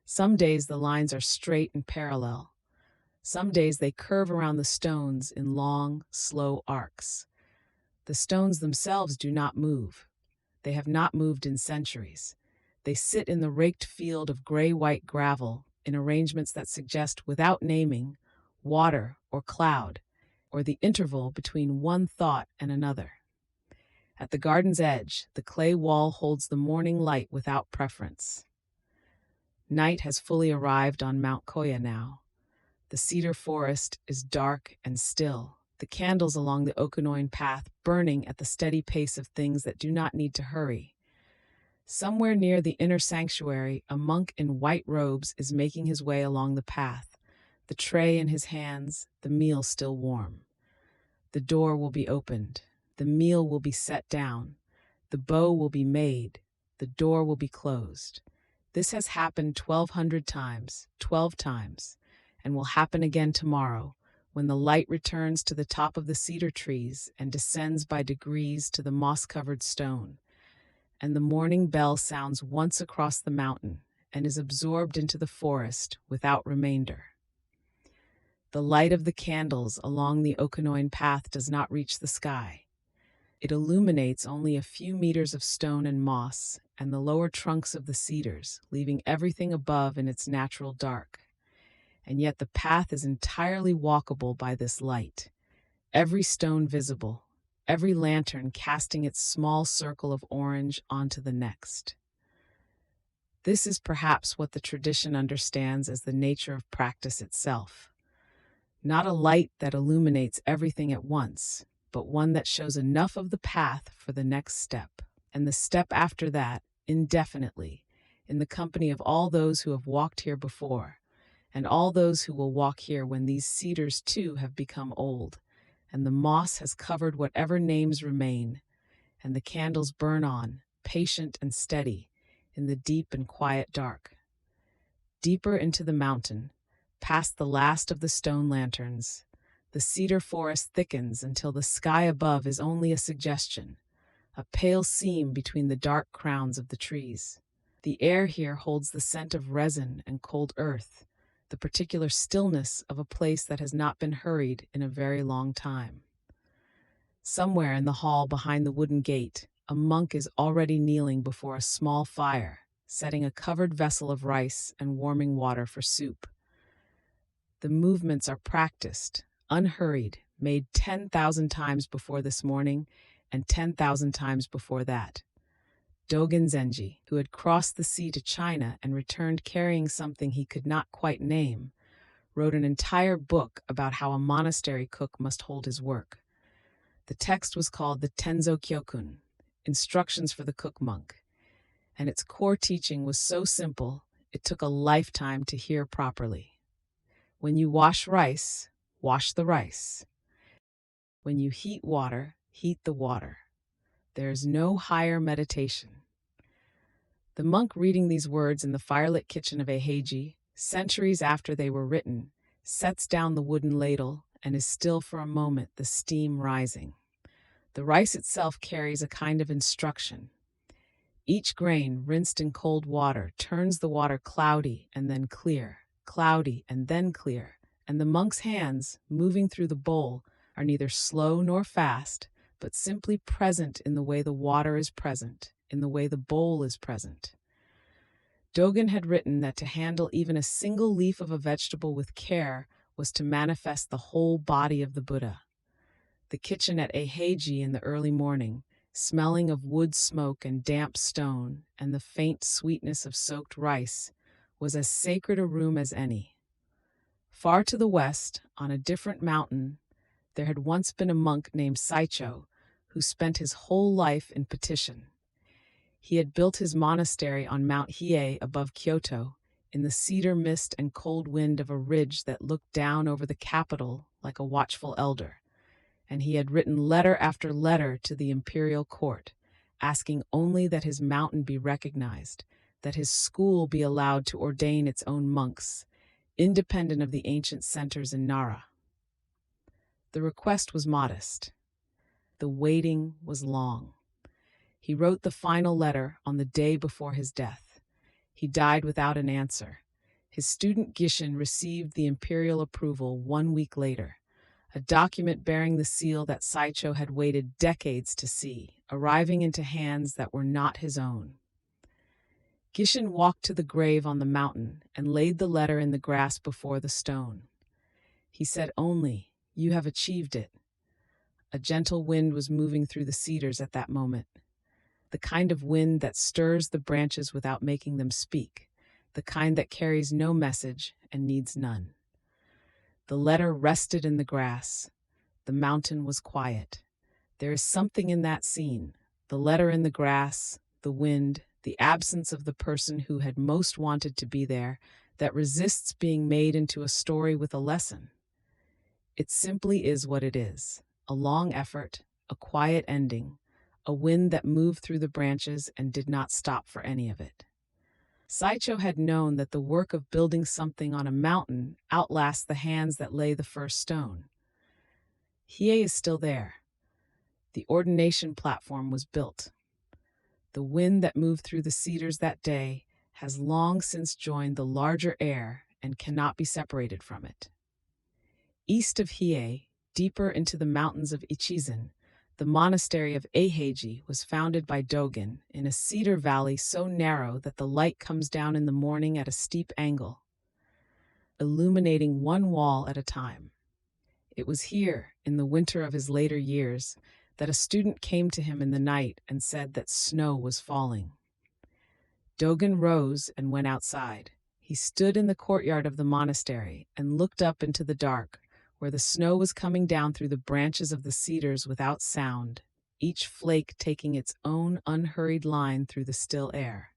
Some days the lines are straight and parallel. Some days they curve around the stones in long, slow arcs. The stones themselves do not move. They have not moved in centuries. They sit in the raked field of gray-white gravel in arrangements that suggest, without naming, water or cloud, or the interval between one thought and another. At the garden's edge, the clay wall holds the morning light without preference. Night has fully arrived on Mount Koya now. The cedar forest is dark and still, the candles along the Okanoin path burning at the steady pace of things that do not need to hurry. Somewhere near the inner sanctuary, a monk in white robes is making his way along the path, the tray in his hands, the meal still warm. The door will be opened, the meal will be set down, the bow will be made, the door will be closed. This has happened 1,200 times, 12 times, and will happen again tomorrow, when the light returns to the top of the cedar trees and descends by degrees to the moss-covered stone, and the morning bell sounds once across the mountain and is absorbed into the forest without remainder. The light of the candles along the Okanoin path does not reach the sky. It illuminates only a few meters of stone and moss and the lower trunks of the cedars, leaving everything above in its natural dark. And yet the path is entirely walkable by this light. Every stone visible, every lantern casting its small circle of orange onto the next. This is perhaps what the tradition understands as the nature of practice itself. Not a light that illuminates everything at once, but one that shows enough of the path for the next step, and the step after that, indefinitely, in the company of all those who have walked here before, and all those who will walk here when these cedars too have become old, and the moss has covered whatever names remain, and the candles burn on, patient and steady, in the deep and quiet dark. Deeper into the mountain, past the last of the stone lanterns, the cedar forest thickens until the sky above is only a suggestion, a pale seam between the dark crowns of the trees. The air here holds the scent of resin and cold earth, the particular stillness of a place that has not been hurried in a very long time. Somewhere in the hall behind the wooden gate, a monk is already kneeling before a small fire, setting a covered vessel of rice and warming water for soup. The movements are practiced, unhurried, made 10,000 times before this morning and 10,000 times before that. Dogen Zenji, who had crossed the sea to China and returned carrying something he could not quite name, wrote an entire book about how a monastery cook must hold his work. The text was called the Tenzo Kyokun, Instructions for the Cook Monk, and its core teaching was so simple it took a lifetime to hear properly. When you wash rice, wash the rice. When you heat water, heat the water. There is no higher meditation. The monk reading these words in the firelit kitchen of Eiheiji, centuries after they were written, sets down the wooden ladle and is still for a moment, the steam rising. The rice itself carries a kind of instruction. Each grain, rinsed in cold water, turns the water cloudy and then clear, cloudy and then clear, and the monk's hands, moving through the bowl, are neither slow nor fast, but simply present in the way the water is present, in the way the bowl is present. Dogen had written that to handle even a single leaf of a vegetable with care was to manifest the whole body of the Buddha. The kitchen at Eiheiji in the early morning, smelling of wood smoke and damp stone and the faint sweetness of soaked rice, was as sacred a room as any. Far to the west, on a different mountain, there had once been a monk named Saicho, who spent his whole life in petition. He had built his monastery on Mount Hiei above Kyoto, in the cedar mist and cold wind of a ridge that looked down over the capital like a watchful elder. And he had written letter after letter to the imperial court, asking only that his mountain be recognized, that his school be allowed to ordain its own monks, independent of the ancient centers in Nara. The request was modest. The waiting was long. He wrote the final letter on the day before his death. He died without an answer. His student Gishin received the imperial approval 1 week later, a document bearing the seal that Saicho had waited decades to see, arriving into hands that were not his own. Gishin walked to the grave on the mountain and laid the letter in the grass before the stone. He said only, "You have achieved it." A gentle wind was moving through the cedars at that moment, the kind of wind that stirs the branches without making them speak, the kind that carries no message and needs none. The letter rested in the grass. The mountain was quiet. There is something in that scene, the letter in the grass, the wind, the absence of the person who had most wanted to be there, that resists being made into a story with a lesson. It simply is what it is, a long effort, a quiet ending, a wind that moved through the branches and did not stop for any of it. Saicho had known that the work of building something on a mountain outlasts the hands that lay the first stone. Hiei is still there. The ordination platform was built. The wind that moved through the cedars that day has long since joined the larger air and cannot be separated from it. East of Hiei, deeper into the mountains of Ichizen, the monastery of Eiheiji was founded by Dogen in a cedar valley so narrow that the light comes down in the morning at a steep angle, illuminating one wall at a time. It was here, in the winter of his later years, that a student came to him in the night and said that snow was falling. Dogen rose and went outside. He stood in the courtyard of the monastery and looked up into the dark, where the snow was coming down through the branches of the cedars without sound, each flake taking its own unhurried line through the still air.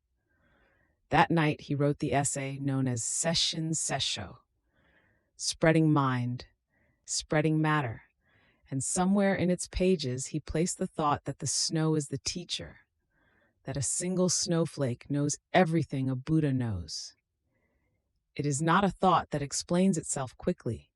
That night he wrote the essay known as Sesshin Sessho, spreading mind, spreading matter, and somewhere in its pages he placed the thought that the snow is the teacher, that a single snowflake knows everything a Buddha knows. It is not a thought that explains itself quickly.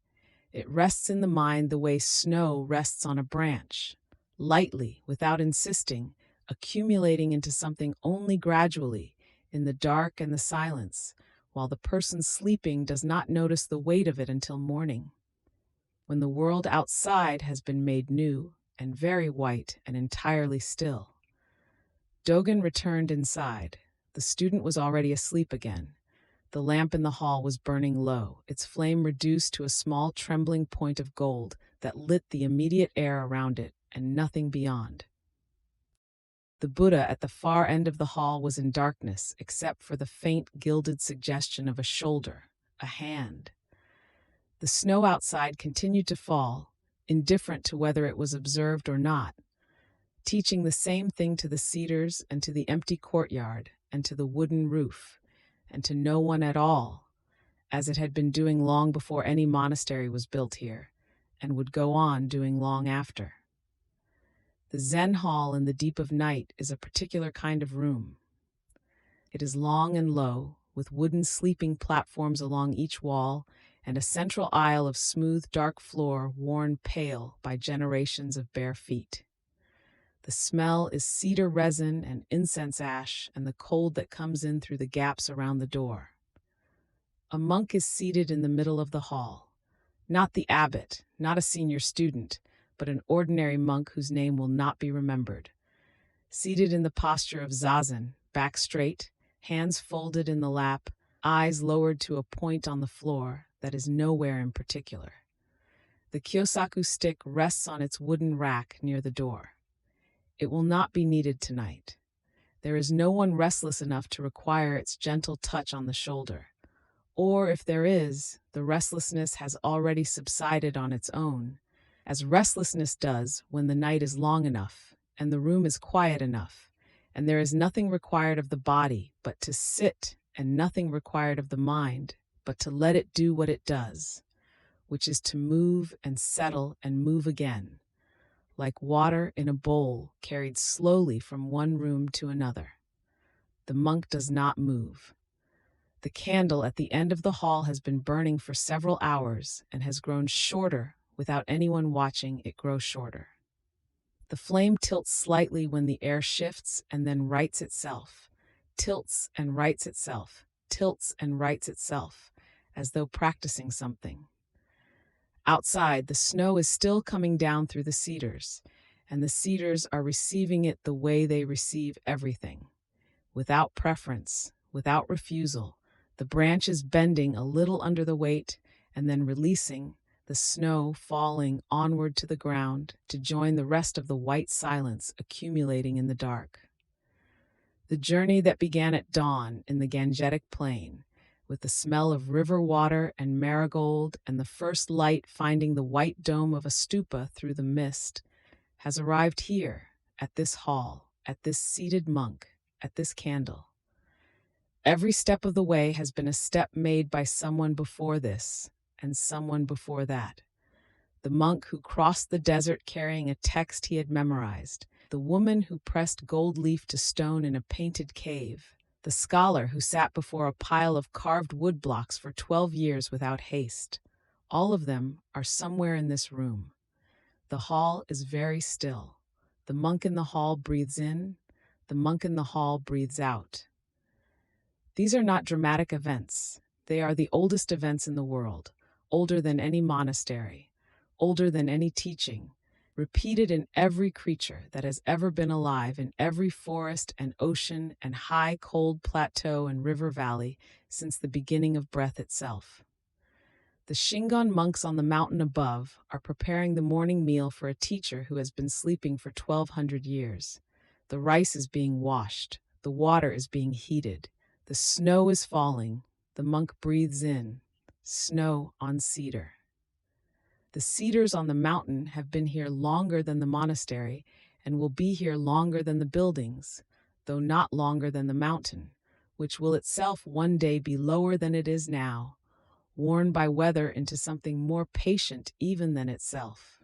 It rests in the mind the way snow rests on a branch, lightly, without insisting, accumulating into something only gradually, in the dark and the silence, while the person sleeping does not notice the weight of it until morning, when the world outside has been made new and very white and entirely still. Dogen returned inside. The student was already asleep again. The lamp in the hall was burning low, its flame reduced to a small trembling point of gold that lit the immediate air around it and nothing beyond. The Buddha at the far end of the hall was in darkness except for the faint gilded suggestion of a shoulder, a hand. The snow outside continued to fall, indifferent to whether it was observed or not, teaching the same thing to the cedars and to the empty courtyard and to the wooden roof, and to no one at all, as it had been doing long before any monastery was built here, and would go on doing long after. The Zen hall in the deep of night is a particular kind of room. It is long and low, with wooden sleeping platforms along each wall, and a central aisle of smooth, dark floor worn pale by generations of bare feet. The smell is cedar resin and incense ash and the cold that comes in through the gaps around the door. A monk is seated in the middle of the hall. Not the abbot, not a senior student, but an ordinary monk whose name will not be remembered. Seated in the posture of zazen, back straight, hands folded in the lap, eyes lowered to a point on the floor that is nowhere in particular. The kyosaku stick rests on its wooden rack near the door. It will not be needed tonight. There is no one restless enough to require its gentle touch on the shoulder. Or if there is, the restlessness has already subsided on its own, as restlessness does when the night is long enough and the room is quiet enough, and there is nothing required of the body but to sit and nothing required of the mind but to let it do what it does, which is to move and settle and move again, like water in a bowl carried slowly from one room to another. The monk does not move. The candle at the end of the hall has been burning for several hours and has grown shorter without anyone watching it grow shorter. The flame tilts slightly when the air shifts and then rights itself, tilts and rights itself, tilts and rights itself, as though practicing something. Outside, the snow is still coming down through the cedars, and the cedars are receiving it the way they receive everything, without preference, without refusal, the branches bending a little under the weight and then releasing, the snow falling onward to the ground to join the rest of the white silence accumulating in the dark. The journey that began at dawn in the Gangetic Plain, with the smell of river water and marigold and the first light finding the white dome of a stupa through the mist, has arrived here, at this hall, at this seated monk, at this candle. Every step of the way has been a step made by someone before this, and someone before that. The monk who crossed the desert carrying a text he had memorized, the woman who pressed gold leaf to stone in a painted cave, the scholar who sat before a pile of carved wood blocks for 12 years without haste. All of them are somewhere in this room. The hall is very still. The monk in the hall breathes in, the monk in the hall breathes out. These are not dramatic events. They are the oldest events in the world, older than any monastery, older than any teaching, repeated in every creature that has ever been alive in every forest and ocean and high, cold plateau and river valley since the beginning of breath itself. The Shingon monks on the mountain above are preparing the morning meal for a teacher who has been sleeping for 1,200 years. The rice is being washed. The water is being heated. The snow is falling. The monk breathes in. Snow on cedar. The cedars on the mountain have been here longer than the monastery and will be here longer than the buildings, though not longer than the mountain, which will itself one day be lower than it is now, worn by weather into something more patient even than itself.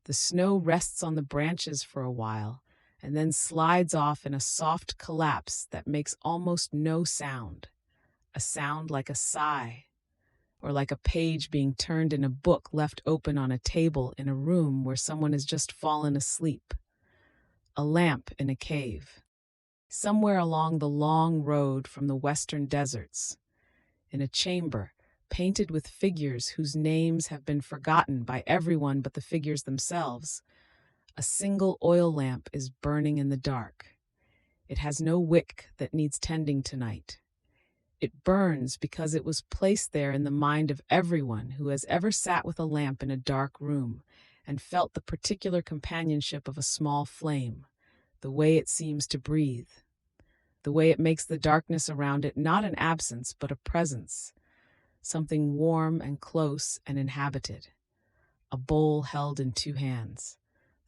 The snow rests on the branches for a while and then slides off in a soft collapse that makes almost no sound, a sound like a sigh, or like a page being turned in a book left open on a table in a room where someone has just fallen asleep. A lamp in a cave, somewhere along the long road from the western deserts, in a chamber painted with figures whose names have been forgotten by everyone but the figures themselves. A single oil lamp is burning in the dark. It has no wick that needs tending tonight. It burns because it was placed there in the mind of everyone who has ever sat with a lamp in a dark room and felt the particular companionship of a small flame, the way it seems to breathe, the way it makes the darkness around it not an absence but a presence, something warm and close and inhabited. A bowl held in two hands.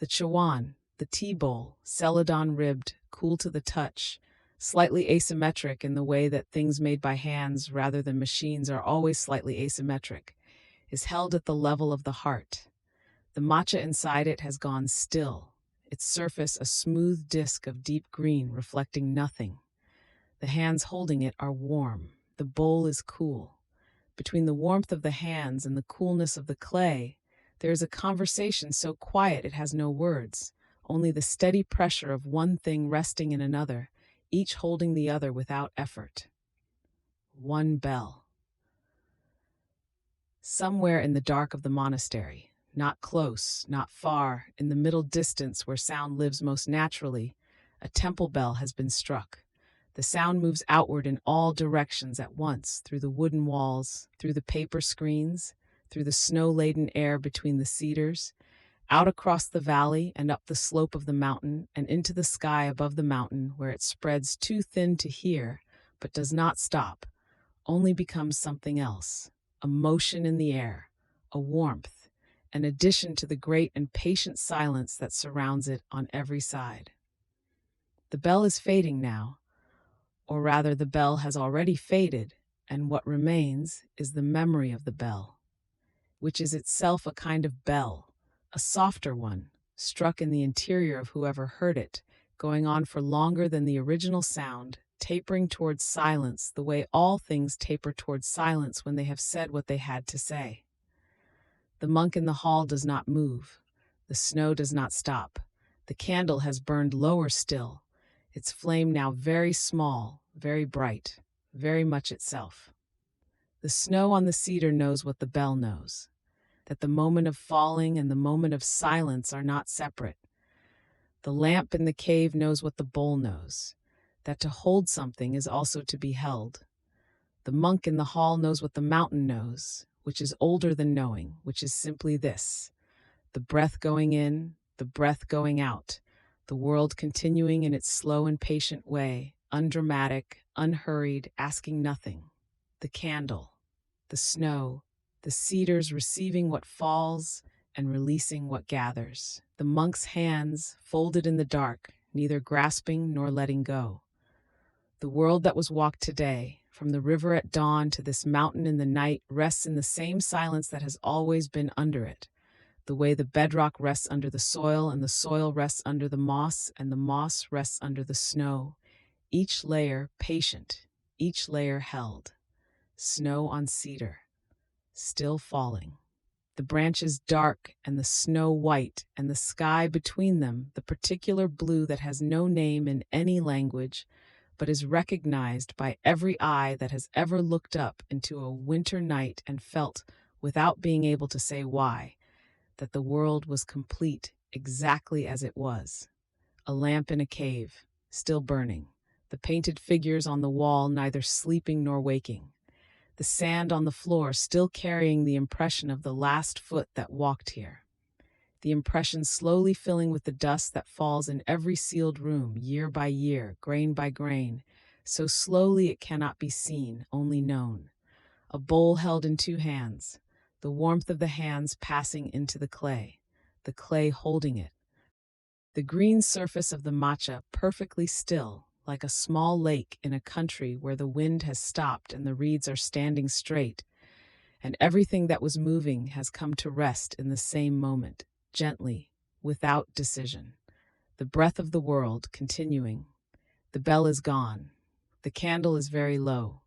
The chawan, the tea bowl, celadon-ribbed, cool to the touch, slightly asymmetric in the way that things made by hands rather than machines are always slightly asymmetric, is held at the level of the heart. The matcha inside it has gone still, its surface a smooth disk of deep green reflecting nothing. The hands holding it are warm. The bowl is cool. Between the warmth of the hands and the coolness of the clay, there is a conversation so quiet it has no words, only the steady pressure of one thing resting in another, each holding the other without effort. One bell. Somewhere in the dark of the monastery, not close, not far, in the middle distance where sound lives most naturally, a temple bell has been struck. The sound moves outward in all directions at once, through the wooden walls, through the paper screens, through the snow-laden air between the cedars, out across the valley and up the slope of the mountain and into the sky above the mountain where it spreads too thin to hear, but does not stop, only becomes something else, a motion in the air, a warmth, an addition to the great and patient silence that surrounds it on every side. The bell is fading now. or rather the bell has already faded, and what remains is the memory of the bell, which is itself a kind of bell, a softer one, struck in the interior of whoever heard it, going on for longer than the original sound, tapering towards silence the way all things taper towards silence when they have said what they had to say. The monk in the hall does not move. The snow does not stop. The candle has burned lower still, its flame now very small, very bright, very much itself. The snow on the cedar knows what the bell knows, that the moment of falling and the moment of silence are not separate. The lamp in the cave knows what the bowl knows, that to hold something is also to be held. The monk in the hall knows what the mountain knows, which is older than knowing, which is simply this: the breath going in, the breath going out, the world continuing in its slow and patient way, undramatic, unhurried, asking nothing. The candle, the snow, the cedars receiving what falls and releasing what gathers. The monk's hands folded in the dark, neither grasping nor letting go. The world that was walked today, from the river at dawn to this mountain in the night, rests in the same silence that has always been under it, the way the bedrock rests under the soil, and the soil rests under the moss, and the moss rests under the snow, each layer patient, each layer held. Snow on cedar, still falling. The branches dark and the snow white, and the sky between them the particular blue that has no name in any language, but is recognized by every eye that has ever looked up into a winter night and felt, without being able to say why, that the world was complete exactly as it was. A lamp in a cave, still burning, the painted figures on the wall neither sleeping nor waking, the sand on the floor still carrying the impression of the last foot that walked here, the impression slowly filling with the dust that falls in every sealed room, year by year, grain by grain, so slowly it cannot be seen, only known. A bowl held in two hands, the warmth of the hands passing into the clay holding it. The green surface of the matcha perfectly still, like a small lake in a country where the wind has stopped and the reeds are standing straight, and everything that was moving has come to rest in the same moment, gently, without decision. The breath of the world continuing. The bell is gone. The candle is very low.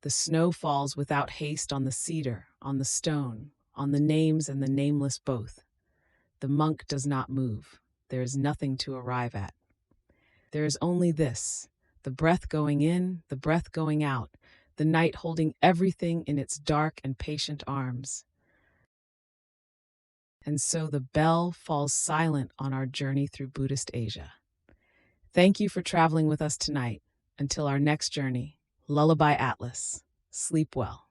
The snow falls without haste on the cedar, on the stone, on the names and the nameless both. The monk does not move. There is nothing to arrive at. There is only this: the breath going in, the breath going out, the night holding everything in its dark and patient arms. And so the bell falls silent on our journey through Buddhist Asia. Thank you for traveling with us tonight. Until our next journey, Lullaby Atlas. Sleep well.